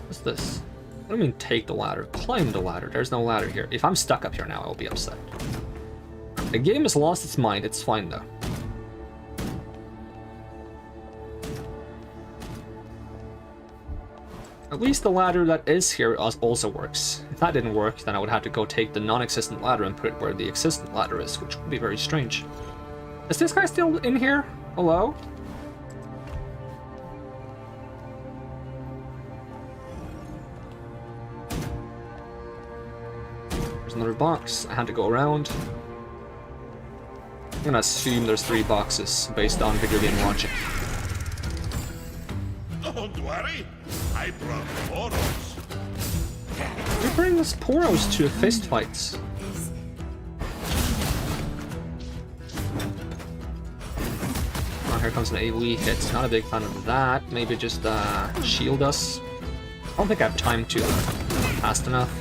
What's this? What do you mean take the ladder? Climb the ladder. There's no ladder here. If I'm stuck up here now, I'll be upset. The game has lost its mind. It's fine though. At least the ladder that is here also works. If that didn't work, then I would have to go take the non-existent ladder and put it where the existent ladder is, which would be very strange. Is this guy still in here? Hello? There's another box. I had to go around. I'm gonna assume there's 3 boxes based on video game logic. Don't worry, I brought Poros. You bring us Poros to a fist fight. Oh, here comes an AoE hit. Not a big fan of that. Maybe just shield us. I don't think I have time to fast enough.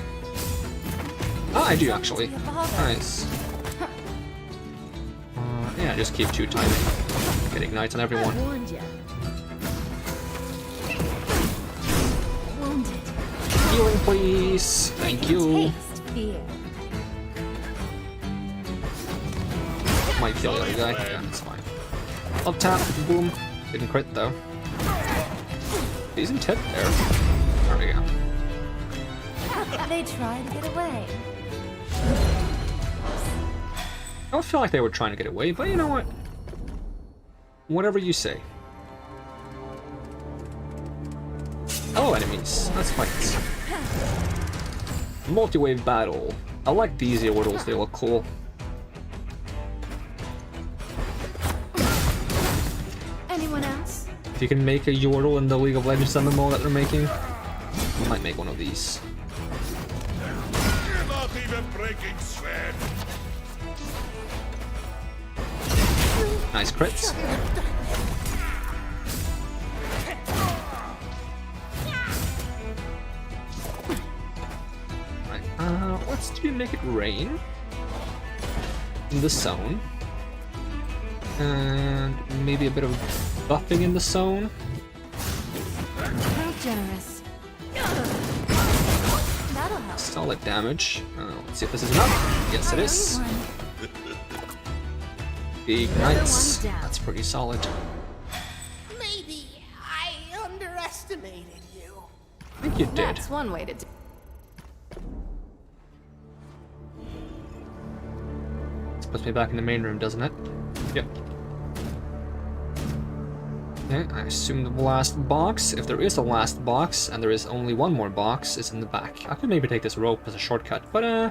Oh, I do actually. Nice. Yeah, just keep 2-timing. Get ignite on everyone. Warned ya. Wounded. Healing, please. Thank you. Taste fear. Might kill the other guy. Yeah, it's fine. Up tap. Boom. Didn't crit though. Decent hit there. There we go. They tried to get away. I don't feel like they were trying to get away, but you know what? Whatever you say. Hello, enemies. Let's fight. Multi-wave battle. I like these yordles, they look cool. Anyone else? If you can make a yordle in the League of Legends MMO that they're making, I might make one of these. You're not even breaking sweat. Nice crits. Right, let's do make it rain in the zone. And maybe a bit of buffing in the zone. How generous. That'll help. Solid damage. Let's see if this is enough. Yes, it is. Ignites. That's pretty solid. Maybe I underestimated you. I think you did. That's one way to do. This puts me back in the main room, doesn't it? Yep. Okay, I assume the last box, if there is a last box, and there is only one more box, is in the back. I could maybe take this rope as a shortcut, but I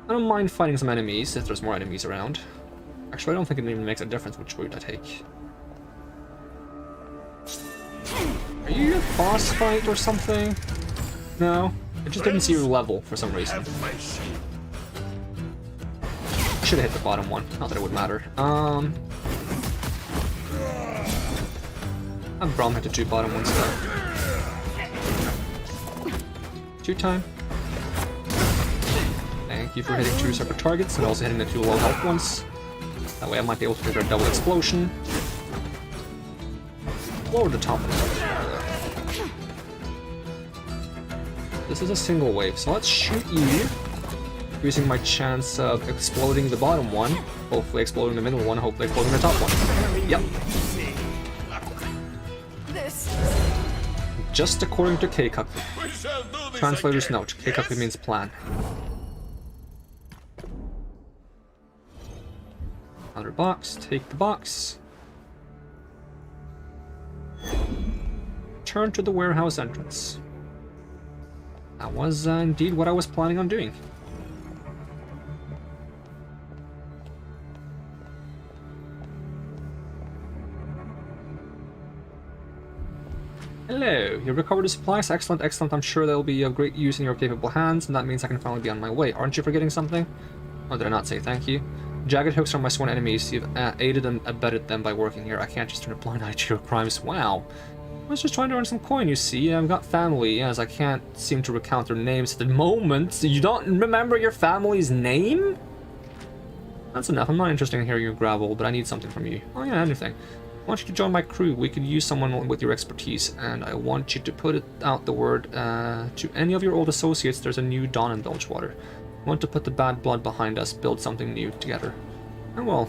don't mind fighting some enemies if there's more enemies around. Actually, I don't think it even makes a difference which route I take. Are you a boss fight or something? No? I just didn't see your level for some reason. I should have hit the bottom one, not that it would matter. I'm Brom hit the 2 bottom ones though. 2-time. Thank you for hitting 2 separate targets and also hitting the 2 low health ones. That way I might be able to trigger a double explosion. Lower the top one. This is a single wave, so let's shoot you. Using my chance of exploding the bottom one. Hopefully exploding the middle one, hopefully exploding the top one. Yep. Just according to Keikaku. Translator's note. Keikaku means plan. Another box. Take the box. Turn to the warehouse entrance. That was indeed what I was planning on doing. Hello, you recovered the supplies. Excellent, excellent. I'm sure they'll be of great use in your capable hands, and that means I can finally be on my way. Aren't you forgetting something? Or did I not say thank you? Jagged hooks are my sworn enemies. You've aided and abetted them by working here. I can't just turn a blind eye to your crimes. Wow. I was just trying to earn some coin, you see. I've got family, as I can't seem to recount their names at the moment. You don't remember your family's name? That's enough. I'm not interested in hearing you gravel, but I need something from you. Oh yeah, anything. I want you to join my crew. We could use someone with your expertise, and I want you to put out the word to any of your old associates there's a new dawn in Bilgewater. I want to put the bad blood behind us, build something new together. And well,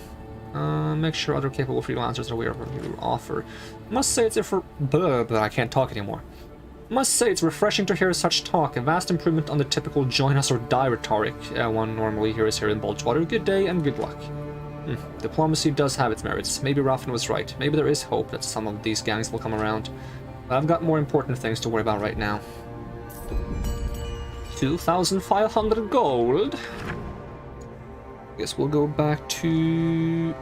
make sure other capable freelancers are aware of what you offer. Must say I can't talk anymore. Must say it's refreshing to hear such talk. A vast improvement on the typical join us or die rhetoric one normally hears here in Bilgewater. Good day and good luck. Diplomacy does have its merits. Maybe Raffen was right. Maybe there is hope that some of these gangs will come around. But I've got more important things to worry about right now. 2,500 gold. Guess we'll go back to...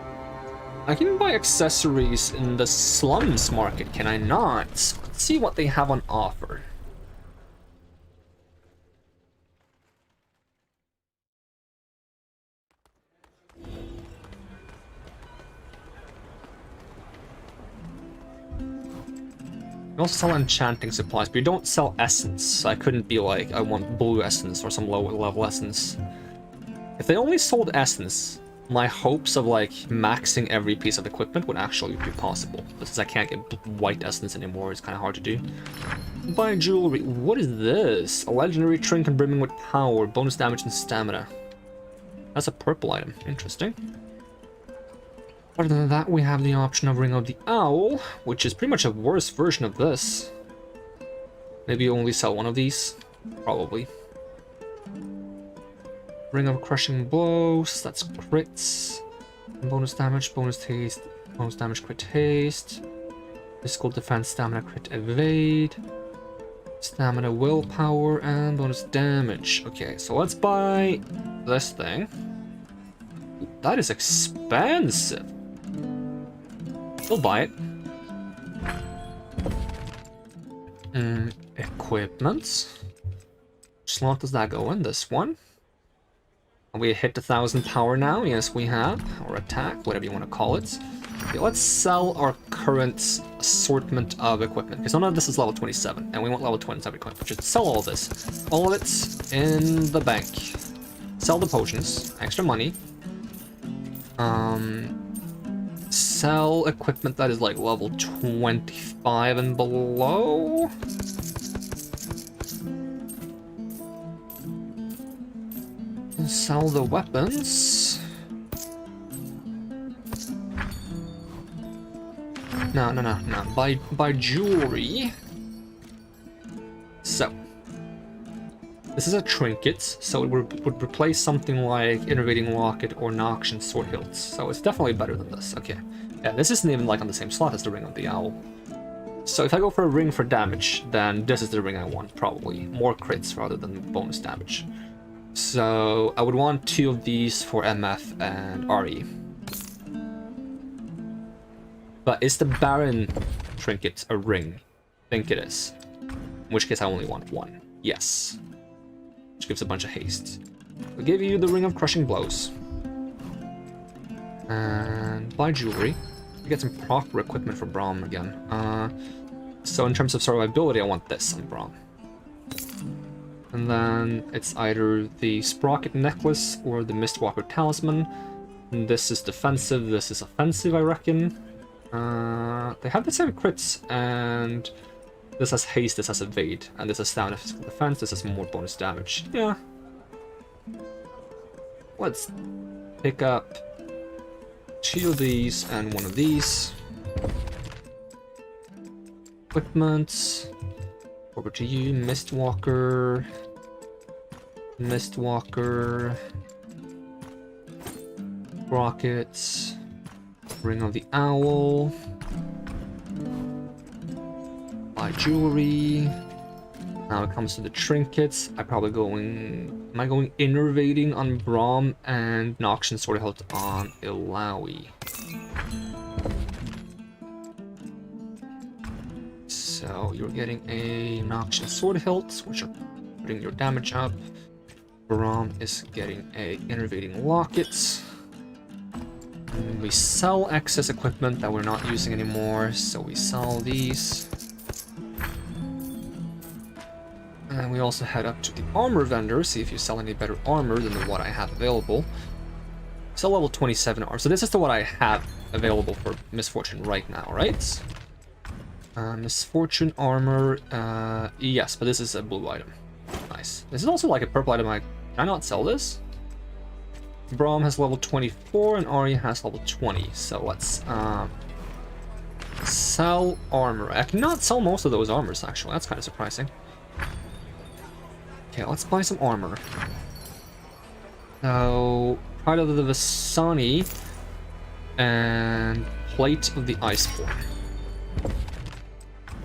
I can buy accessories in the slums market, can I not? Let's see what they have on offer. You also sell enchanting supplies, but you don't sell essence. I couldn't be like, I want blue essence or some low level essence. If they only sold essence, my hopes of like maxing every piece of equipment would actually be possible. But since I can't get white essence anymore, it's kind of hard to do. Buy jewelry. What is this? A legendary trinket brimming with power, bonus damage and stamina. That's a purple item. Interesting. Other than that, we have the option of Ring of the Owl, which is pretty much a worse version of this. Maybe you only sell one of these. Probably. Ring of Crushing Blows, that's crits. Bonus damage, bonus taste, bonus damage, crit haste. Physical defense, stamina, crit evade. Stamina, willpower, and bonus damage. Okay, so let's buy this thing. That is expensive. We'll buy it. Equipment. Which slot does that go in? This one. We hit 1,000 power now. Yes, we have. Or attack, whatever you want to call it. Okay, let's sell our current assortment of equipment, because none of this is level 27, and we want level 27 equipment. Just sell all of this. All of it in the bank. Sell the potions. Extra money. Sell equipment that is like level 25 and below. Sell the weapons. No. Buy jewelry. So. This is a trinket, so it would replace something like Innervating Locket or Noxian Sword Hilts. So it's definitely better than this. Okay. Yeah, this isn't even like on the same slot as the Ring of the Owl. So if I go for a ring for damage, then this is the ring I want, probably. More crits rather than bonus damage. So I would want 2 of these for MF and RE. But is the Baron trinket a ring? I think it is. In which case I only want 1. Yes. Which gives a bunch of haste. I'll give you the Ring of Crushing Blows. And buy jewelry. We get some proper equipment for Braum again. So in terms of survivability, I want this on Braum. And then it's either the Sprocket Necklace or the Mistwalker Talisman. And this is defensive, this is offensive, I reckon. They have the same crits, and this has haste, this has evade, and this has stamina, physical defense, this has more bonus damage. Yeah. Let's pick up 2 of these and 1 of these. Equipment. Over to you, Mistwalker. Mistwalker. Rockets. Ring of the Owl. Buy jewelry. Now it comes to the trinkets. Am I going Innervating on Braum and Noxian Sword Hilt on Ilawi? So you're getting a Noxian Sword Hilt, which are putting your damage up. Braum is getting a Innervating Locket. And we sell excess equipment that we're not using anymore, so we sell these. And we also head up to the armor vendor, see if you sell any better armor than what I have available. Sell level 27 armor. So this is the what I have available for Misfortune right now, right? Misfortune armor, yes, but this is a blue item. Nice. This is also like a purple item. Can I not sell this? Braum has level 24 and Ari has level 20. So let's sell armor. I cannot sell most of those armors actually. That's kind of surprising. Okay, let's buy some armor. So, Pride of the Visani and Plate of the Iceborne.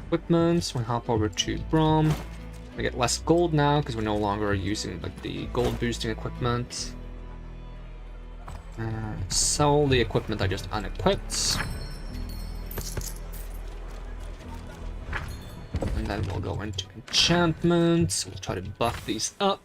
Equipment, we hop over to Braum. We get less gold now because we're no longer using like the gold boosting equipment. Sell the equipment I just unequipped. And then we'll go into enchantments. We'll try to buff these up.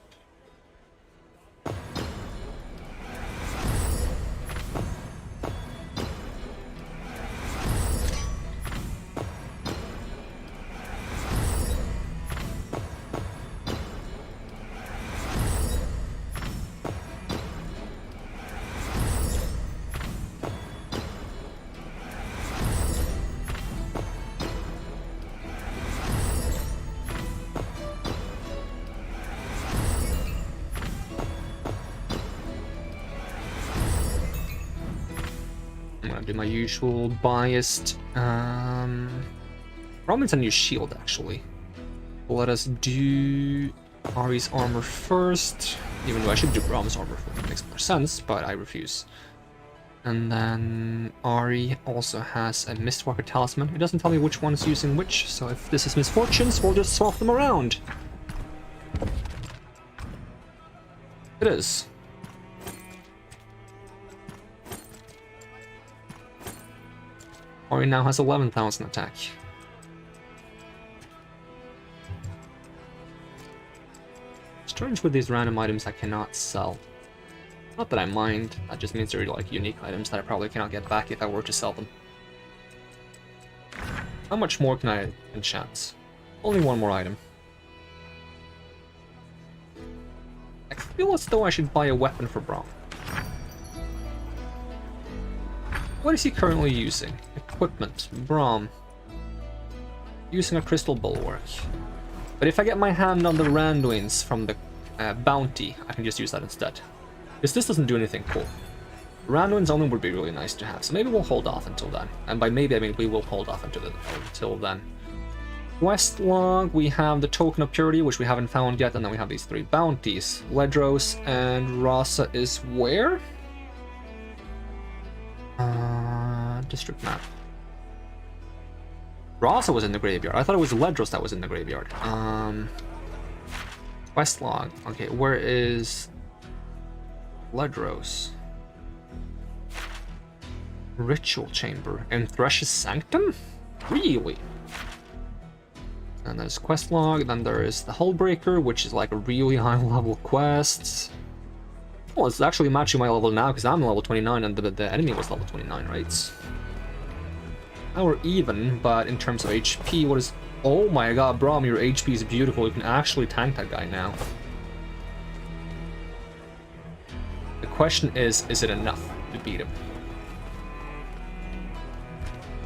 gonna do my usual biased. Roman's a new shield, actually. Let us do Ari's armor first, even though I should do Brahm's armor first. It makes more sense, but I refuse. And then Ari also has a Mistwalker talisman. It doesn't tell me which one is using which, so if this is misfortunes, we'll just swap them around. It is. Ari now has 11,000 attack. Strange with these random items I cannot sell. Not that I mind, that just means they're like unique items that I probably cannot get back if I were to sell them. How much more can I enchant? Only one more item. I feel as though I should buy a weapon for Braum. What is he currently using? Equipment, Braum. Using a crystal bulwark. But if I get my hand on the Randuins from the bounty, I can just use that instead. Because this doesn't do anything cool. Randuins only would be really nice to have, so maybe we'll hold off until then. And by maybe, I mean we will hold off until then. Quest log, we have the Token of Purity, which we haven't found yet, and then we have these 3 bounties. Ledros and Rasa is where? District map. Rasa was in the graveyard. I thought it was Ledros that was in the graveyard. Quest log. Okay, where is Ledros? Ritual chamber in Thresh's Sanctum? Really? And there's quest log, then there is the Hullbreaker, which is like a really high level quest. Well, it's actually matching my level now because I'm level 29 and the enemy was level 29, right? Now we're even, but in terms of HP, what is... Oh my god, Braum, your HP is beautiful. You can actually tank that guy now. The question is it enough to beat him?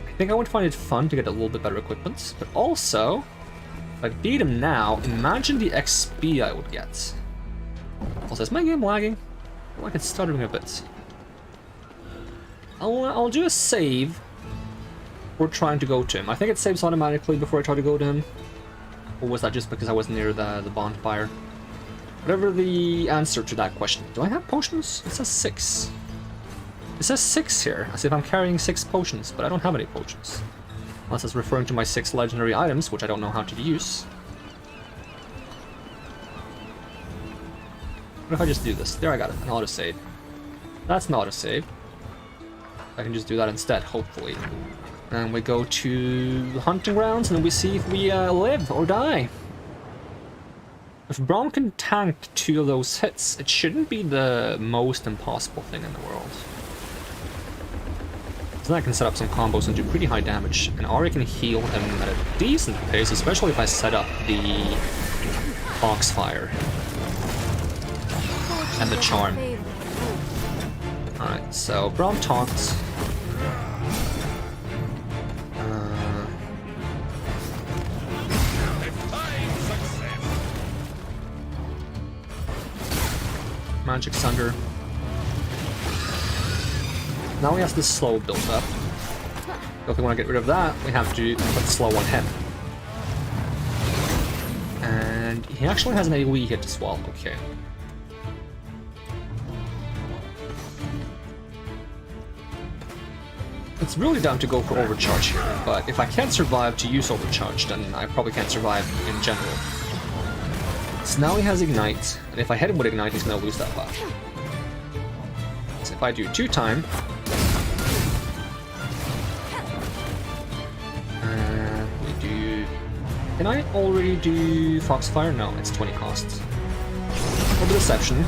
I think I would find it fun to get a little bit better equipment, but also, if I beat him now, imagine the XP I would get. Also, is my game lagging? I feel like it's stuttering a bit. I'll do a save before trying to go to him. I think it saves automatically before I try to go to him. Or was that just because I was near the bonfire? Whatever the answer to that question. Do I have potions? It says 6. It says 6 here, as if I'm carrying 6 potions, but I don't have any potions. Unless it's referring to my 6 legendary items, which I don't know how to use. What if I just do this? There, I got it, an autosave. That's an autosave. I can just do that instead, hopefully. And we go to the hunting grounds, and then we see if we live or die. If Braum can tank 2 of those hits, it shouldn't be the most impossible thing in the world. So then I can set up some combos and do pretty high damage, and Ari can heal him at a decent pace, especially if I set up the Foxfire and the Charm. Alright, so Braum taunts. Magic Sunder. Now he has the slow built up. If we want to get rid of that, we have to put slow on him. And he actually has an AoE hit as well, okay. It's really down to go for overcharge here, but if I can't survive to use overcharge, then I probably can't survive in general. So now he has Ignite, and if I hit him with Ignite, he's gonna lose that buff. So if I do 2 time, and we do... Can I already do Foxfire? No, it's 20 costs. For the Deception,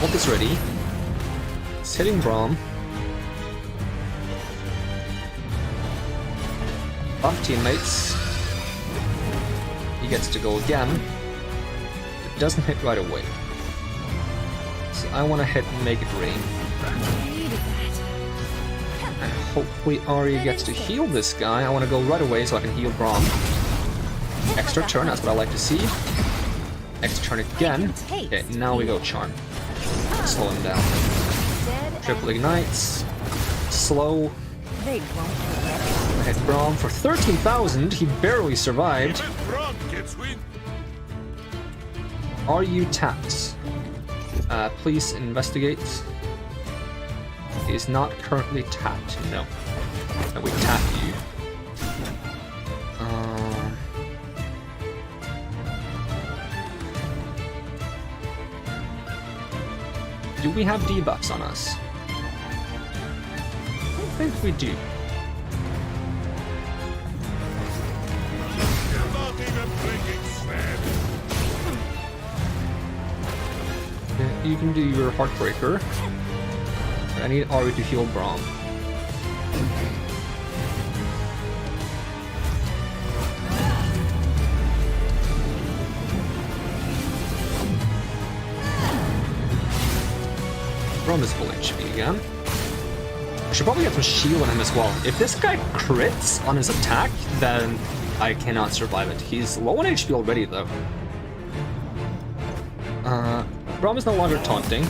Ult is ready. It's hitting Braum. Buff teammates. He gets to go again. It doesn't hit right away. So I want to hit and make it rain. And hopefully Ari gets to heal this guy. I want to go right away so I can heal Braum. Extra turn, that's what I like to see. Extra turn again. Okay, now we go Charm. Slow him down. Triple ignites. slow. They won't Hit Braum for 13,000. He barely survived. Are you tapped? Please investigate. He is not currently tapped. No. And we tap you. Do we have debuffs on us? I don't think we do. Yeah, you can do your Heartbreaker. I need Ari to heal Braum. Braum is full HP again. I should probably get some shield on him as well. If this guy crits on his attack, then I cannot survive it. He's low on HP already, though. Braum is no longer taunting.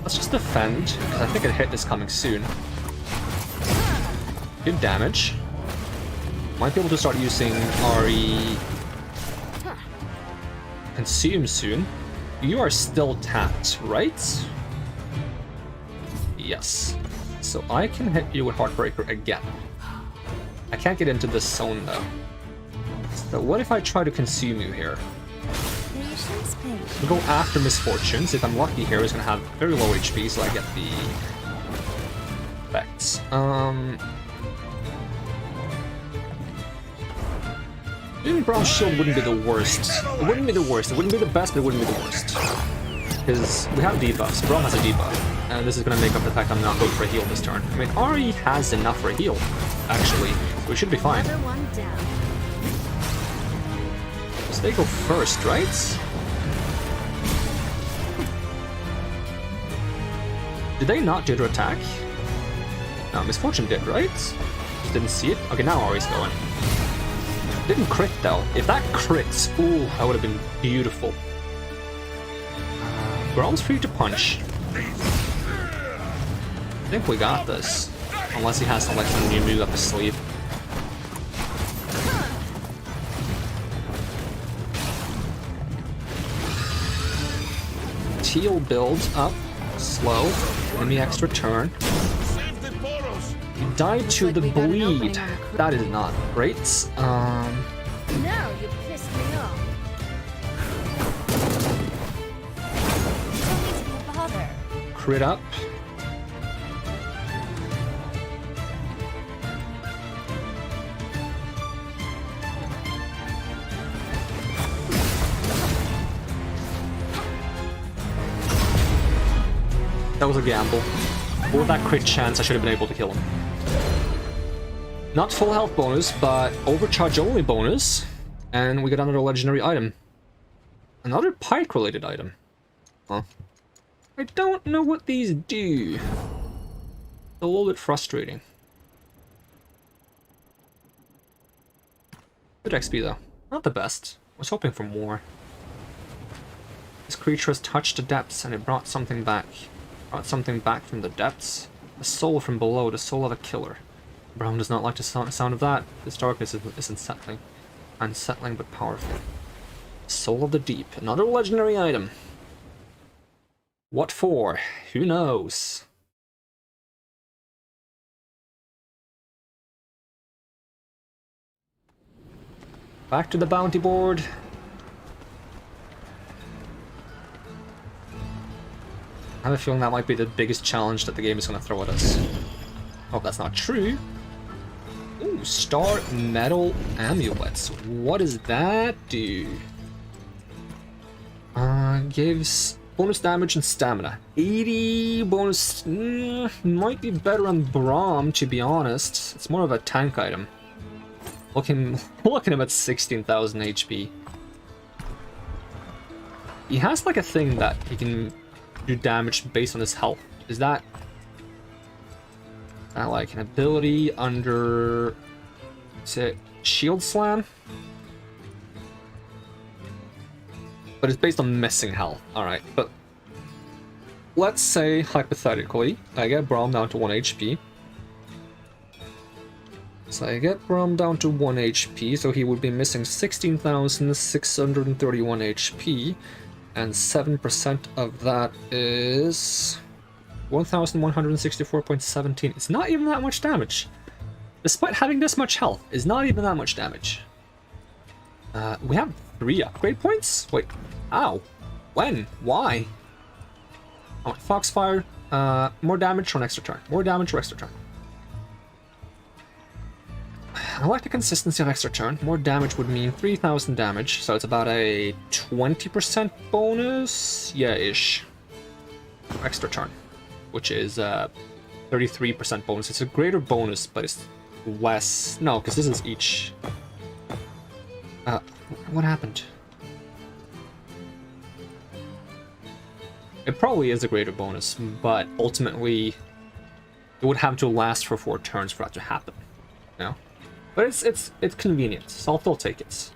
Let's just defend, because I think a hit is coming soon. Good damage. Might be able to start using RE Consume soon. You are still tapped, right? Yes. So I can hit you with Heartbreaker again. I can't get into this zone though. So what if I try to consume you here? We'll go after Misfortunes. If I'm lucky here, he's gonna have very low HP, so I get the effects. Doing Braum's shield wouldn't be the worst. It wouldn't be the worst. It wouldn't be the best, but it wouldn't be the worst. Because we have debuffs. Braum has a debuff. And this is gonna make up the fact I'm not going for a heal this turn. I mean, Ari has enough for a heal, actually. We should be fine. So they go first, right? Did they not do their attack? No, Misfortune did, right? Just didn't see it? Okay, now Ari's going. Didn't crit though. If that crits, ooh, that would have been beautiful. We're almost free to punch. I think we got this. Unless he has some like some new move up his sleeve. Teal builds up, slow, enemy extra turn. You die to the bleed. That is not great. Now you pissed me off. Don't bother. Crit up. That was a gamble. With that crit chance, I should have been able to kill him. Not full health bonus, but overcharge only bonus. And we got another legendary item. Another pike-related item. Huh. I don't know what these do. It's a little bit frustrating. Good XP though. Not the best. I was hoping for more. This creature has touched the depths and it brought something back. Brought something back from the depths. A soul from below, the soul of a killer. Braum does not like the sound of that. This darkness is unsettling. Unsettling but powerful. Soul of the Deep. Another legendary item. What for? Who knows? Back to the bounty board. I have a feeling that might be the biggest challenge that the game is going to throw at us. Oh, that's not true. Ooh, Star Metal Amulets. What does that do? Gives bonus damage and stamina. 80 bonus... might be better on Braum, to be honest. It's more of a tank item. Look at him at 16,000 HP. He has like a thing that he can do damage based on his health. Is that like an ability under, is it Shield Slam? But it's based on missing health. Alright, but let's say, hypothetically, I get Braum down to 1 HP. So I get Braum down to 1 HP, so he would be missing 16,631 HP, and 7% of that is 1,164.17. It's not even that much damage. Despite having this much health, it's not even that much damage. We have 3 upgrade points? Wait, how? When? Why? Oh, Foxfire, more damage for next turn. More damage for extra turn. I like the consistency of extra turn. More damage would mean 3,000 damage, so it's about a 20% bonus? Yeah-ish. Extra turn, which is 33% bonus. It's a greater bonus, but it's less... No, because this is each... what happened? It probably is a greater bonus, but ultimately it would have to last for 4 turns for that to happen. You know? But it's convenient, so I'll still take it.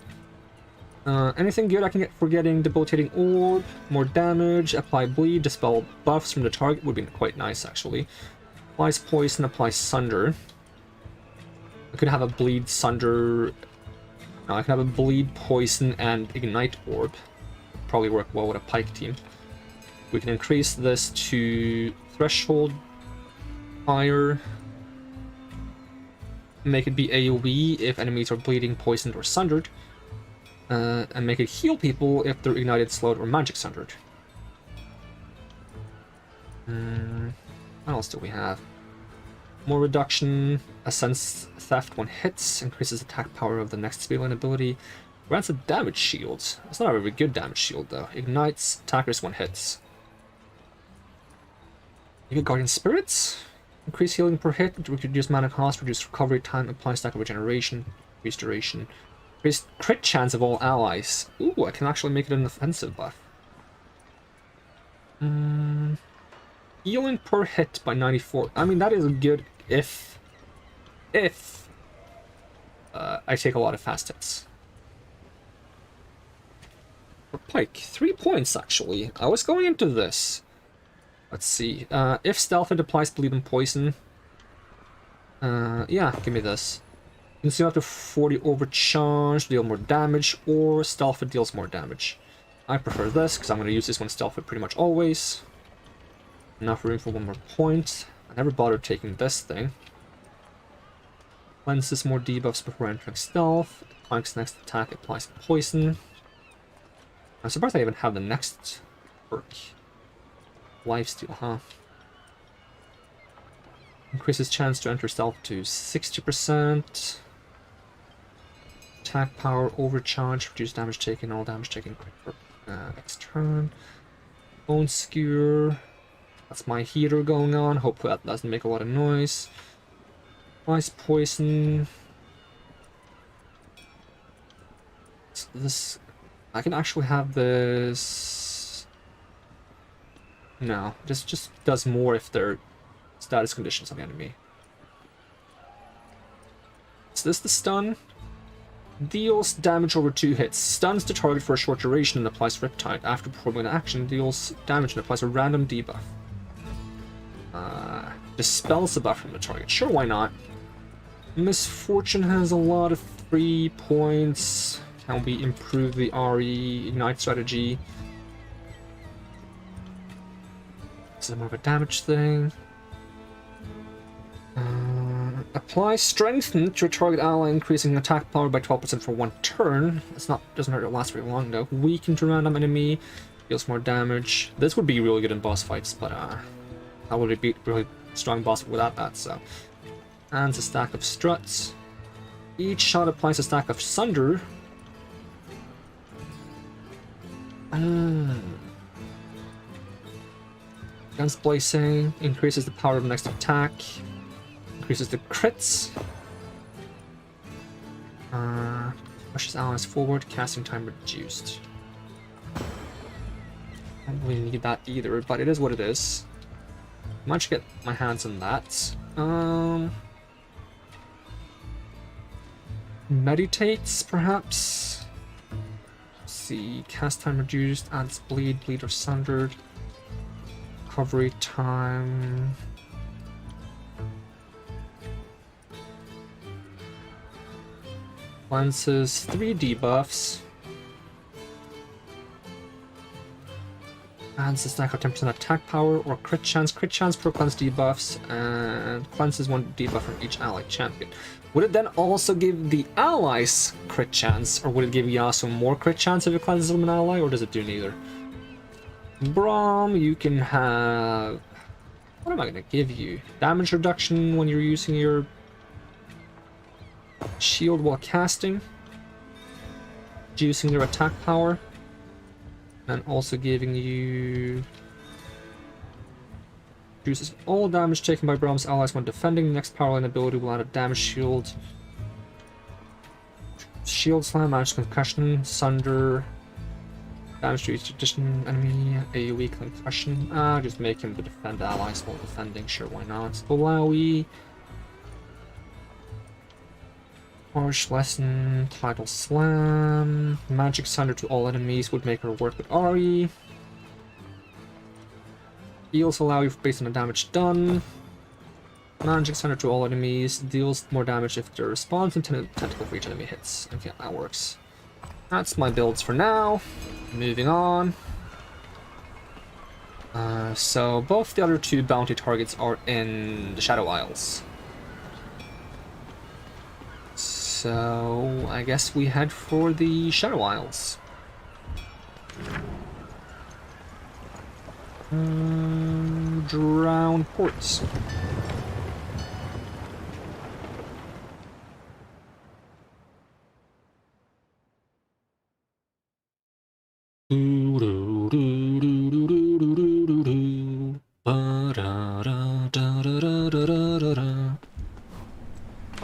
Anything good I can get for getting Debilitating Orb, more damage, apply bleed, dispel buffs from the target would be quite nice actually. Applies poison, applies sunder. I could have a bleed sunder. No, I could have a bleed, poison, and ignite orb. Probably work well with a pike team. We can increase this to threshold fire. Make it be AoE if enemies are bleeding, poisoned, or sundered. And make it heal people if they're ignited, slowed, or magic sundered. What else do we have? More reduction, a sense theft when hits, increases attack power of the next speedline ability, grants a damage shield. It's not a very good damage shield though. Ignites attackers when hits. You get Guardian Spirits, increase healing per hit, reduce mana cost, reduce recovery time, apply stack of regeneration, increase duration, increase crit chance of all allies. Ooh, I can actually make it an offensive buff. Healing per hit by 94. I mean, that is good if I take a lot of fast hits. For Pike, 3 points actually. I was going into this. Let's see. If stealth, it applies bleed and poison. Yeah, give me this. Consume up to 40 overcharge, deal more damage, or stealth, it deals more damage. I prefer this because I'm going to use this one stealth pretty much always. Enough room for 1 more point. I never bothered taking this thing. Cleanses more debuffs before entering stealth. Pike's next attack applies poison. I'm surprised I even have the next perk. Lifesteal, huh? Increases chance to enter stealth to 60%. Attack power overcharge, reduce damage taken, all damage taken next turn. Bone skewer. That's my heater going on. Hopefully that doesn't make a lot of noise. Ice poison. So this, I can actually have this. No, this just does more if there are status conditions on the enemy. Is this the stun? Deals damage over 2 hits. Stuns the target for a short duration and applies Riptide. After performing an action, deals damage and applies a random debuff. Dispels the buff from the target. Sure, why not? Misfortune has a lot of 3 points. Can we improve the RE Ignite strategy? This is more of a damage thing. Apply Strengthen to a target ally, increasing attack power by 12% for 1 turn. It's not, doesn't hurt to last very long though. Weaken to random enemy, deals more damage. This would be really good in boss fights, but how would it beat really strong boss without that? So, and a stack of struts. Each shot applies a stack of sunder. Guns blazing increases the power of next attack. Increases the crits. Pushes allies forward. Casting time reduced. I don't really need that either, but it is what it is. Might get my hands on that. Meditates, perhaps. Let's see. Cast time reduced. Adds bleed, bleed or sundered. recovery time. Cleanses, 3 debuffs. Adds a stack of 10% attack power or crit chance. Crit chance per cleanse debuffs, and cleanses 1 debuff from each allied champion. Would it then also give the allies crit chance, or would it give Yasuo more crit chance if it cleanses from an ally, or does it do neither? Braum, you can have... What am I going to give you? Damage reduction when you're using your shield while casting. Reducing their attack power. And also giving you... Reduces all damage taken by Braum's allies when defending. The next power line ability will add a damage shield. Shield slam, magic concussion, sunder. Damage to each additional enemy, AoE concussion. Just make him to defend allies while defending, sure, why not? Bulawi. Harsh lesson, tidal slam. Magic sunder to all enemies would make her work with Ari. Heals allow you based on the damage done. Magic sunder to all enemies deals more damage if their response and tentacle for each enemy hits. Okay, that works. That's my builds for now. Moving on. So both the other 2 bounty targets are in the Shadow Isles. So I guess we head for the Shadow Isles. Drown ports.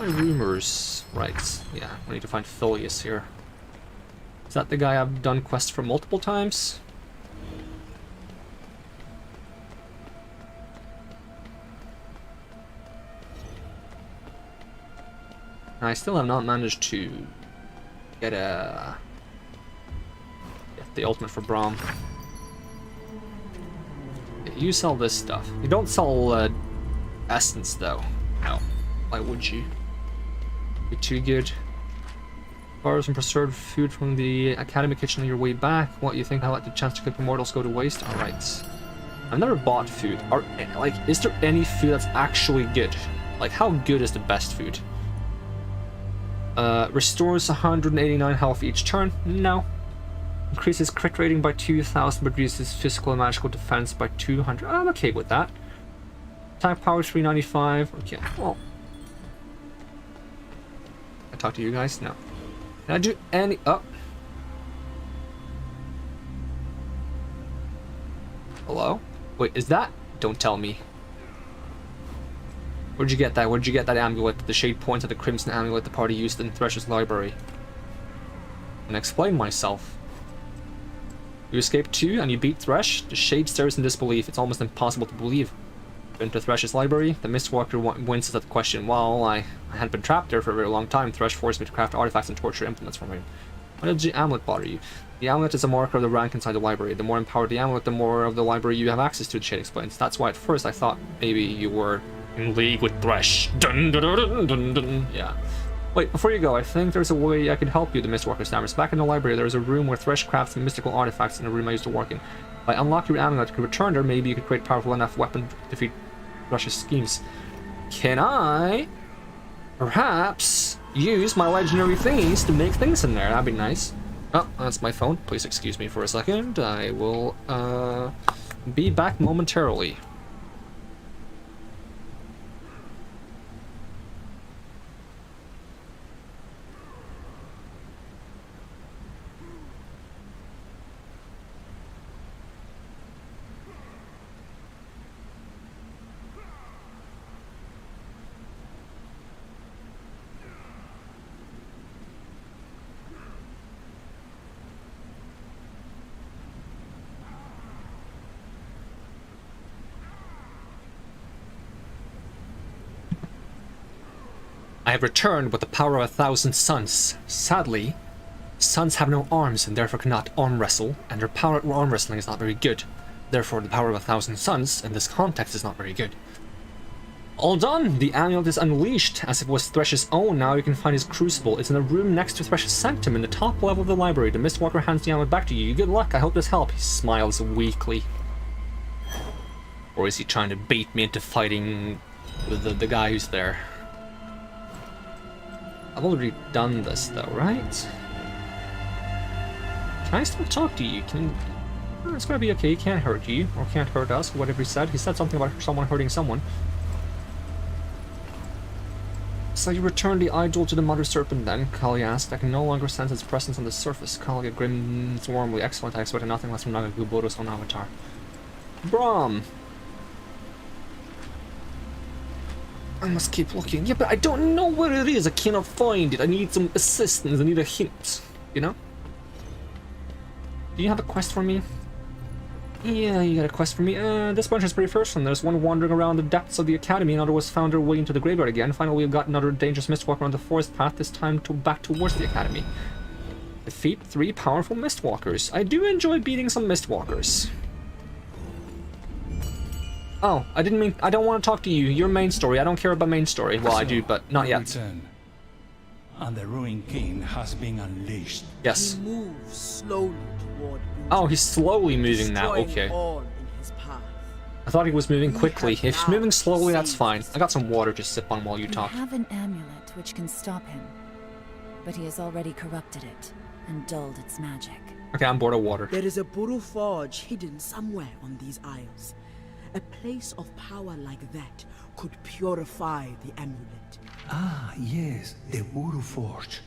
Rumors. Right, yeah, I need to find Phileas here. Is that the guy I've done quests for multiple times? I still have not managed to get the ultimate for Braum. You sell this stuff. You don't sell essence though. No. Why would you? Be too good. Borrow some preserved food from the academy kitchen on your way back. What you think? I let the chance to cook immortals go to waste? Alright. I've never bought food. Is there any food that's actually good? Like, how good is the best food? Restores 189 health each turn? No. Increases crit rating by 2000 but reduces physical and magical defense by 200. I'm okay with that. Attack power 395. Okay, well. I talk to you guys? No. Can I do any... Oh. Hello? Wait, is that... Don't tell me. Where'd you get that? Where'd you get that amulet? The shade points at the crimson amulet the party used in Thresh's library. And explain myself. You escaped too, and you beat Thresh? The shade stares in disbelief. It's almost impossible to believe. Been to Thresh's library? The Mistwalker winces at the question. Well, I hadn't been trapped there for a very long time. Thresh forced me to craft artifacts and torture implements from him. Why did the amulet bother you? The amulet is a marker of the rank inside the library. The more empowered the amulet, the more of the library you have access to, the shade explains. That's why at first I thought maybe you were in league with Thresh. Dun, dun, dun, dun, dun, dun. Yeah. Wait, before you go, I think there's a way I could help you, the Mistwalker stammers. Back in the library, there is a room where Thresh crafts mystical artifacts in a room I used to work in. If I unlock your amulet, you could return there, maybe you could create a powerful enough weapon to defeat Thresh's schemes. Can I perhaps use my legendary thingies to make things in there? That'd be nice. Oh, that's my phone. Please excuse me for a second. I will be back momentarily. I have returned with the power of 1,000 suns. Sadly, suns have no arms and therefore cannot arm wrestle, and their power at arm wrestling is not very good. Therefore, the power of 1,000 suns in this context is not very good. All done! The amulet is unleashed, as if it was Thresh's own. Now you can find his crucible. It's in a room next to Thresh's sanctum in the top level of the library. The Mistwalker hands the amulet back to you. Good luck, I hope this helps. He smiles weakly. Or is he trying to bait me into fighting with the guy who's there? I've already done this though, right? Can I still talk to you? It's gonna be okay, he can't hurt you, or can't hurt us, whatever he said. He said something about someone hurting someone. So you returned the idol to the Mother Serpent then? Kali asked. I can no longer sense its presence on the surface. Kali grins warmly. Excellent, I expected nothing less from Nagaguboto's own avatar. Brahm! I must keep looking. Yeah, but I don't know where it is. I cannot find it. I need some assistance. I need a hint. You know? Do you have a quest for me? Yeah, you got a quest for me. This bunch is pretty fearsome. There's one wandering around the depths of the academy, another was found their way into the graveyard again. Finally, we've got another dangerous mistwalker on the forest path, this time back towards the academy. Defeat 3 powerful mistwalkers. I do enjoy beating some mistwalkers. Oh, I don't want to talk to you. Your main story. I don't care about main story. Well, I do, but not yet. Return. And the Ruined King has been unleashed. Yes. He moves slowly toward Oh, he's slowly moving now. destroying Okay. all in his path. I thought he was moving We quickly. have If he's now moving slowly, that's saved fine. this I got some water to sip on while you We talk. have an amulet which can stop him, but he has already corrupted it and dulled its magic. Okay, I'm bored of water. There is a Buru Forge hidden somewhere on these isles. A place of power like that could purify the amulet. Ah, yes, the Buru Forge.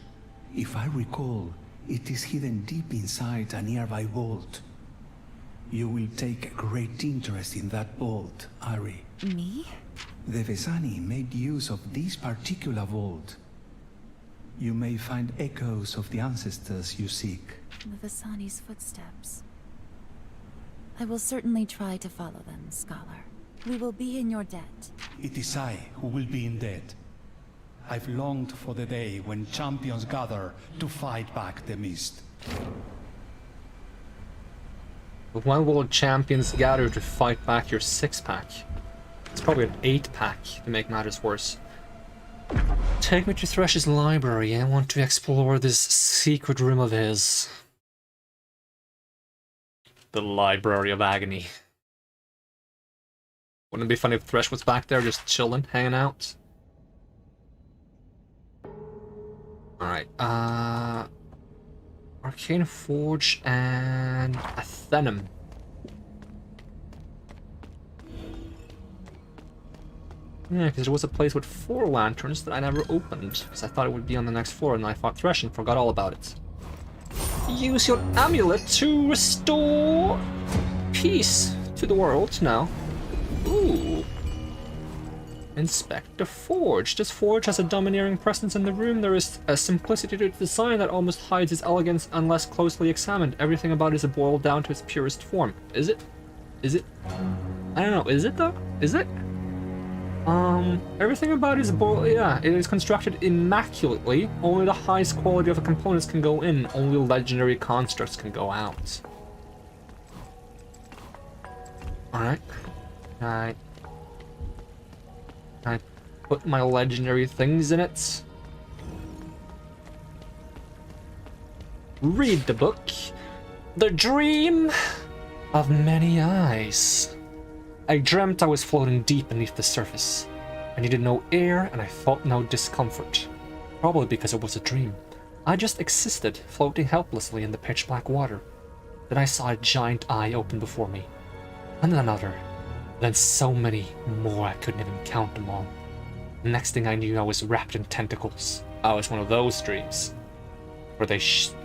If I recall, it is hidden deep inside a nearby vault. You will take great interest in that vault, Ari. Me? The Vesani made use of this particular vault. You may find echoes of the ancestors you seek. The Vasani's footsteps. I will certainly try to follow them, Scholar. We will be in your debt. It is I who will be in debt. I've longed for the day when champions gather to fight back the mist. But when will champions gather to fight back your 6-pack? It's probably an 8-pack to make matters worse. Take me to Thresh's library. I want to explore this secret room of his. The Library of Agony. Wouldn't it be funny if Thresh was back there just chilling, hanging out? Alright, Arcane Forge and Athenum. Yeah, because there was a place with 4 lanterns that I never opened, because I thought it would be on the next floor, and I fought Thresh and forgot all about it. Use your amulet to restore peace to the world now. Ooh. Inspect the forge. This forge has a domineering presence in the room. There is a simplicity to its design that almost hides its elegance unless closely examined. Everything about it is boiled down to its purest form. Is it? Is it? I don't know. Is it though? Is it? Everything about it is yeah, it is constructed immaculately. Only the highest quality of the components can go in. Only legendary constructs can go out. Alright. Can I put my legendary things in it? Read the book. The Dream of Many Eyes. I dreamt I was floating deep beneath the surface. I needed no air and I felt no discomfort. Probably because it was a dream. I just existed, floating helplessly in the pitch black water. Then I saw a giant eye open before me. And then another. Then so many more I couldn't even count them all. Next thing I knew, I was wrapped in tentacles. I was one of those dreams. Where they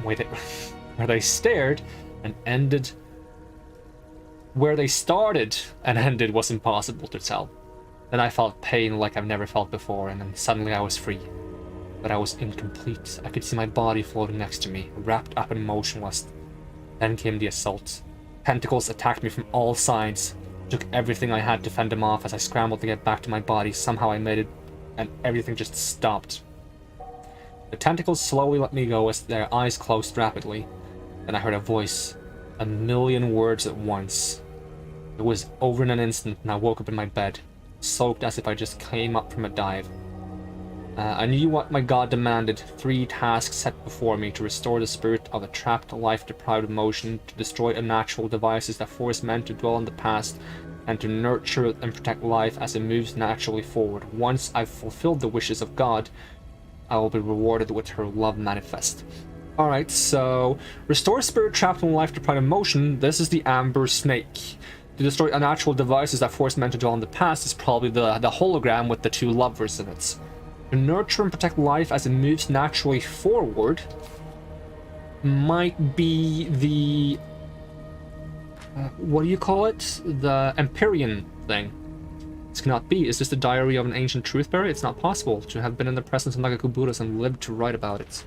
where they stared and ended. Where they started and ended was impossible to tell. Then I felt pain like I've never felt before, and then suddenly I was free. But I was incomplete. I could see my body floating next to me, wrapped up and motionless. Then came the assault. Tentacles attacked me from all sides. Took everything I had to fend them off. As I scrambled to get back to my body, somehow I made it, and everything just stopped. The tentacles slowly let me go as their eyes closed rapidly. Then I heard a voice. 1,000,000 words at once. It was over in an instant, and I woke up in my bed, soaked as if I just came up from a dive. I knew what my god demanded, 3 tasks set before me: to restore the spirit of a trapped, life-deprived emotion, to destroy unnatural devices that force men to dwell in the past, and to nurture and protect life as it moves naturally forward. Once I've fulfilled the wishes of God, I will be rewarded with her love manifest. Alright, so restore spirit trapped in life-deprived emotion. This is the Amber Snake. To destroy unnatural devices that force men to dwell in the past is probably the hologram with the 2 lovers in it. To nurture and protect life as it moves naturally forward might be the... what do you call it? The Empyrean thing. This cannot be. Is this the diary of an ancient truth-bearer? It's not possible to have been in the presence of Nagaku Buddhas and lived to write about it.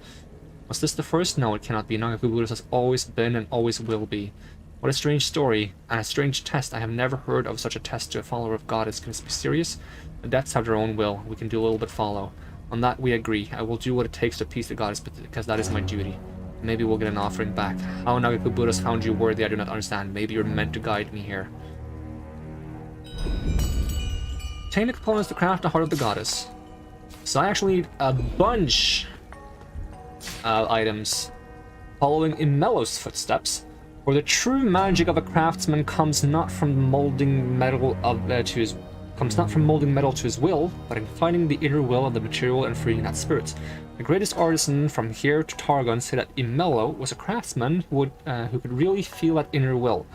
Was this the first? No, it cannot be. Nagaku Buddhas has always been and always will be. What a strange story, and a strange test. I have never heard of such a test to a follower of God. Can this be serious? The depths have their own will. We can do a little bit follow. On that we agree. I will do what it takes to appease the goddess, because that is my duty. Maybe we'll get an offering back. How Nagaku Buddhas found you worthy, I do not understand. Maybe you're meant to guide me here. Obtain the components to craft the heart of the goddess. So I actually need a bunch of items. Following Imelo's footsteps. For the true magic of a craftsman comes not from molding metal to his will, but in finding the inner will of the material and freeing that spirit. The greatest artisan from here to Targon said that Imelo was a craftsman who could really feel that inner will.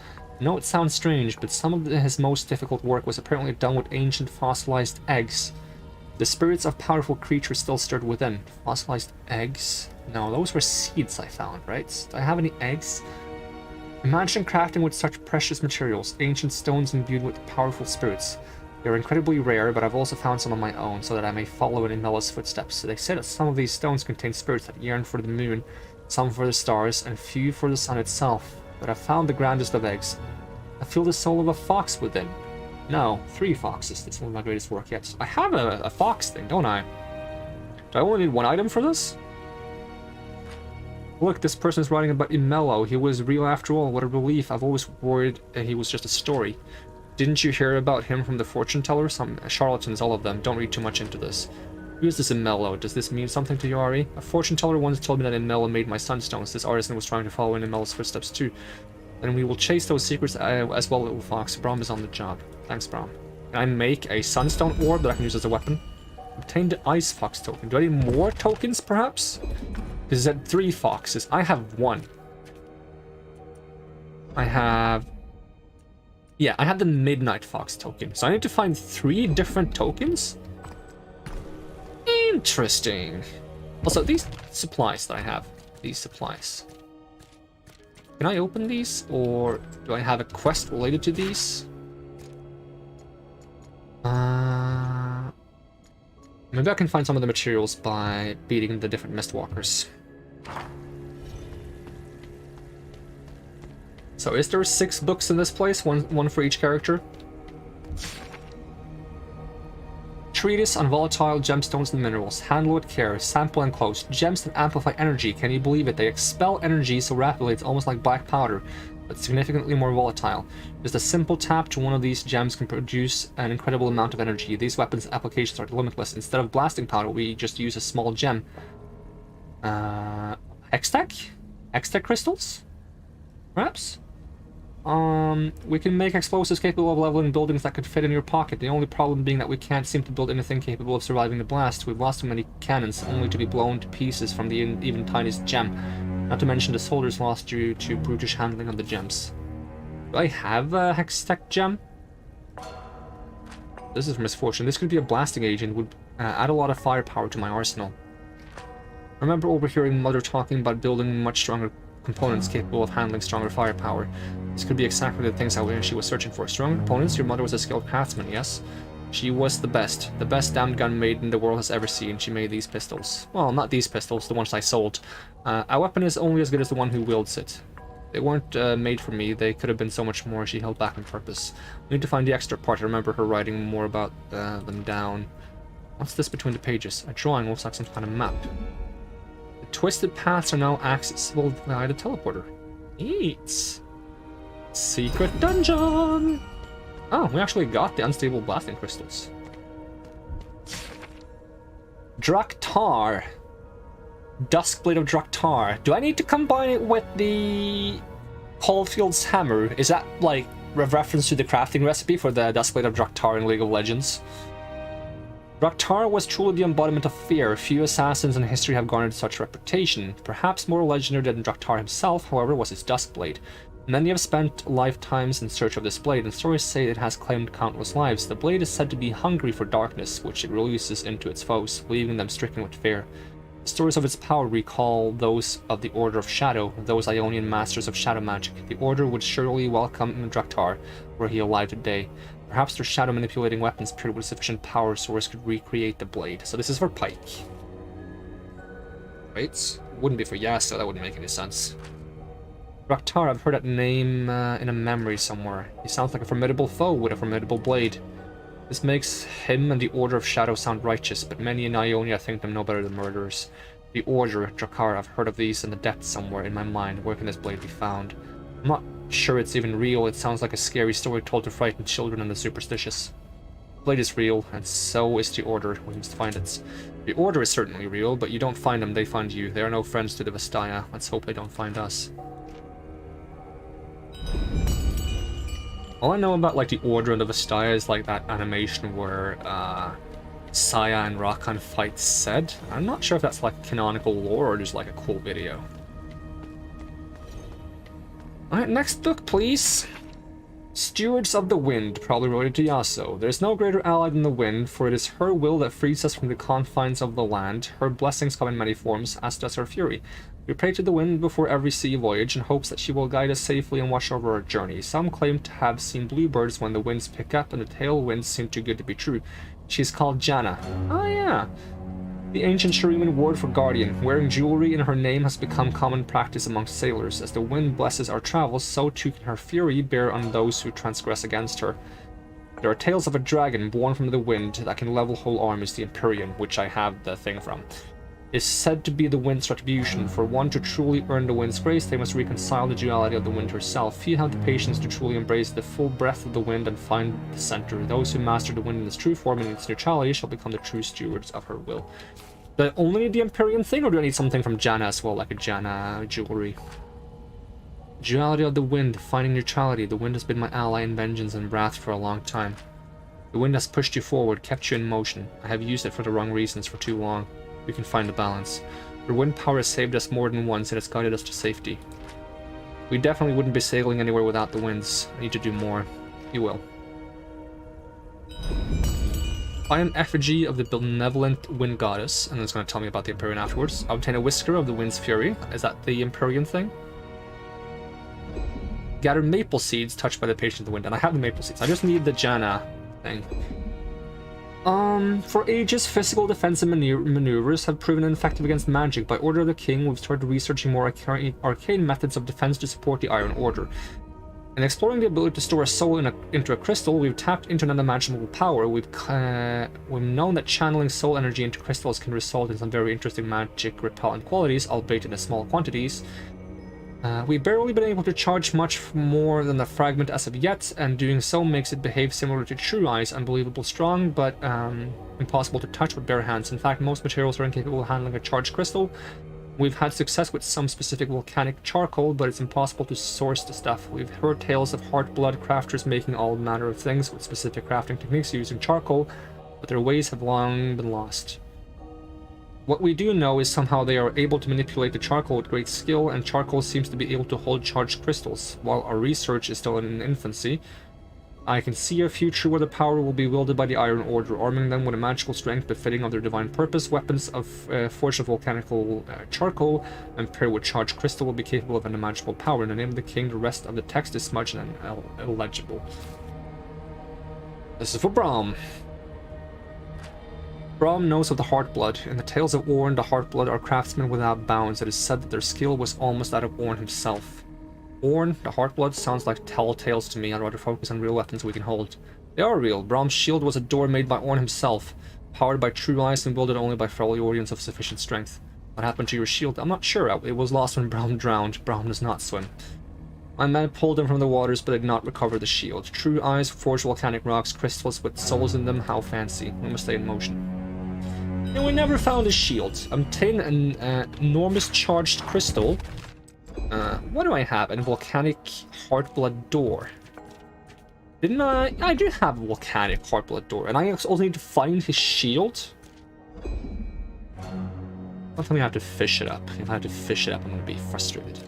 I know it sounds strange, but some of his most difficult work was apparently done with ancient fossilized eggs. The spirits of powerful creatures still stirred within. Fossilized eggs? No, those were seeds I found, right? Do I have any eggs? Imagine crafting with such precious materials, ancient stones imbued with powerful spirits. They are incredibly rare, but I've also found some of my own, so that I may follow in Imelo's footsteps. They say that some of these stones contain spirits that yearn for the moon, some for the stars, and few for the sun itself. But I've found the grandest of eggs. I feel the soul of a fox within. No, 3 foxes. That's one of my greatest work yet. I have a fox thing, don't I? Do I only need 1 item for this? Look, this person is writing about Imelo. He was real after all. What a relief. I've always worried he was just a story. Didn't you hear about him from the fortune teller? Some charlatans, all of them. Don't read too much into this. Who is this Imelo? Does this mean something to you, Ari? A fortune teller once told me that Imelo made my sunstones. This artisan was trying to follow in Imelo's footsteps too. Then we will chase those secrets as well, little fox. Brahm is on the job. Thanks, Brahm. Can I make a sunstone orb that I can use as a weapon? Obtain the ice fox token. Do I need more tokens, perhaps? Because it said 3 foxes. I have 1. I have the midnight fox token. So I need to find 3 different tokens? Interesting. Also, these supplies that I have. These supplies. Can I open these? Or do I have a quest related to these? Maybe I can find some of the materials by beating the different Mistwalkers. So is there 6 books in this place? One for each character? Treatise on volatile gemstones and minerals. Handle with care. Sample and close. Gems that amplify energy. Can you believe it? They expel energy so rapidly it's almost like black powder, but significantly more volatile. Just a simple tap to one of these gems can produce an incredible amount of energy. These weapons' applications are limitless. Instead of blasting powder, we just use a small gem. Hextech? Hextech crystals? Perhaps? We can make explosives capable of leveling buildings that could fit in your pocket. The only problem being that we can't seem to build anything capable of surviving the blast. We've lost too many cannons, only to be blown to pieces from the even tiniest gem. Not to mention the soldiers lost due to brutish handling of the gems. Do I have a Hextech gem? This is misfortune. This could be a blasting agent. Would add a lot of firepower to my arsenal. I remember overhearing Mother talking about building much stronger components capable of handling stronger firepower. This could be exactly the things she was searching for. Stronger components? Your mother was a skilled craftsman, yes? She was the best damned gun maiden the world has ever seen. She made these pistols. Well, not these pistols, the ones I sold. A weapon is only as good as the one who wields it. They weren't made for me. They could have been so much more. She held back on purpose. We need to find the extra part. I remember her writing more about them down. What's this between the pages? A drawing looks like some kind of map. The twisted paths are now accessible via the teleporter. Neat. Secret dungeon! Oh, we actually got the unstable blasting crystals. Draktar. Duskblade of Draktar. Do I need to combine it with the Caulfield's hammer? Is that like a reference to the crafting recipe for the Duskblade of Draktar in League of Legends? Draktar was truly the embodiment of fear. Few assassins in history have garnered such reputation. Perhaps more legendary than Draktar himself, however, was his Duskblade. Many have spent lifetimes in search of this blade, and stories say it has claimed countless lives. The blade is said to be hungry for darkness, which it releases into its foes, leaving them stricken with fear. The stories of its power recall those of the Order of Shadow, those Ionian masters of shadow magic. The Order would surely welcome Draktar, were he alive today. Perhaps their shadow manipulating weapons paired with sufficient power source could recreate the blade. So this is for Pike. Right? Wouldn't be for Yasuo, that wouldn't make any sense. Draktar, I've heard that name in a memory somewhere. He sounds like a formidable foe with a formidable blade. This makes him and the Order of Shadow sound righteous, but many in Ionia think them no better than murderers. The Order, Draktar, I've heard of these in the depths somewhere in my mind. Where can this blade be found? I'm not sure it's even real. It sounds like a scary story told to frighten children and the superstitious. The blade is real, and so is the Order. We must find it. The Order is certainly real, but you don't find them, they find you. They are no friends to the Vestaya. Let's hope they don't find us. All I know about like the Order and the Vestaya is like that animation where Saya and Rakan fight Zed. I'm not sure if that's like canonical lore or just like a cool video. Alright, next book please. Stewards of the Wind, probably related to Yasuo. There's no greater ally than the wind, for it is her will that frees us from the confines of the land. Her blessings come in many forms, as does her fury. We pray to the wind before every sea voyage in hopes that she will guide us safely and watch over our journey. Some claim to have seen bluebirds when the winds pick up and the tailwinds seem too good to be true. She is called Janna. Oh yeah. The ancient Shuriman word for guardian. Wearing jewelry in her name has become common practice amongst sailors. As the wind blesses our travels, so too can her fury bear on those who transgress against her. There are tales of a dragon born from the wind that can level whole armies, the Empyrean, which I have the thing from. Is said to be the wind's retribution. For one to truly earn the wind's grace, they must reconcile the duality of the wind herself. Few have the patience to truly embrace the full breath of the wind and find the center. Those who master the wind in its true form and its neutrality shall become the true stewards of her will. Do I only need the Empyrean thing, or do I need something from Janna as well, like a Janna jewelry? Duality of the wind, finding neutrality. The wind has been my ally in vengeance and wrath for a long time. The wind has pushed you forward, kept you in motion. I have used it for the wrong reasons for too long. We can find the balance. Her wind power has saved us more than once, it has guided us to safety. We definitely wouldn't be sailing anywhere without the winds. I need to do more. You will. I am effigy of the benevolent wind goddess, and it's going to tell me about the Empyrean afterwards. Obtain a whisker of the wind's fury. Is that the Empyrean thing? Gather maple seeds touched by the patient of the wind, and I have the maple seeds. I just need the Janna thing. For ages, physical defensive maneuvers have proven ineffective against magic. By order of the king, we've started researching more arcane methods of defense to support the Iron Order. In exploring the ability to store a soul into a crystal, we've tapped into an unimaginable power. We've known that channeling soul energy into crystals can result in some very interesting magic repellent qualities, albeit in small quantities. We've barely been able to charge much more than the fragment as of yet, and doing so makes it behave similar to True Eyes, unbelievable strong, but impossible to touch with bare hands. In fact, most materials are incapable of handling a charged crystal. We've had success with some specific volcanic charcoal, but it's impossible to source the stuff. We've heard tales of Heartblood crafters making all manner of things with specific crafting techniques using charcoal, but their ways have long been lost. What we do know is somehow they are able to manipulate the charcoal with great skill, and charcoal seems to be able to hold charged crystals. While our research is still in infancy, I can see a future where the power will be wielded by the Iron Order, arming them with a magical strength befitting of their divine purpose. Weapons of forged of volcanical charcoal and paired with charged crystal will be capable of unimaginable power. In the name of the king, the rest of the text is smudged and illegible. This is for Braum. Braum knows of the Heartblood. In the tales of Ornn, the Heartblood are craftsmen without bounds. It is said that their skill was almost that of Ornn himself. Ornn, the Heartblood, sounds like tall tales to me. I'd rather focus on real weapons we can hold. They are real. Braum's shield was a door made by Ornn himself, powered by true eyes and wielded only by Freljordians of sufficient strength. What happened to your shield? I'm not sure. It was lost when Braum drowned. Braum does not swim. My men pulled them from the waters, but did not recover the shield. True eyes, forged volcanic rocks, crystals with souls in them. How fancy. We must stay in motion. And we never found a shield. Obtain an enormous charged crystal. What do I have? A volcanic heartblood door. Didn't I? I do have a volcanic heartblood door, and I also need to find his shield. Don't tell me I have to fish it up. If I have to fish it up, I'm gonna be frustrated.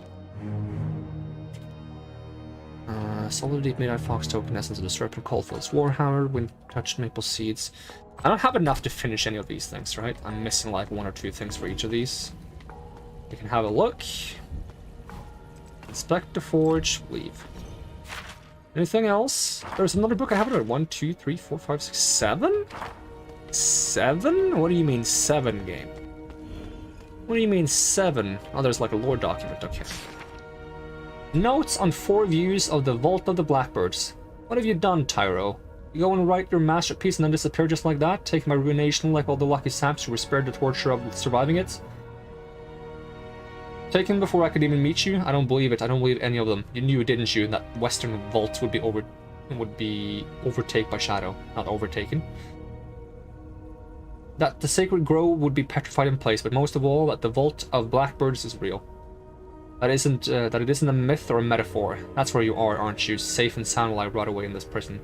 Solid deep midnight fox token, essence of the serpent, coldfield's warhammer, wind touched maple seeds. I don't have enough to finish any of these things, right? I'm missing like 1 or 2 things for each of these. We can have a look. Inspect the forge, leave. Anything else? There's another book I haven't read. 1, 2, 3, 4, 5, 6, 7? 7? What do you mean 7, game? What do you mean 7? Oh, there's like a lore document, okay. Notes on 4 views of the Vault of the Blackbirds. What have you done, Tyro? You go and write your masterpiece and then disappear just like that? Take my ruination like all the lucky saps who were spared the torture of surviving it? Taken before I could even meet you? I don't believe it. I don't believe any of them. You knew, didn't you, that Western Vault would be overtaken by Shadow, not overtaken. That the sacred grove would be petrified in place, but most of all, that the Vault of Blackbirds is real. That it isn't a myth or a metaphor. That's where you are, aren't you? Safe and sound while I rot away in this prison.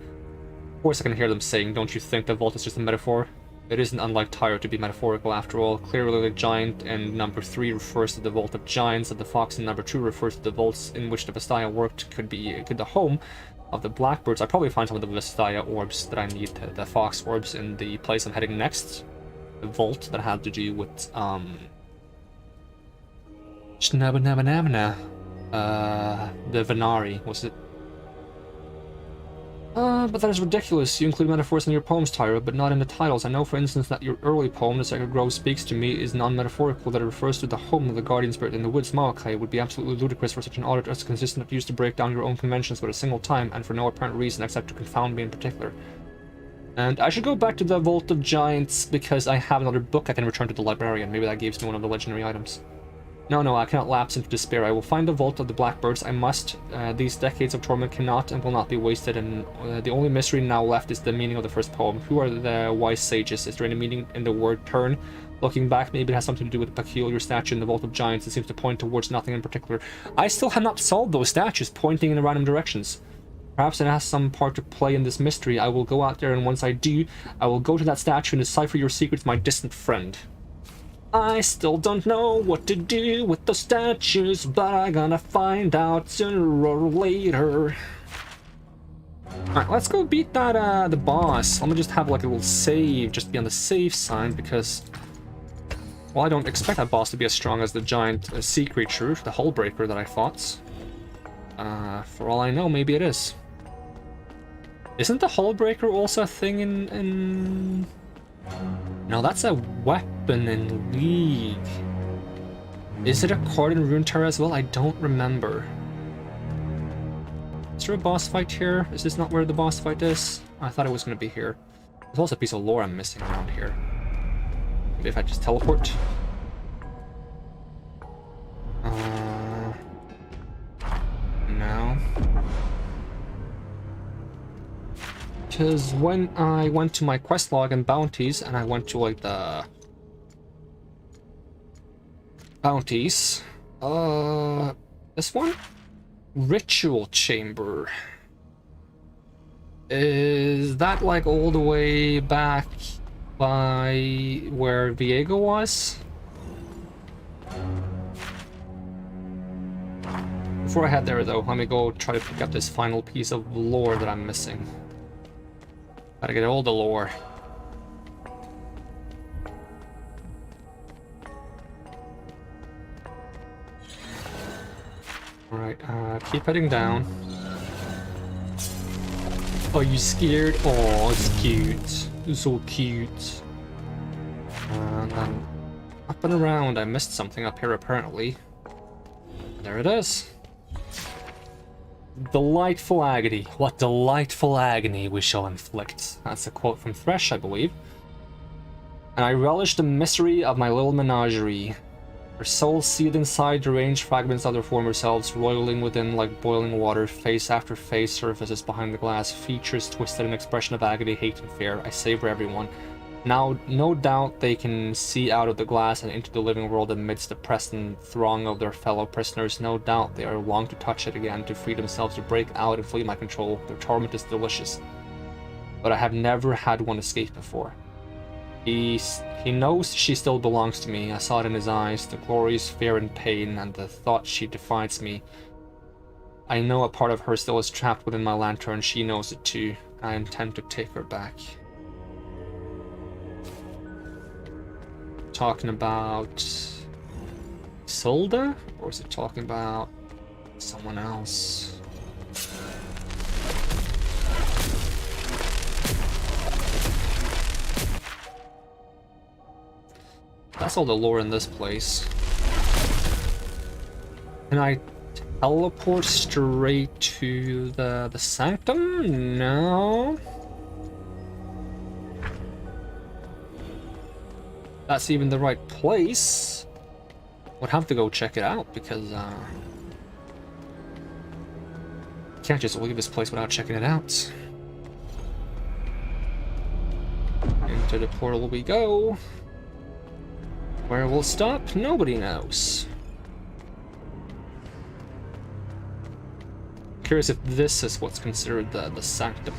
Of course I can hear them saying, don't you think the vault is just a metaphor? It isn't unlike Tyro to be metaphorical after all. Clearly the giant in number 3 refers to the vault of giants, and the fox in number 2 refers to the vaults in which the Vestaya worked. Could the home of the Blackbirds. I probably find some of the Vestaya orbs that I need, the fox orbs, in the place I'm heading next. The vault that had to do with the Venari, was it? But that is ridiculous. You include metaphors in your poems, Tyra, but not in the titles. I know, for instance, that your early poem, The Sacred Grove Speaks to Me, is non-metaphorical, that it refers to the home of the guardian spirit in the woods. Malachi, it would be absolutely ludicrous for such an audit as consistent that used to break down your own conventions but a single time, and for no apparent reason except to confound me in particular. And I should go back to the Vault of Giants, because I have another book I can return to the librarian. Maybe that gives me one of the legendary items. No, I cannot lapse into despair. I will find the Vault of the Blackbirds. I must. These decades of torment cannot and will not be wasted, and the only mystery now left is the meaning of the first poem. Who are the wise sages? Is there any meaning in the word turn? Looking back, maybe it has something to do with the peculiar statue in the Vault of Giants. It seems to point towards nothing in particular. I still have not solved those statues pointing in random directions. Perhaps it has some part to play in this mystery. I will go out there, and once I do, I will go to that statue and decipher your secrets, my distant friend. I still don't know what to do with those statues, but I'm gonna find out sooner or later. Alright, let's go beat that, the boss. Let me just have like a little save, just be on the safe side, because... well, I don't expect that boss to be as strong as the giant sea creature, the Hullbreaker that I fought. For all I know, maybe it is. Isn't the Hullbreaker also a thing in... No, that's a weapon in League. Is it a card in Runeterra as well? I don't remember. Is there a boss fight here? Is this not where the boss fight is? I thought it was going to be here. There's also a piece of lore I'm missing around here. Maybe if I just teleport. No. Because when I went to my quest log and bounties, and I went to like the bounties, this one? Ritual Chamber. Is that like all the way back by where Viego was? Before I head there though, let me go try to pick up this final piece of lore that I'm missing. Gotta get all the lore. Alright, keep heading down. Are you scared? Oh, it's cute. It's so cute. And then up and around, I missed something up here apparently. There it is. Delightful agony. What delightful agony we shall inflict. That's a quote from Thresh, I believe. And I relish the misery of my little menagerie. Their souls seethe inside, deranged fragments of their former selves, roiling within like boiling water. Face after face surfaces behind the glass, features twisted in expression of agony, hate, and fear. I savor everyone. Now, no doubt they can see out of the glass and into the living world amidst the present throng of their fellow prisoners. No doubt they are long to touch it again, to free themselves, to break out and flee my control. Their torment is delicious. But I have never had one escape before. He knows she still belongs to me. I saw it in his eyes, the glorious fear and pain, and the thought she defies me. I know a part of her still is trapped within my lantern. She knows it too. I intend to take her back. Talking about Isolde? Or is it talking about someone else? That's all the lore in this place. Can I teleport straight to the sanctum? No. That's even the right place. Would have to go check it out because can't just leave this place without checking it out. Into the portal we go. Where we'll stop, nobody knows. Curious if this is what's considered the sanctum.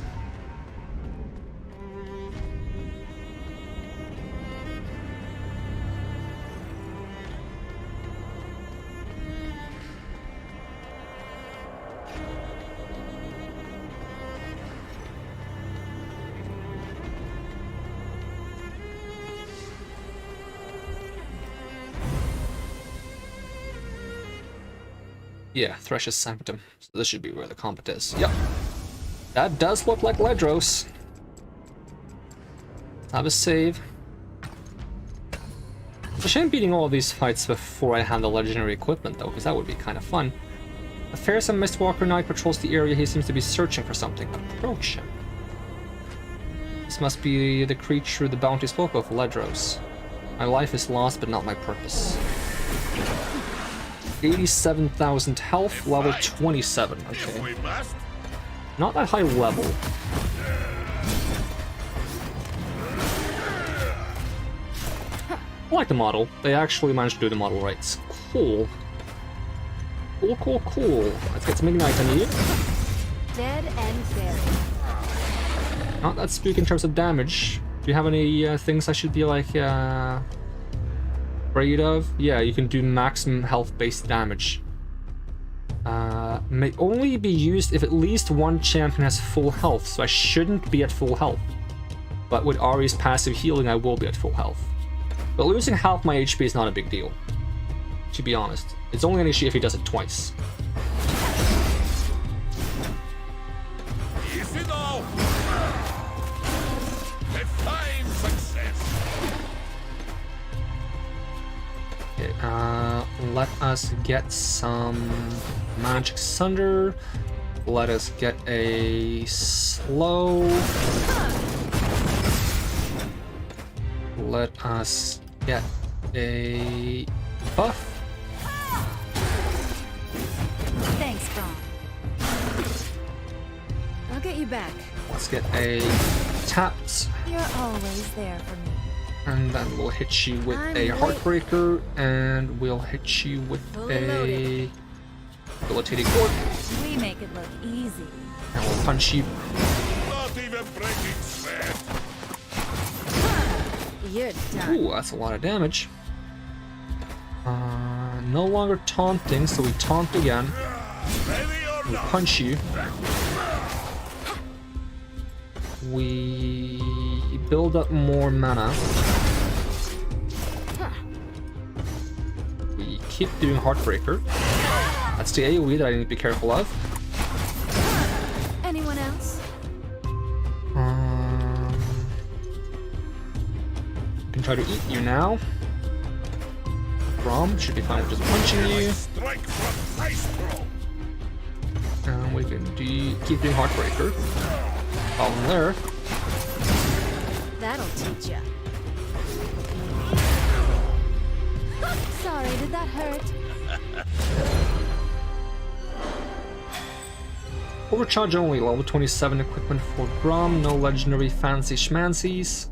Yeah, Thresh's Sanctum. So this should be where the combat is. Yep. That does look like Ledros. Have a save. It's a shame beating all of these fights before I have the legendary equipment though, because that would be kind of fun. A fearsome Mistwalker Knight patrols the area. He seems to be searching for something. Approach him. This must be the creature the bounty spoke of, Ledros. My life is lost, but not my purpose. 87,000 health, level 27. Okay. Not that high level. I like the model. They actually managed to do the model right. It's cool. Cool, cool, cool. Let's get some Ignite on you. Dead and buried. Not that spooky in terms of damage. Do you have any things I should be like, afraid of? Yeah, you can do maximum health-based damage. May only be used if at least one champion has full health, so I shouldn't be at full health. But with Ari's passive healing, I will be at full health. But losing half my HP is not a big deal, to be honest. It's only an issue if he does it twice. Let us get some Magic Sunder. Let us get a slow. Let us get a buff. Thanks, Braun. I'll get you back. Let's get a tapped. You're always there for me. And then we'll hit you with a Heartbreaker, and we'll hit you with a Debilitating Cord. We make it look easy. And we'll punch you. Not even breaking sweat. You're done. Ooh, that's a lot of damage. No longer taunting, so we taunt again. We punch you. We build up more mana. We keep doing Heartbreaker. That's the AoE that I need to be careful of. Anyone else? Can try to eat you now. Rom should be fine with just punching you. And we can keep doing Heartbreaker. Following there. That'll teach ya. Sorry to That hurt. Overcharge only, level 27 equipment for Brom, no legendary fancy schmancies.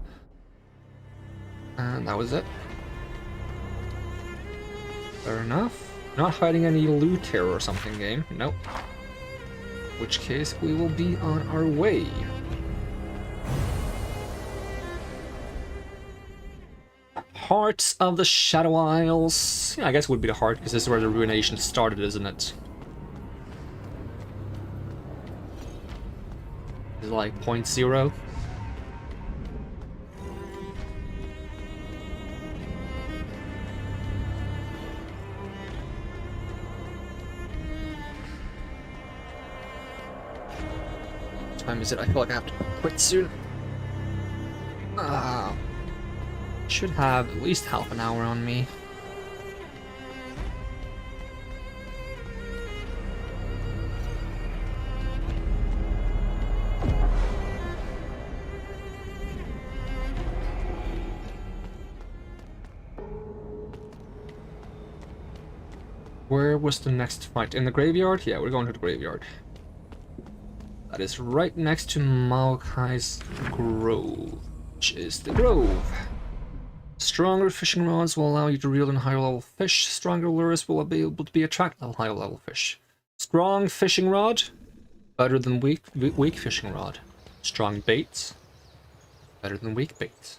And that was it. Fair enough. Not hiding any loot here or something, game. Nope. In which case, we will be on our way. Hearts of the Shadow Isles. Yeah, I guess it would be the heart, because this is where the ruination started, isn't it? Is it like 0.0? What time is it? I feel like I have to quit soon. Should have at least half an hour on me. Where was the next fight? In the graveyard? Yeah, we're going to the graveyard. That is right next to Maokai's Grove, which is the Grove. Stronger fishing rods will allow you to reel in higher level fish. Stronger lures will be able to attract higher level fish. Strong fishing rod, better than weak fishing rod. Strong baits, better than weak baits.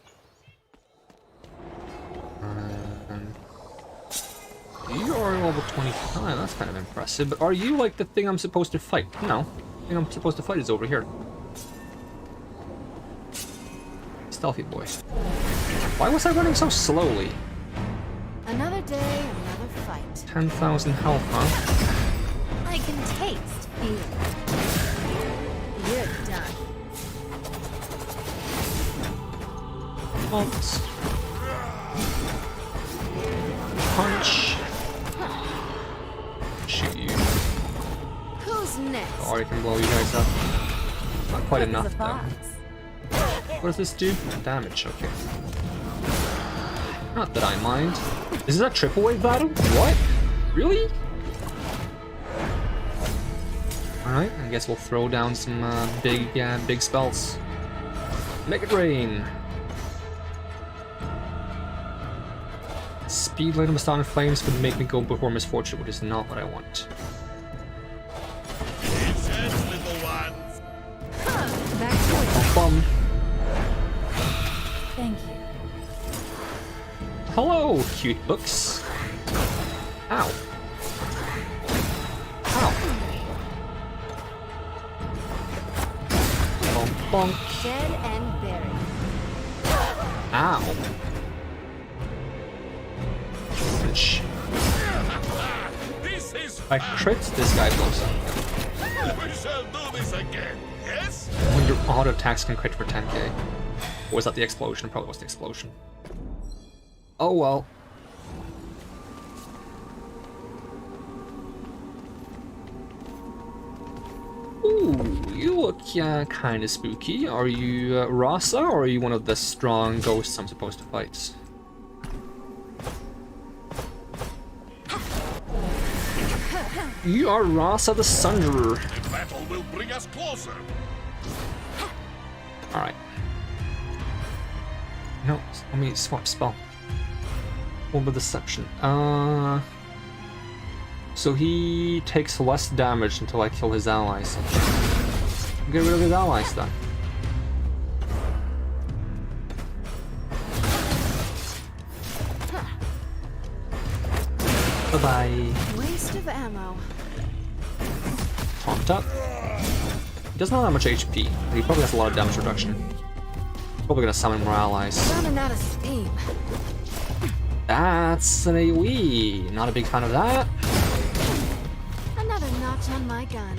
You are level 25, that's kind of impressive, but are you like the thing I'm supposed to fight? No, the thing I'm supposed to fight is over here. Stealthy boy. Why was I running so slowly? Another day, another fight. 10,000 health, huh? I can taste fear. You're done. Bolt. Punch. Shoot you. Who's next? Or I can blow you guys up. Not quite enough though. What does this do? Damage, okay. Not that I mind. Is this a triple wave battle? What? Really? Alright, I guess we'll throw down some big spells. Make it rain! Speed Light of Astounding Flames could make me go before misfortune, which is not what I want. Bum. Thank you. Hello, cute books. Ow. Ow. Bonk, bonk. Dead and buried. Ow. Punch. I crit, this guy blows up. We shall do this again, yes? When your auto attacks can crit for 10k. Or was that the explosion? Probably was the explosion. Oh well. Ooh, you look kind of spooky. Are you Rasa, or are you one of the strong ghosts I'm supposed to fight? You are Rasa the Sunderer. The battle will bring us closer. Alright. No, let me swap spell. Over Deception. So he takes less damage until I kill his allies. Get rid of his allies then. Bye-bye. Waste of ammo. Pumped up. He doesn't have that much HP, but he probably has a lot of damage reduction. Probably gonna summon more allies. Running out of steam. That's an AoE. Not a big fan of that. Another notch on my gun.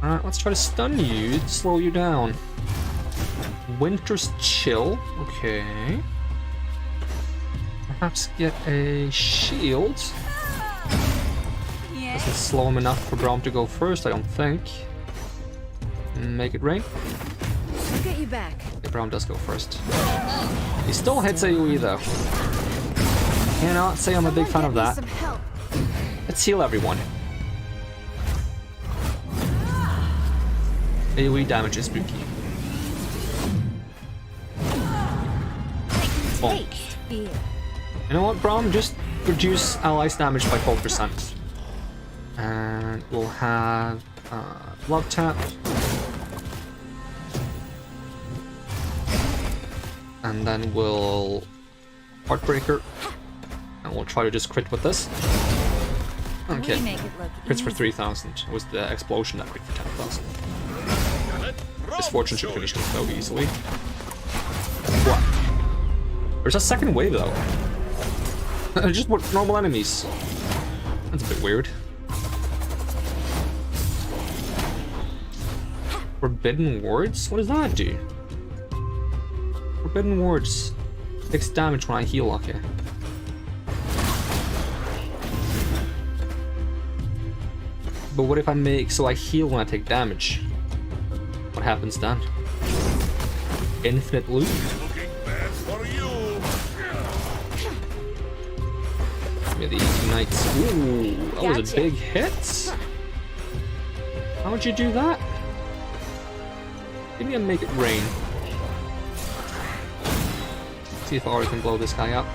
Alright, let's try to stun you, slow you down. Winter's Chill. Okay. Perhaps get a shield. Doesn't slow him enough for Braum to go first, I don't think. Make it rain. I'll get you back. Yeah, Braum does go first. He still hits AoE though. Cannot say I'm a big fan of Someone that. get me some help. Let's heal everyone. AoE damage is spooky. Bonk. You know what, Brom? Just reduce allies damage by 12%. And we'll have Love Tap. And then we'll Heartbreaker. And we'll try to just crit with this. Okay. Crits for 3,000. Was the explosion that crit for 10,000. Misfortune should finish this so easily. What? There's a second wave though. Just normal enemies. That's a bit weird. Forbidden Words? What does that do? Forbidden Words takes damage when I heal, okay. But what if I make so I heal when I take damage? What happens then? Infinite loop? Give me the ignites. Ooh, that was a big hit. How would you do that? Give me a make it rain. See if I already can blow this guy up.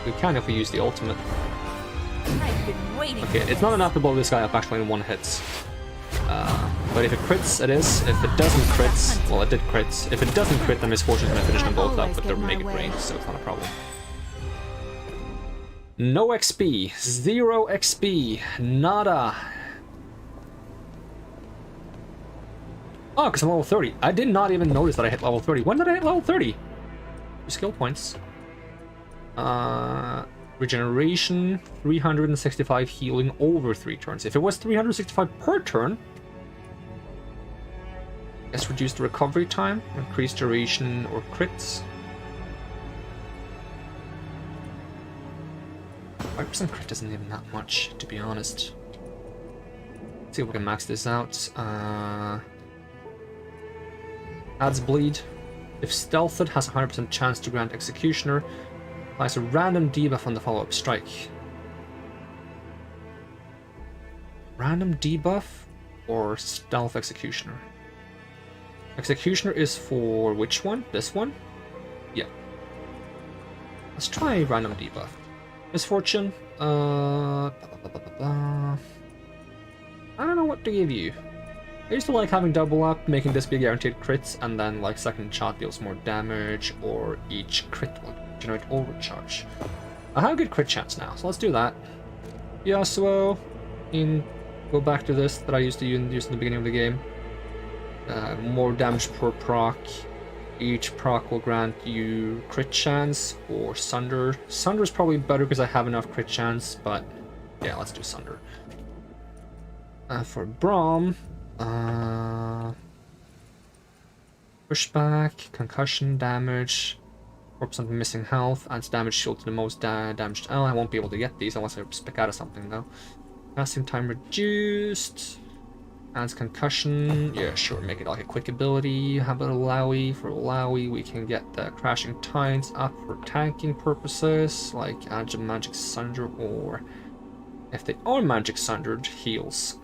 We can if we use the ultimate. I've been waiting. Okay, it's not enough to blow this guy up actually in one hit. But if it crits, it is. If it doesn't crit, well, it did crit. If it doesn't crit, then Misfortune's gonna finish them both up, but they're make it rain, so it's not a problem. No XP, 0 XP, nada. Oh, because I'm level 30. I did not even notice that I hit level 30. When did I hit level 30? Skill points. Regeneration, 365 healing over 3 turns. If it was 365 per turn, I guess reduce the recovery time, increase duration or crits. 5% crit isn't even that much, to be honest. Let's see if we can max this out. Adds bleed. If stealthed, has a 100% chance to grant Executioner. Applies a random debuff on the follow-up strike. Random debuff or Stealth Executioner? Executioner is for which one? This one? Yeah. Let's try random debuff. Misfortune. I don't know what to give you. I used to like having double up, making this be a guaranteed crits, and then like second shot deals more damage, or each crit will generate overcharge. I have a good crit chance now, so let's do that. Yasuo, go back to this that I used to use in the beginning of the game. More damage per proc. Each proc will grant you crit chance or Sunder. Sunder is probably better because I have enough crit chance, but yeah, let's do Sunder. For Braum, pushback, concussion damage, 4% missing health, adds damage shield to the most damaged ally. I won't be able to get these unless I pick out of something though. Casting time reduced. Adds concussion. Yeah, sure, make it like a quick ability. How about Alawi? For Alawi, we can get the Crashing Tides up for tanking purposes, like add a Magic Sunder, or if they are Magic Sundered, heals.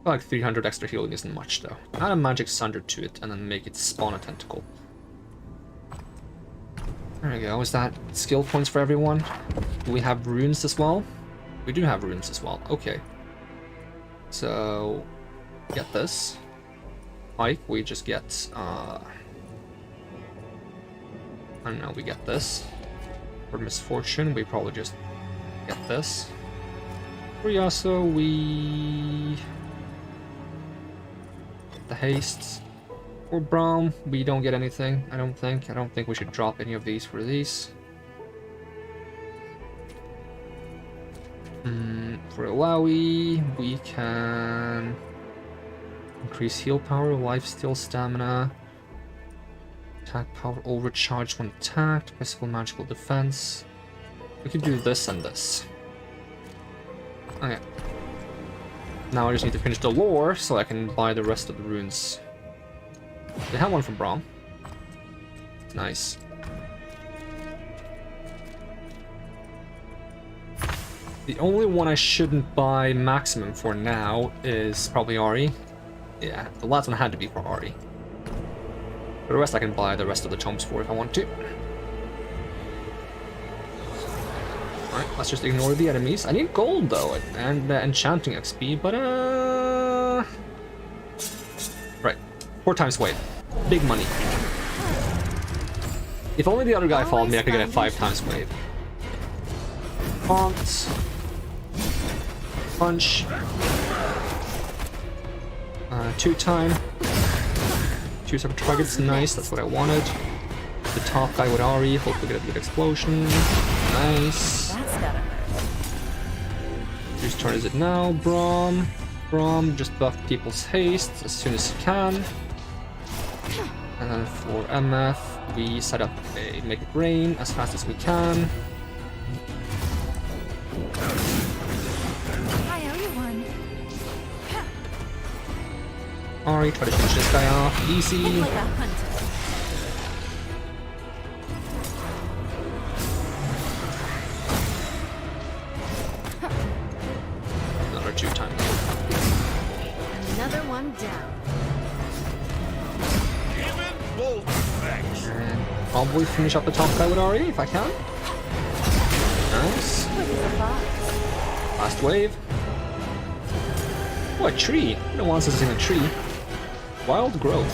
Like 300 extra healing isn't much though. Add a Magic Sunder to it and then make it spawn a tentacle. There we go. Is that skill points for everyone? Do we have runes as well? We do have runes as well. Okay. So, get this. Pike, we just get, I don't know, we get this. For Misfortune, we probably just get this. For Yasuo, we get the haste. For Braum, we don't get anything, I don't think. I don't think we should drop any of these for these. For Alawi, we can increase heal power, lifesteal, stamina, attack power, overcharge when attacked, physical magical defense. We could do this and this. Okay. Now I just need to finish the lore so I can buy the rest of the runes. They have one from Braum. Nice. The only one I shouldn't buy maximum for now is probably Ari. Yeah, the last one had to be for Ari. For the rest I can buy the rest of the tomes for if I want to. Alright, let's just ignore the enemies. I need gold though, and enchanting XP, but right, 4 times wave. Big money. If only the other guy followed me, I could get a 5 times wave. Taunt. Punch. 2 time. 2 separate targets, nice, that's what I wanted. The top guy with Ari, hopefully get a good explosion. Nice. That's gotta hurt. Whose turn is it now? Braum. Braum, just buff people's haste as soon as you can. And then for MF, we set up a make it rain as fast as we can. Hi, everyone. Ari, try to finish this guy off. Easy. Like a hunter. Another 2 times. Another one down. And probably finish up the top guy with Ari if I can. Nice. Last wave. Oh, a tree. No one else is in a tree. Wild growth.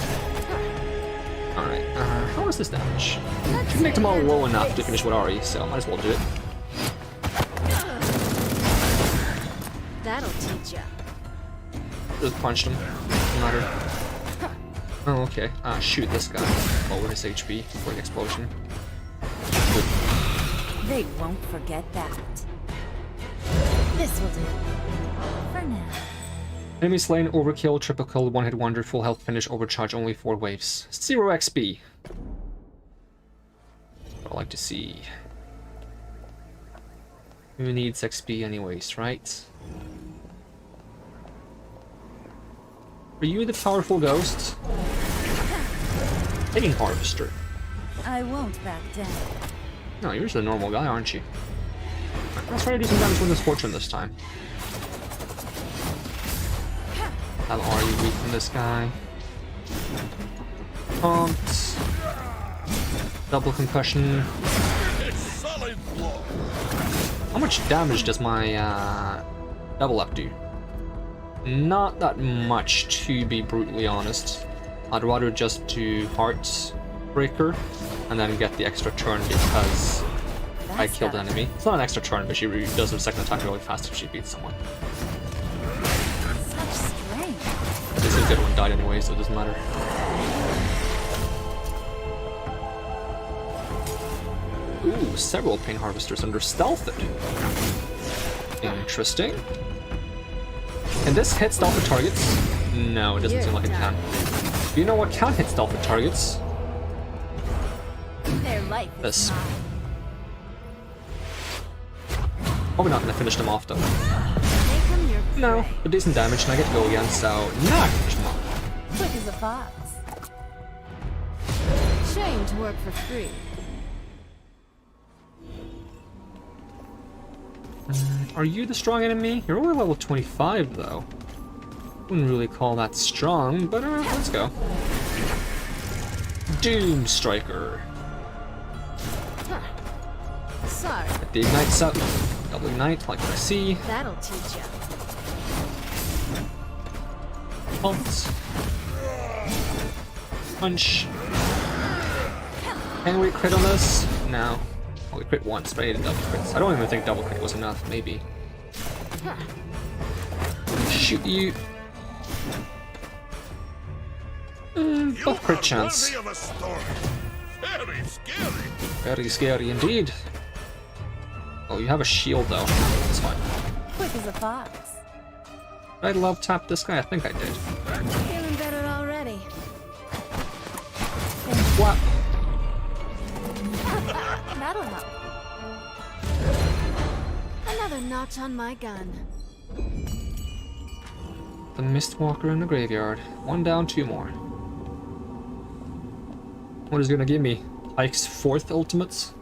Alright, how is this damage? Should make them all low enough to finish with Ari, so might as well do it. That'll teach ya. Just punched him. Doesn't matter. Oh, okay. Shoot this guy. Lower his HP for the explosion. Good. They won't forget that. This will do. For now. Enemy slain, overkill, triple kill, one hit wonder, full health finish, overcharge, only 4 waves. 0 XP. I'd like to see. Who needs XP anyways, right? Are you the powerful ghost? Hitting harvester. I won't back down. No, you're just a normal guy, aren't you? Let's try to do some damage with this fortune this time. How are you weak from this guy? Taunt. Double concussion. How much damage does my double up do? Not that much, to be brutally honest. I'd rather just do Heart Breaker and then get the extra turn because I killed the enemy. It's not an extra turn, but she does her second attack really fast if she beats someone. Such strength. This is the other one died anyway, so it doesn't matter. Ooh, several Pain Harvesters under Stealthed. Interesting. Can this hit stealthed targets? No, it doesn't seem like it can. Do you know what can hit stealthed targets? Their life is This. mine. Probably not gonna finish them off though. Make 'em your No, prey. but decent damage and I get to go again, so now I can finish them off. Quick as a fox. Shame to work for free. Are you the strong enemy? You're only level 25 though. Wouldn't really call that strong, but let's go. Doom Striker. Sorry. Get the ignites up. Double ignite, like I see. That'll teach ya. Pulse. Punch. Can we crit on this? No. Oh, we crit once, but I needed double crits. I don't even think double crit was enough, maybe. Shoot you. Buff crit chance. Worthy of a story. Very scary. Very scary indeed. Oh, you have a shield though. That's fine. Quick as a fox. Did I love tap this guy? I think I did. Feeling better already. What? That'll help. Another notch on my gun. The Mistwalker in the graveyard. 1 down, 2 more. What is he gonna give me? Ike's 4th ultimates?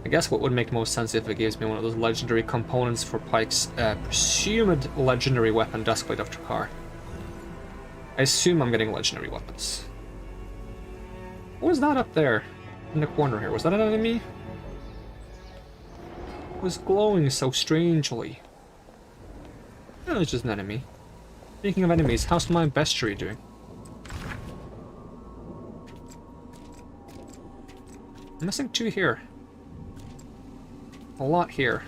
I guess what would make most sense if it gives me one of those legendary components for Pike's presumed legendary weapon, Duskblade of Tarkar. I assume I'm getting legendary weapons. What was that up there in the corner here? Was that an enemy? It was glowing so strangely. No, it's just an enemy. Speaking of enemies, how's my bestiary doing? I'm missing 2 here. A lot here.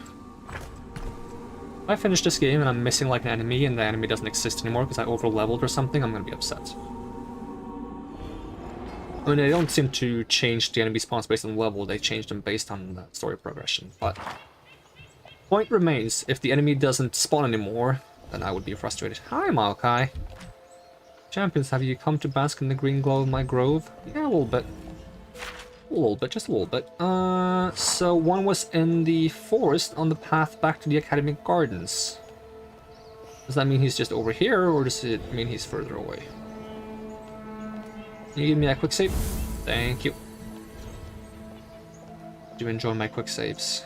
If I finish this game and I'm missing like an enemy and the enemy doesn't exist anymore because I over-leveled or something, I'm gonna be upset. I mean, they don't seem to change the enemy spawns based on level, they change them based on the story progression, but... Point remains, if the enemy doesn't spawn anymore, then I would be frustrated. Hi, Maokai. Champions, have you come to bask in the green glow of my grove? Yeah, a little bit. A little bit, just a little bit. So one was in the forest on the path back to the academic gardens. Does that mean he's just over here, or does it mean he's further away? Can you give me a quick save? Thank you. Do enjoy my quick saves.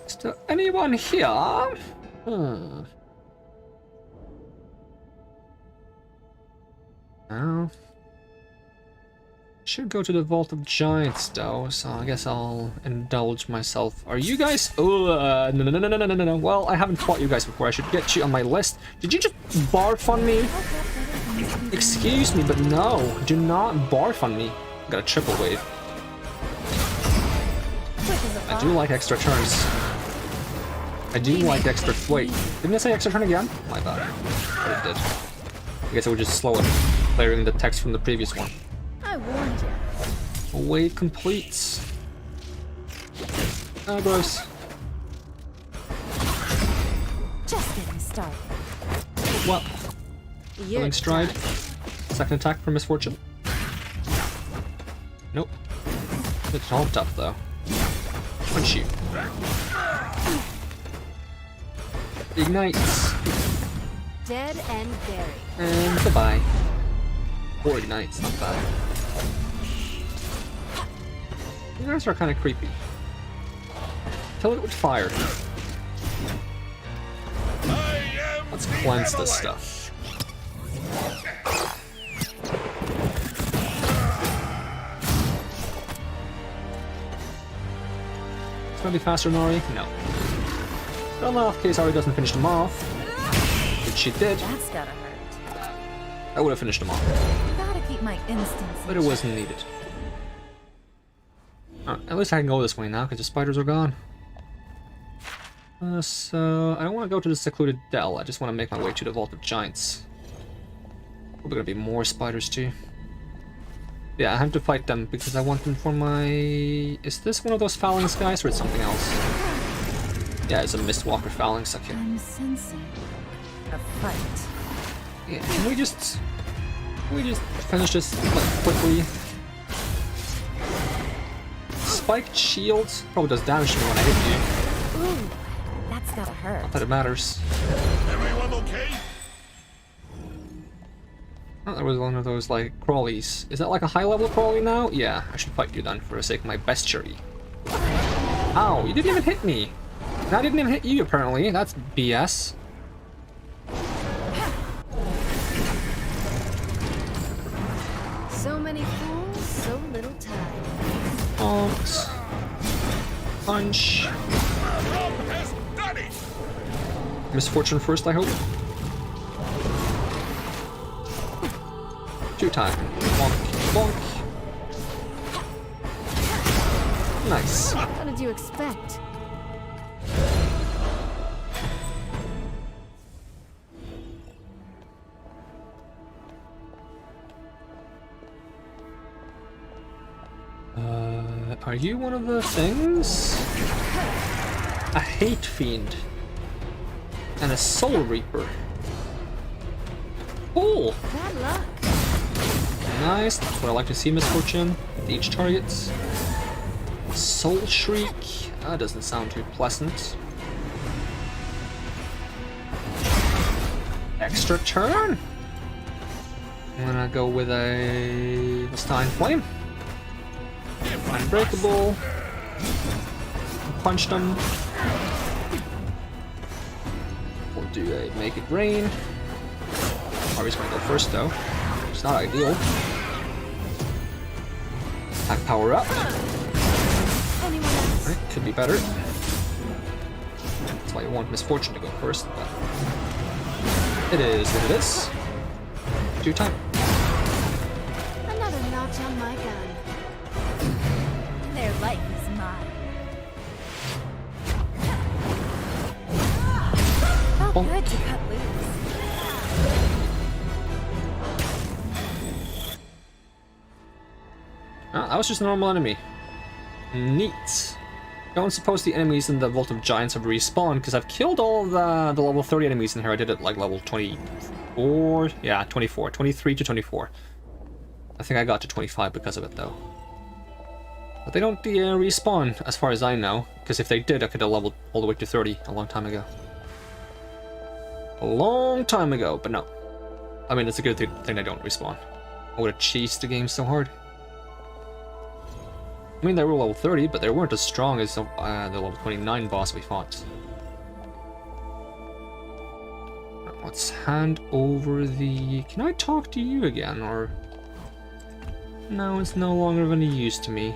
Is there anyone here? No. Should go to the Vault of Giants though, so I guess I'll indulge myself. Are you guys? Oh, no. Well, I haven't fought you guys before. I should get you on my list. Did you just barf on me? Excuse me, but no. Do not barf on me. Got a triple wave. I do like extra turns. I do like extra... Wait, didn't I say extra turn again? My bad. But it did. I guess I would just slow it, clearing the text from the previous one. I warned you. Wave completes. Oh, gross. Just getting started. What? Killing stride. Second attack for misfortune. Nope. It's all tough though. Punch you. Ignites. Dead and buried. And goodbye. 4 ignites, not bad. You guys are kind of creepy. Kill it with fire. Let's cleanse this stuff. It's gonna be faster than Ari? No. But on the off case Ari doesn't finish them off, which she did. That's gotta hurt. I would have finished them off. Gotta keep my instincts. But it wasn't needed. At least I can go this way now, because the spiders are gone. So, I don't want to go to the secluded dell, I just want to make my way to the Vault of Giants. Probably gonna be more spiders too. Yeah, I have to fight them, because I want them for my... Is this one of those phalanx guys, or is it something else? Yeah, it's a Mistwalker phalanx, okay. I'm sensing a fight. Yeah, can we just finish this like, quickly? Spiked shields probably does damage to me when I hit you. Ooh, that's gotta hurt. Not that it matters. Everyone okay? Oh, there was one of those like crawlies. Is that like a high level crawly now? Yeah, I should fight you then for the sake of my bestiary. Ow, you didn't even hit me. And I didn't even hit you apparently. That's BS. So many fools, so little time. Punch. Misfortune first, I hope. 2 times. Bonk. Bonk. Nice. What did you expect? Are you one of the things? A hate fiend. And a soul reaper. Cool! Bad luck. Nice, that's what I like to see, Misfortune. With each target. Soul Shriek. That doesn't sound too pleasant. Extra turn? I'm gonna go with a Stein Flame. Unbreakable. Punch them. We'll do a make it rain. Harvey's gonna go first though. It's not ideal. Attack power up. Alright, could be better. That's why you want Misfortune to go first, but it is what it is. Do time. Another notch on my gun. Their life is mine. Felt good to cut loose. That was just a normal enemy. Neat. I don't suppose the enemies in the Vault of Giants have respawned, because I've killed all the level 30 enemies in here. I did it like level 24. Yeah, 24. 23 to 24. I think I got to 25 because of it, though. But they don't respawn, as far as I know, because if they did, I could have leveled all the way to 30 a long time ago. A long time ago, but no. I mean, it's a good thing they don't respawn. I would have cheesed the game so hard. I mean, they were level 30, but they weren't as strong as the level 29 boss we fought. Let's hand over the... Can I talk to you again, or... No, it's no longer of any use to me.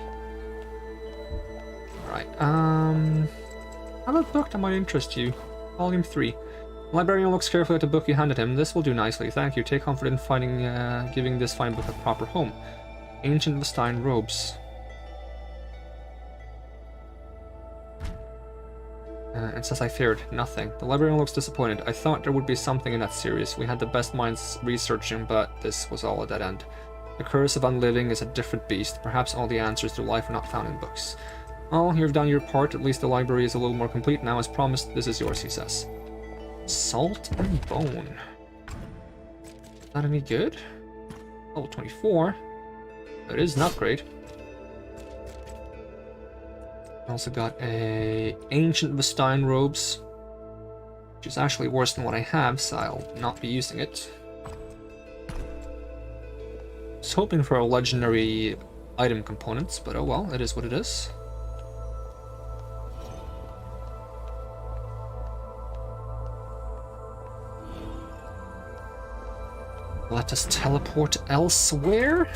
Alright, I have a book that might interest you. Volume 3. The librarian looks carefully at the book you handed him. This will do nicely, thank you. Take comfort in finding, giving this fine book a proper home. Ancient Vestine robes. It says I feared nothing. The librarian looks disappointed. I thought there would be something in that series. We had the best minds researching, but this was all a dead end. The curse of unliving is a different beast. Perhaps all the answers to life are not found in books. Well, you've done your part. At least the library is a little more complete now. As promised, this is yours, he says. Salt and bone. Not any good? Level 24. That is an upgrade. I also got a Ancient Vestine robes, which is actually worse than what I have, so I'll not be using it. I was hoping for a legendary item components, but oh well, it is what it is. Let us teleport elsewhere.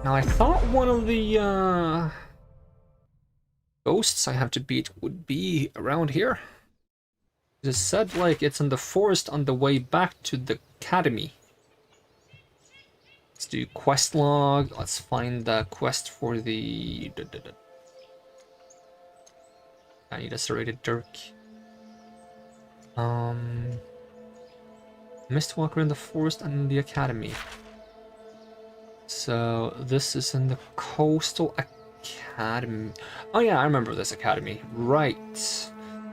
Now I thought one of the ghosts I have to beat would be around here. It said like it's in the forest on the way back to the academy. Let's do quest log. Let's find the quest for the... I need a serrated dirk. Mistwalker in the forest and the academy. So this is in the coastal academy. Oh yeah, I remember this academy. Right.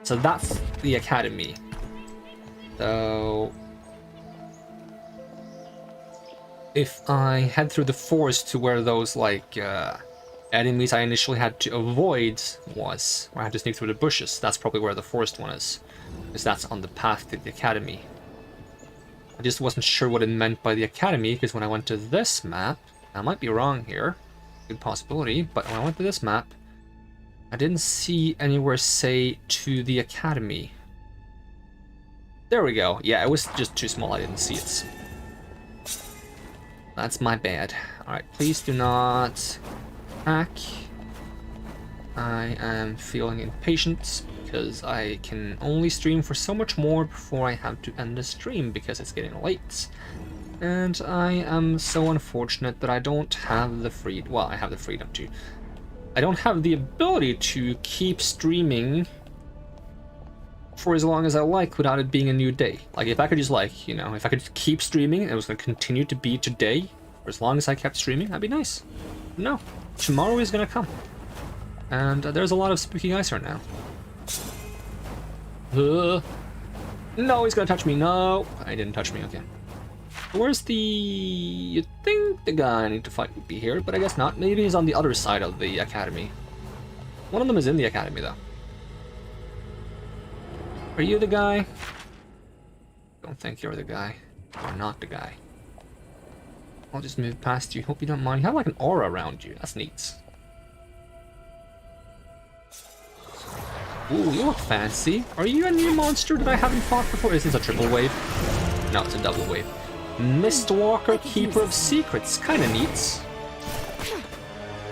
So that's the academy. So if I head through the forest to where those like enemies I initially had to avoid was, where I had to sneak through the bushes, that's probably where the forest one is, because that's on the path to the academy. I just wasn't sure what it meant by the academy, because when I went to this map, I might be wrong here, good possibility, but when I went to this map, I didn't see anywhere say to the academy. There we go. Yeah, it was just too small, I didn't see it. That's my bad. Alright, please do not hack. I am feeling impatient because I can only stream for so much more before I have to end the stream because it's getting late. And I am so unfortunate that I don't have the freedom. Well, I have the freedom to. I don't have the ability to keep streaming for as long as I like without it being a new day. Like, if I could just, like, you know, if I could keep streaming and it was going to continue to be today for as long as I kept streaming, that'd be nice. No, tomorrow is going to come. And there's a lot of spooky guys right now. No, he's gonna touch me. No, he didn't touch me. Okay. Where's the... You'd think the guy I need to fight would be here, but I guess not. Maybe he's on the other side of the academy. One of them is in the academy, though. Are you the guy? Don't think you're the guy. You're not the guy. I'll just move past you. Hope you don't mind. You have like an aura around you. That's neat. Ooh, you look fancy. Are you a new monster that I haven't fought before? Is this a triple wave? No, it's a double wave. Mistwalker, Keeper of Secrets. Kinda neat.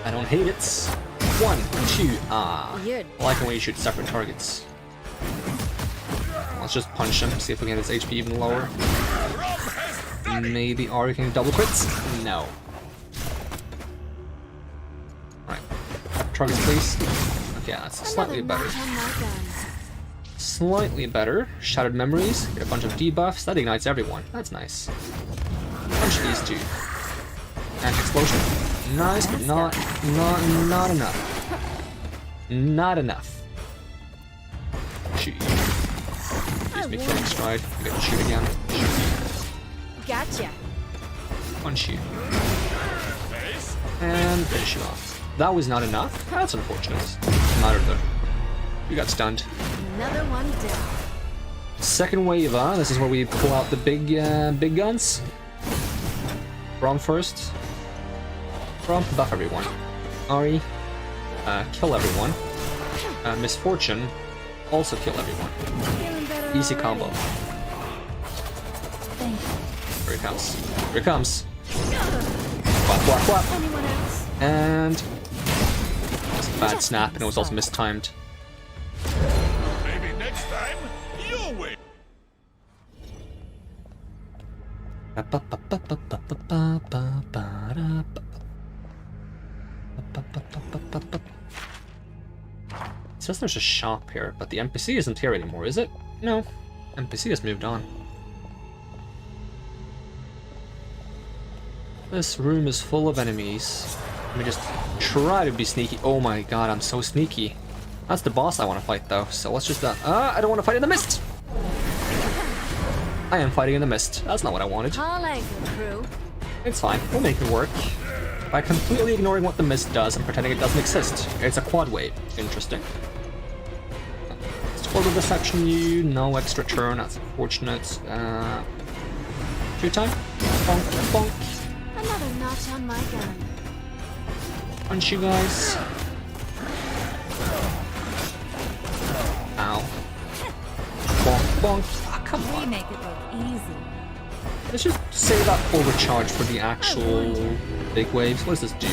I don't hate it. 1, 2, I like the way you shoot separate targets. Let's just punch him, see if we can get his HP even lower. Maybe Ari can double crits? No. Alright. Targets, please. Okay, that's slightly better. Slightly better. Shattered Memories. Get a bunch of debuffs. That ignites everyone. That's nice. Punch these two. And Explosion. Nice, but not enough. Not enough. Shoot you. Use me killing stride. I'm gonna shoot again. Gotcha. Punch you. And finish you off. That was not enough. That's unfortunate. Doesn't matter though. You got stunned. Another one down. Second wave, this is where we pull out the big guns. Brom first. Brom, buff everyone. Ari, kill everyone. Misfortune, also kill everyone. Easy combo. Here it comes. Here it comes. Whap, whap, whap. And that's a bad snap, and it was also mistimed. Maybe next time, you'll win. It says there's a shop here, but the NPC isn't here anymore, is it? No, NPC has moved on. This room is full of enemies. Let me just try to be sneaky. Oh my god, I'm so sneaky. That's the boss I want to fight though, so let's just I don't want to fight in the mist! I am fighting in the mist. That's not what I wanted. It's fine, we'll make it work. By completely ignoring what the mist does and pretending it doesn't exist. It's a quad wave. Interesting. Let's total deception you, no extra turn, that's unfortunate. 2 time? Bonk, bonk. Another notch on my gun. Punch you guys. Ow. Bonk, bonk. Ah, come on. We make it look easy. Let's just save that overcharge for the actual big waves. What does this do?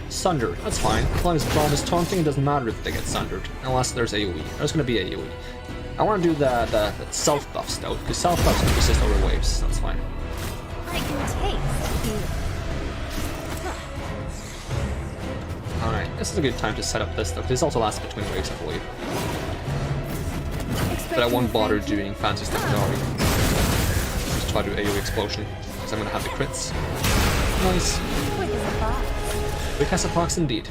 Sunder. That's fine. As long as the bomb is taunting, it doesn't matter if they get sundered. Unless there's AoE. There's gonna be AoE. I want to do the self buffs though, because self buffs can persist over waves. That's fine. I can taste you. Alright, this is a good time to set up this though, because this also lasts between waves, I believe. But I won't bother doing fancy stuff with Ari. Just try to do AoE explosion, because I'm gonna have the crits. Nice. Quick as a fox. Quick as a fox indeed.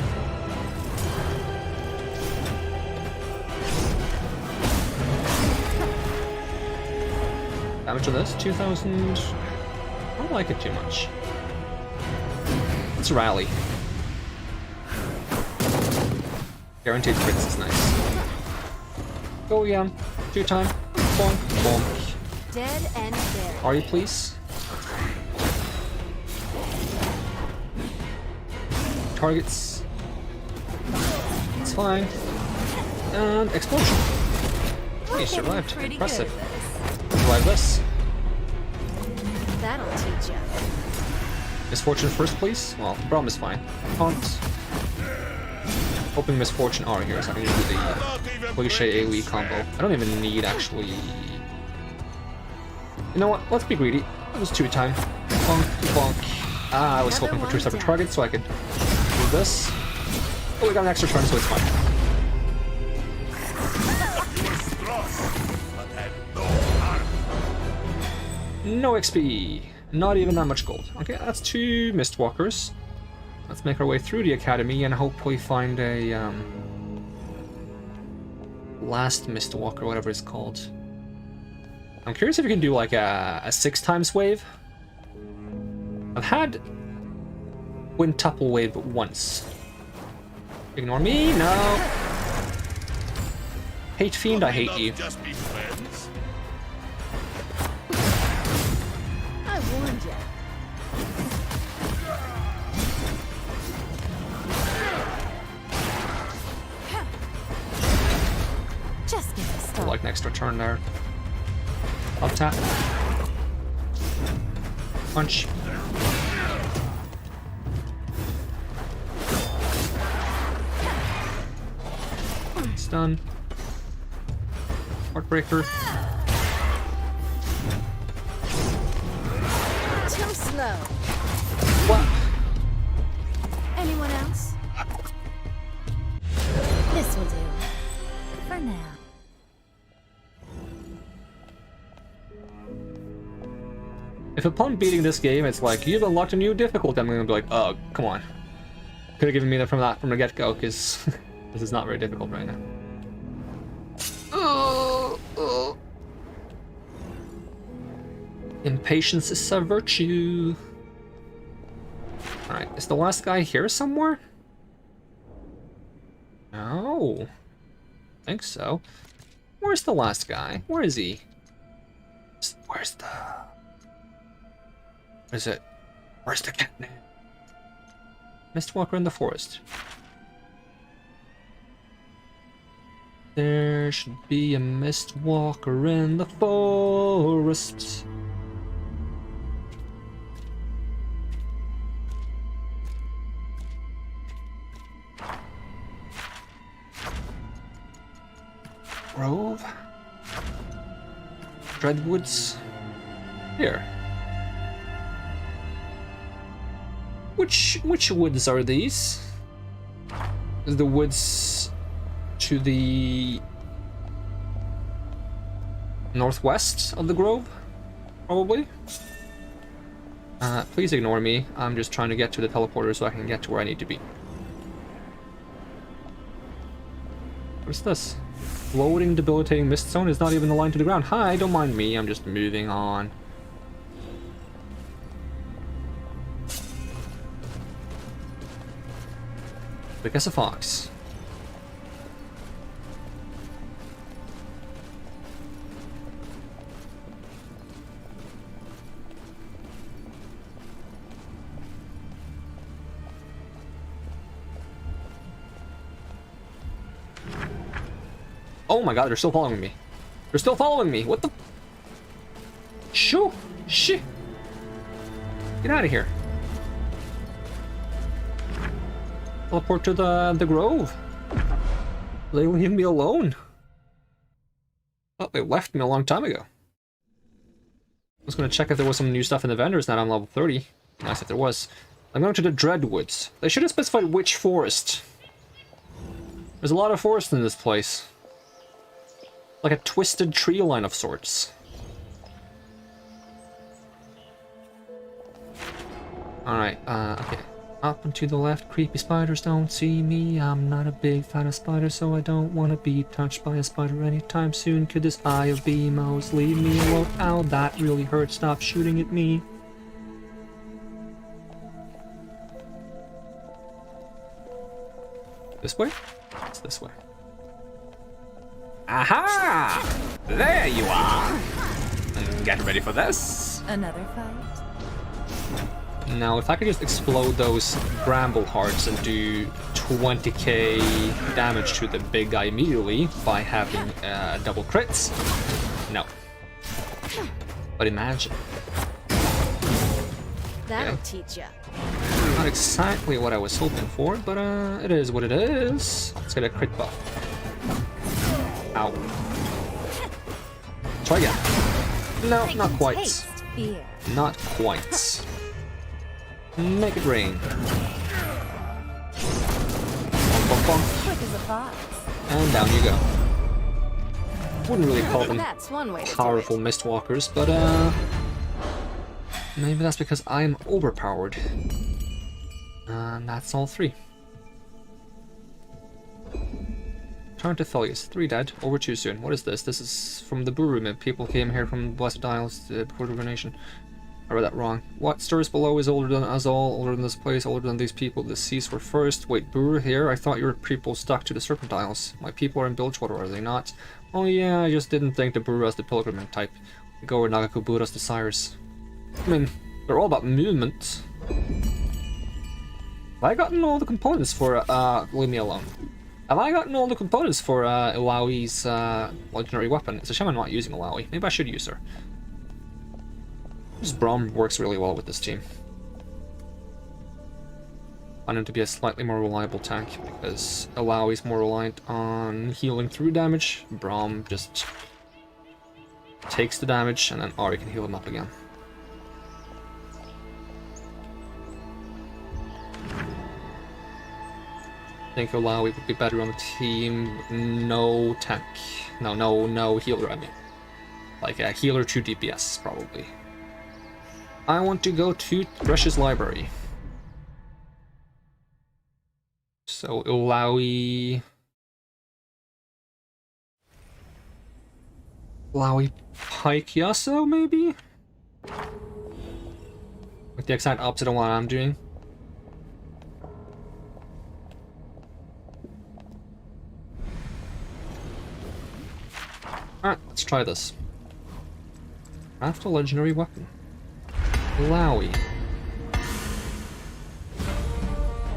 Damage on this, 2,000. I don't like it too much. Let's rally. Guaranteed crits is nice. Go again. 2 time. Bonk, bonk. Dead and buried. Are you please? Targets. It's fine. And explosion. Oh, you survived. Impressive. Survive this. That'll teach ya. Misfortune first, please. Well, the problem is fine. Taunt. Hoping Misfortune are here, so I can do the cliche AoE combo. I don't even need actually. You know what? Let's be greedy. It was 2 time. Bonk, bonk. Ah, I was hoping for 2 separate targets so I could do this. Oh, we got an extra turn, so it's fine. No XP. Not even that much gold. Okay, that's 2 Mistwalkers. Let's make our way through the academy and hopefully find a last Mistwalker, whatever it's called. I'm curious if you can do like a 6 times wave. I've had quintuple wave once. Ignore me? No. Hate Fiend, I hate you. I warned ya. Just get me started. Like next return there. Up tap. Punch. Stun. Heartbreaker. Too slow. What? Anyone else? This will do. For now. If upon beating this game, it's like, you've unlocked a new difficulty, I'm gonna be like, oh, come on. Could have given me that from the get-go, because this is not very difficult right now. Impatience is a virtue. Alright, is the last guy here somewhere? No. I think so. Where's the last guy? Where is he? Where's the... Where's it? Where's the cat now? Mistwalker in the forest. There should be a Mistwalker in the forest. Grove? Dreadwoods? Here. Which woods are these? Is the woods to the northwest of the grove? Probably? Please ignore me. I'm just trying to get to the teleporter so I can get to where I need to be. What's this? Floating, debilitating mist zone is not even aligned to the ground. Hi, don't mind me. I'm just moving on. Quick as a fox. Oh my god, they're still following me. They're still following me. What the? Shoo! Shit! Get out of here. Teleport to the grove. They leave me alone. Oh, they left me a long time ago. I was gonna check if there was some new stuff in the vendors. Now I'm level 30. Nice if there was. I'm going to the Dreadwoods. They should have specified which forest. There's a lot of forest in this place. Like a twisted tree line of sorts. Alright, okay. Up and to the left, creepy spiders don't see me. I'm not a big fan of spiders, so I don't want to be touched by a spider anytime soon. Could this eye of Beamos leave me alone? Ow, that really hurt. Stop shooting at me. This way? It's this way. Aha! There you are! Get ready for this. Another fight? Now, if I could just explode those bramble hearts and do 20k damage to the big guy immediately by having double crits. No. But imagine. That'll teach ya. Not exactly what I was hoping for, but it is what it is. Let's get a crit buff. Ow. Try again. No, not quite. Not quite. Make it rain. Bonk, bonk. Quick as a fox. And down you go. Wouldn't really call them That's one way to powerful mistwalkers, but maybe that's because I'm overpowered. And that's all three. Turn to Thelius. 3 dead. Over too soon. What is this? This is from the Buru myth. People came here from Blessed Isles before the Revolution. I read that wrong. What stirs below is older than us all, older than this place, older than these people. The seas were first. Wait, Buru here? I thought your people stuck to the Serpent Isles. My people are in Bilgewater, are they not? Oh yeah, I just didn't think the Buru as the pilgrimage type. Go where Nagakubura's desires. I mean, they're all about movement. Have I gotten all the components for leave me alone? Have I gotten all the components for Illaoi's legendary weapon? It's a shame I'm not using Illaoi. Maybe I should use her. This Braum works really well with this team. I find him to be a slightly more reliable tank because Illaoi is more reliant on healing through damage. Braum just takes the damage and then Ari can heal him up again. I think Illaoi would be better on the team with no tank. No healer, I mean. Like a healer 2 DPS, probably. I want to go to Thresh's library. So Illaoi Pike Yasuo, maybe? Like the exact opposite of what I'm doing. Alright, let's try this. Craft a legendary weapon. Illaoi.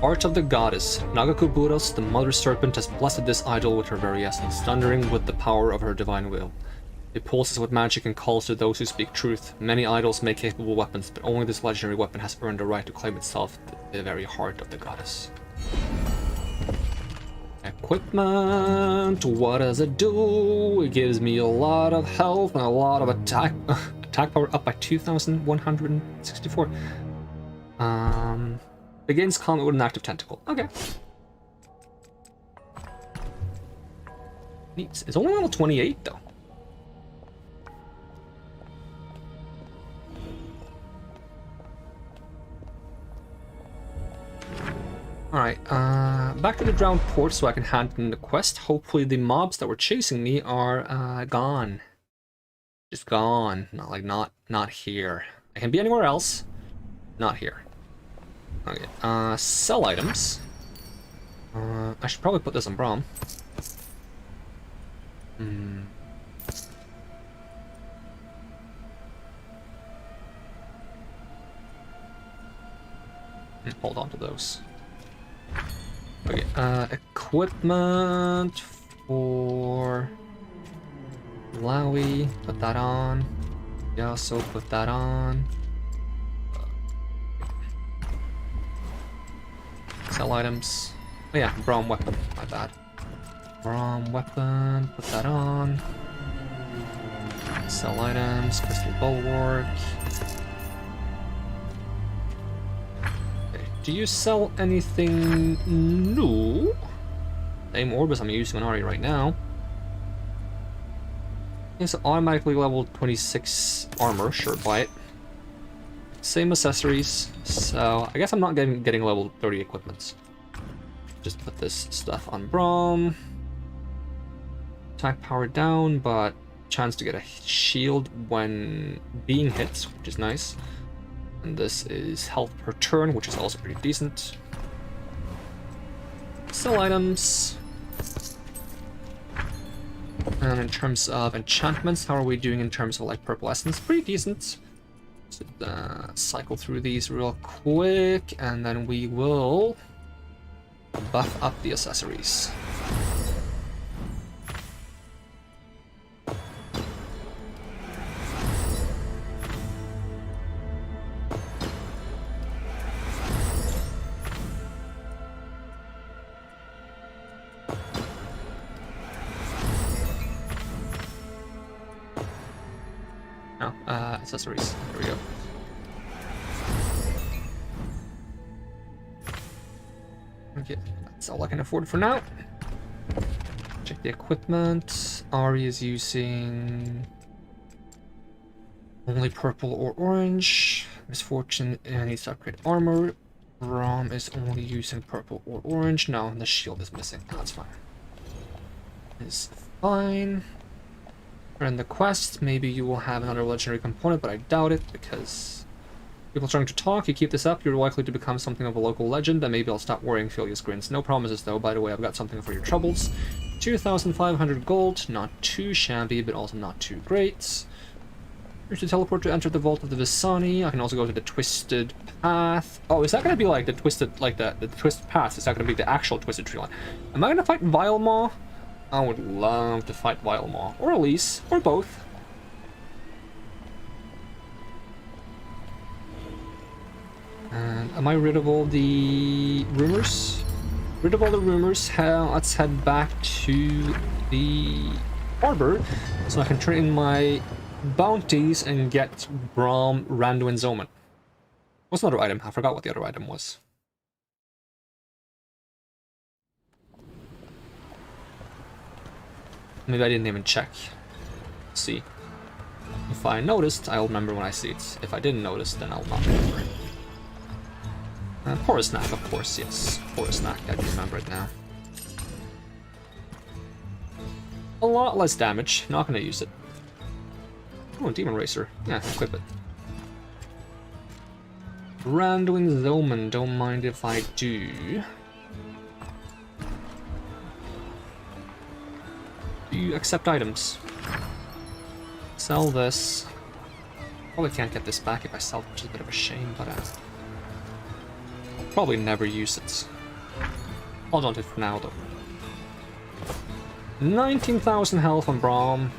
Art of the Goddess. Nagakuburos, the Mother Serpent, has blessed this idol with her very essence, thundering with the power of her divine will. It pulses with magic and calls to those who speak truth. Many idols make capable weapons, but only this legendary weapon has earned the right to claim itself the very heart of the goddess. Equipment. What does it do? It gives me a lot of health and a lot of attack. Attack power up by 2,164. Begins combat with an active tentacle. Okay. Neat. It's only level 28 though. Alright, back to the drowned port so I can hand in the quest. Hopefully the mobs that were chasing me are gone. Just gone. Not here. I can be anywhere else. Not here. Okay, sell items. I should probably put this on Braum. Hold on to those. Okay, equipment for Illaoi, put that on. Yasuo, put that on. Sell items. Oh yeah, Braum weapon, my bad. Braum weapon, put that on. Sell items, crystal bulwark. Do you sell anything new? Same Orbis I'm using on Ari right now. It's automatically level 26 armor, sure, buy it. Same accessories, so I guess I'm not getting level 30 equipment. Just put this stuff on Braum. Attack power down, but chance to get a shield when being hit, which is nice. And this is health per turn, which is also pretty decent. Sell items. And in terms of enchantments, how are we doing in terms of like purple essence? Pretty decent. So, cycle through these real quick, and then we will buff up the accessories. Accessories. There we go. Okay, that's all I can afford for now. Check the equipment. Ari is using only purple or orange. Misfortune needs to upgrade armor. Braum is only using purple or orange. No, the shield is missing. That's fine. It's fine. In the quest, maybe you will have another legendary component, but I doubt it because people are trying to talk. You keep this up, you're likely to become something of a local legend, and maybe I'll stop worrying Philius grins. No promises though. By the way, I've got something for your troubles. 2,500 gold, not too shabby, but also not too great. Use the teleport to enter the vault of the Visani. I can also go to the Twisted Path. Oh, is that going to be like the Twisted, like the Twisted Path? Is that going to be the actual Twisted Tree Line? Am I going to fight Vilemaw? I would love to fight Vilemaw. Or Elise. Or both. And am I rid of all the rumors? Rid of all the rumors. Let's head back to the harbor so I can turn in my bounties and get Braum, Randu, and Zoman. What's another item? I forgot what the other item was. Maybe I didn't even check. Let's see. If I noticed, I'll remember when I see it. If I didn't notice, then I'll not remember. Porous Snack, of course, yes. Porous Snack, I do remember it now. A lot less damage, not gonna use it. Oh, Demon Racer. Yeah, equip it. Randu and Zoman, don't mind if I do. Do you accept items? Sell this. Probably can't get this back if I sell it, which is a bit of a shame, but I'll probably never use it. Hold on to it for now, though. 19,000 health on Braum.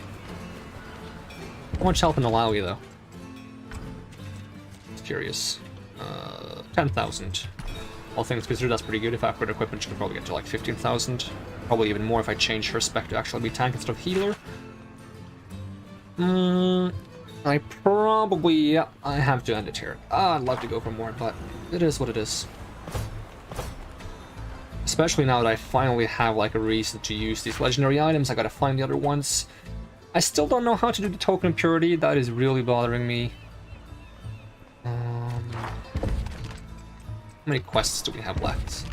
How much health in Alawi, though? Just curious. 10,000. All things considered, that's pretty good. If I upgrade equipment, she could probably get to like 15,000. Probably even more if I change her spec to actually be tank instead of healer. I probably... yeah, I have to end it here. I'd love to go for more, but it is what it is. Especially now that I finally have like a reason to use these legendary items, I gotta find the other ones. I still don't know how to do the token of purity, that is really bothering me. How many quests do we have left?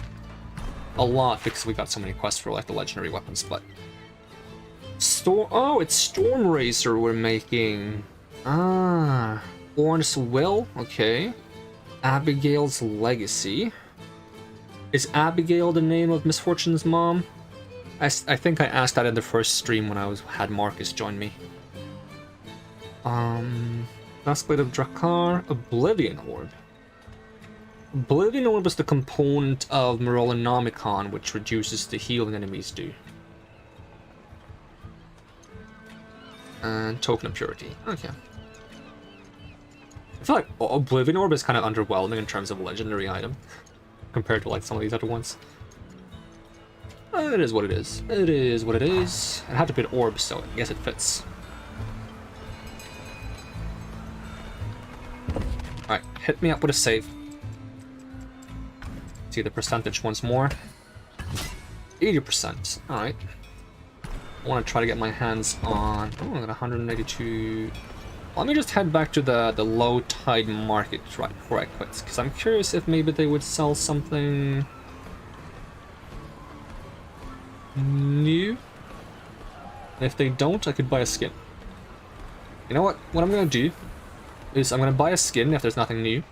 A lot, because we got so many quests for like the legendary weapons, but... oh, it's Storm Racer we're making. Ah, Orn's Will, okay. Abigail's Legacy. Is Abigail the name of Misfortune's mom? I think I asked that in the first stream when I had Marcus join me. Duskblade of Drakkar, Oblivion Orb. Oblivion Orb is the component of Morellonomicon, which reduces the healing enemies do. And Token of Purity, okay. I feel like Oblivion Orb is kind of underwhelming in terms of legendary item, compared to like some of these other ones. It is what it is. It is what it is. I had to put orbs, so I guess it fits. Alright, hit me up with a save. See the percentage once more. 80%. Alright. I want to try to get my hands on... oh, I got 182... Let me just head back to the low tide market right before I quit, because I'm curious if maybe they would sell something... new. If they don't, I could buy a skin. You know what? What I'm gonna do is I'm gonna buy a skin if there's nothing new.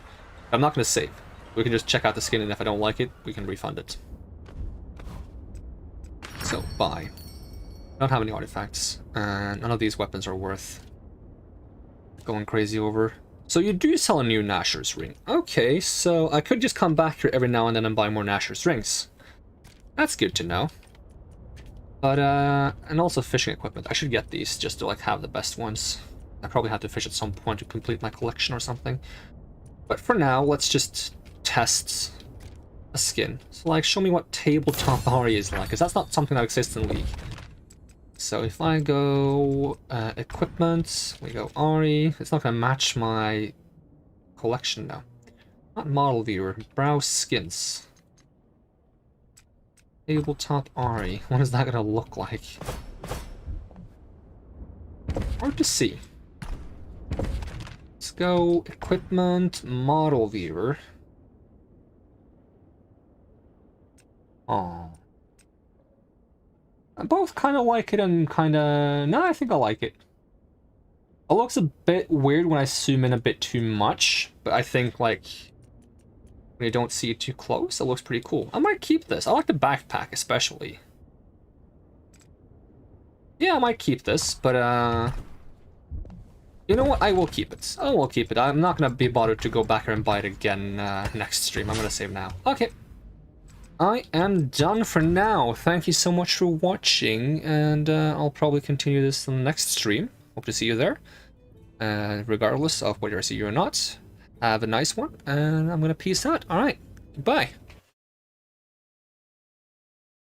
I'm not gonna save. We can just check out the skin, and if I don't like it, we can refund it. So, buy. I don't have any artifacts, and none of these weapons are worth going crazy over. So you do sell a new Nashor's ring. Okay, so I could just come back here every now and then and buy more Nashor's rings. That's good to know. But, and also fishing equipment. I should get these just to, like, have the best ones. I probably have to fish at some point to complete my collection or something. But for now, let's just test a skin. So, like, show me what tabletop Ari is like, because that's not something that exists in League. So if I go equipment, we go Ari. It's not going to match my collection now. Not model viewer, browse skins. Tabletop Ari. What is that going to look like? Hard to see. Let's go equipment, model viewer. Oh. I both kind of like it and kind of... no, I think I like it. It looks a bit weird when I zoom in a bit too much, but I think, like, when you don't see it too close, it looks pretty cool. I might keep this. I like the backpack, especially. Yeah, I might keep this, but, You know what? I will keep it. I will keep it. I'm not gonna be bothered to go back here and buy it again next stream. I'm gonna save now. Okay. I am done for now. Thank you so much for watching, and I'll probably continue this on the next stream. Hope to see you there. Regardless of whether I see you or not. Have a nice one, and I'm gonna peace out. Alright, goodbye.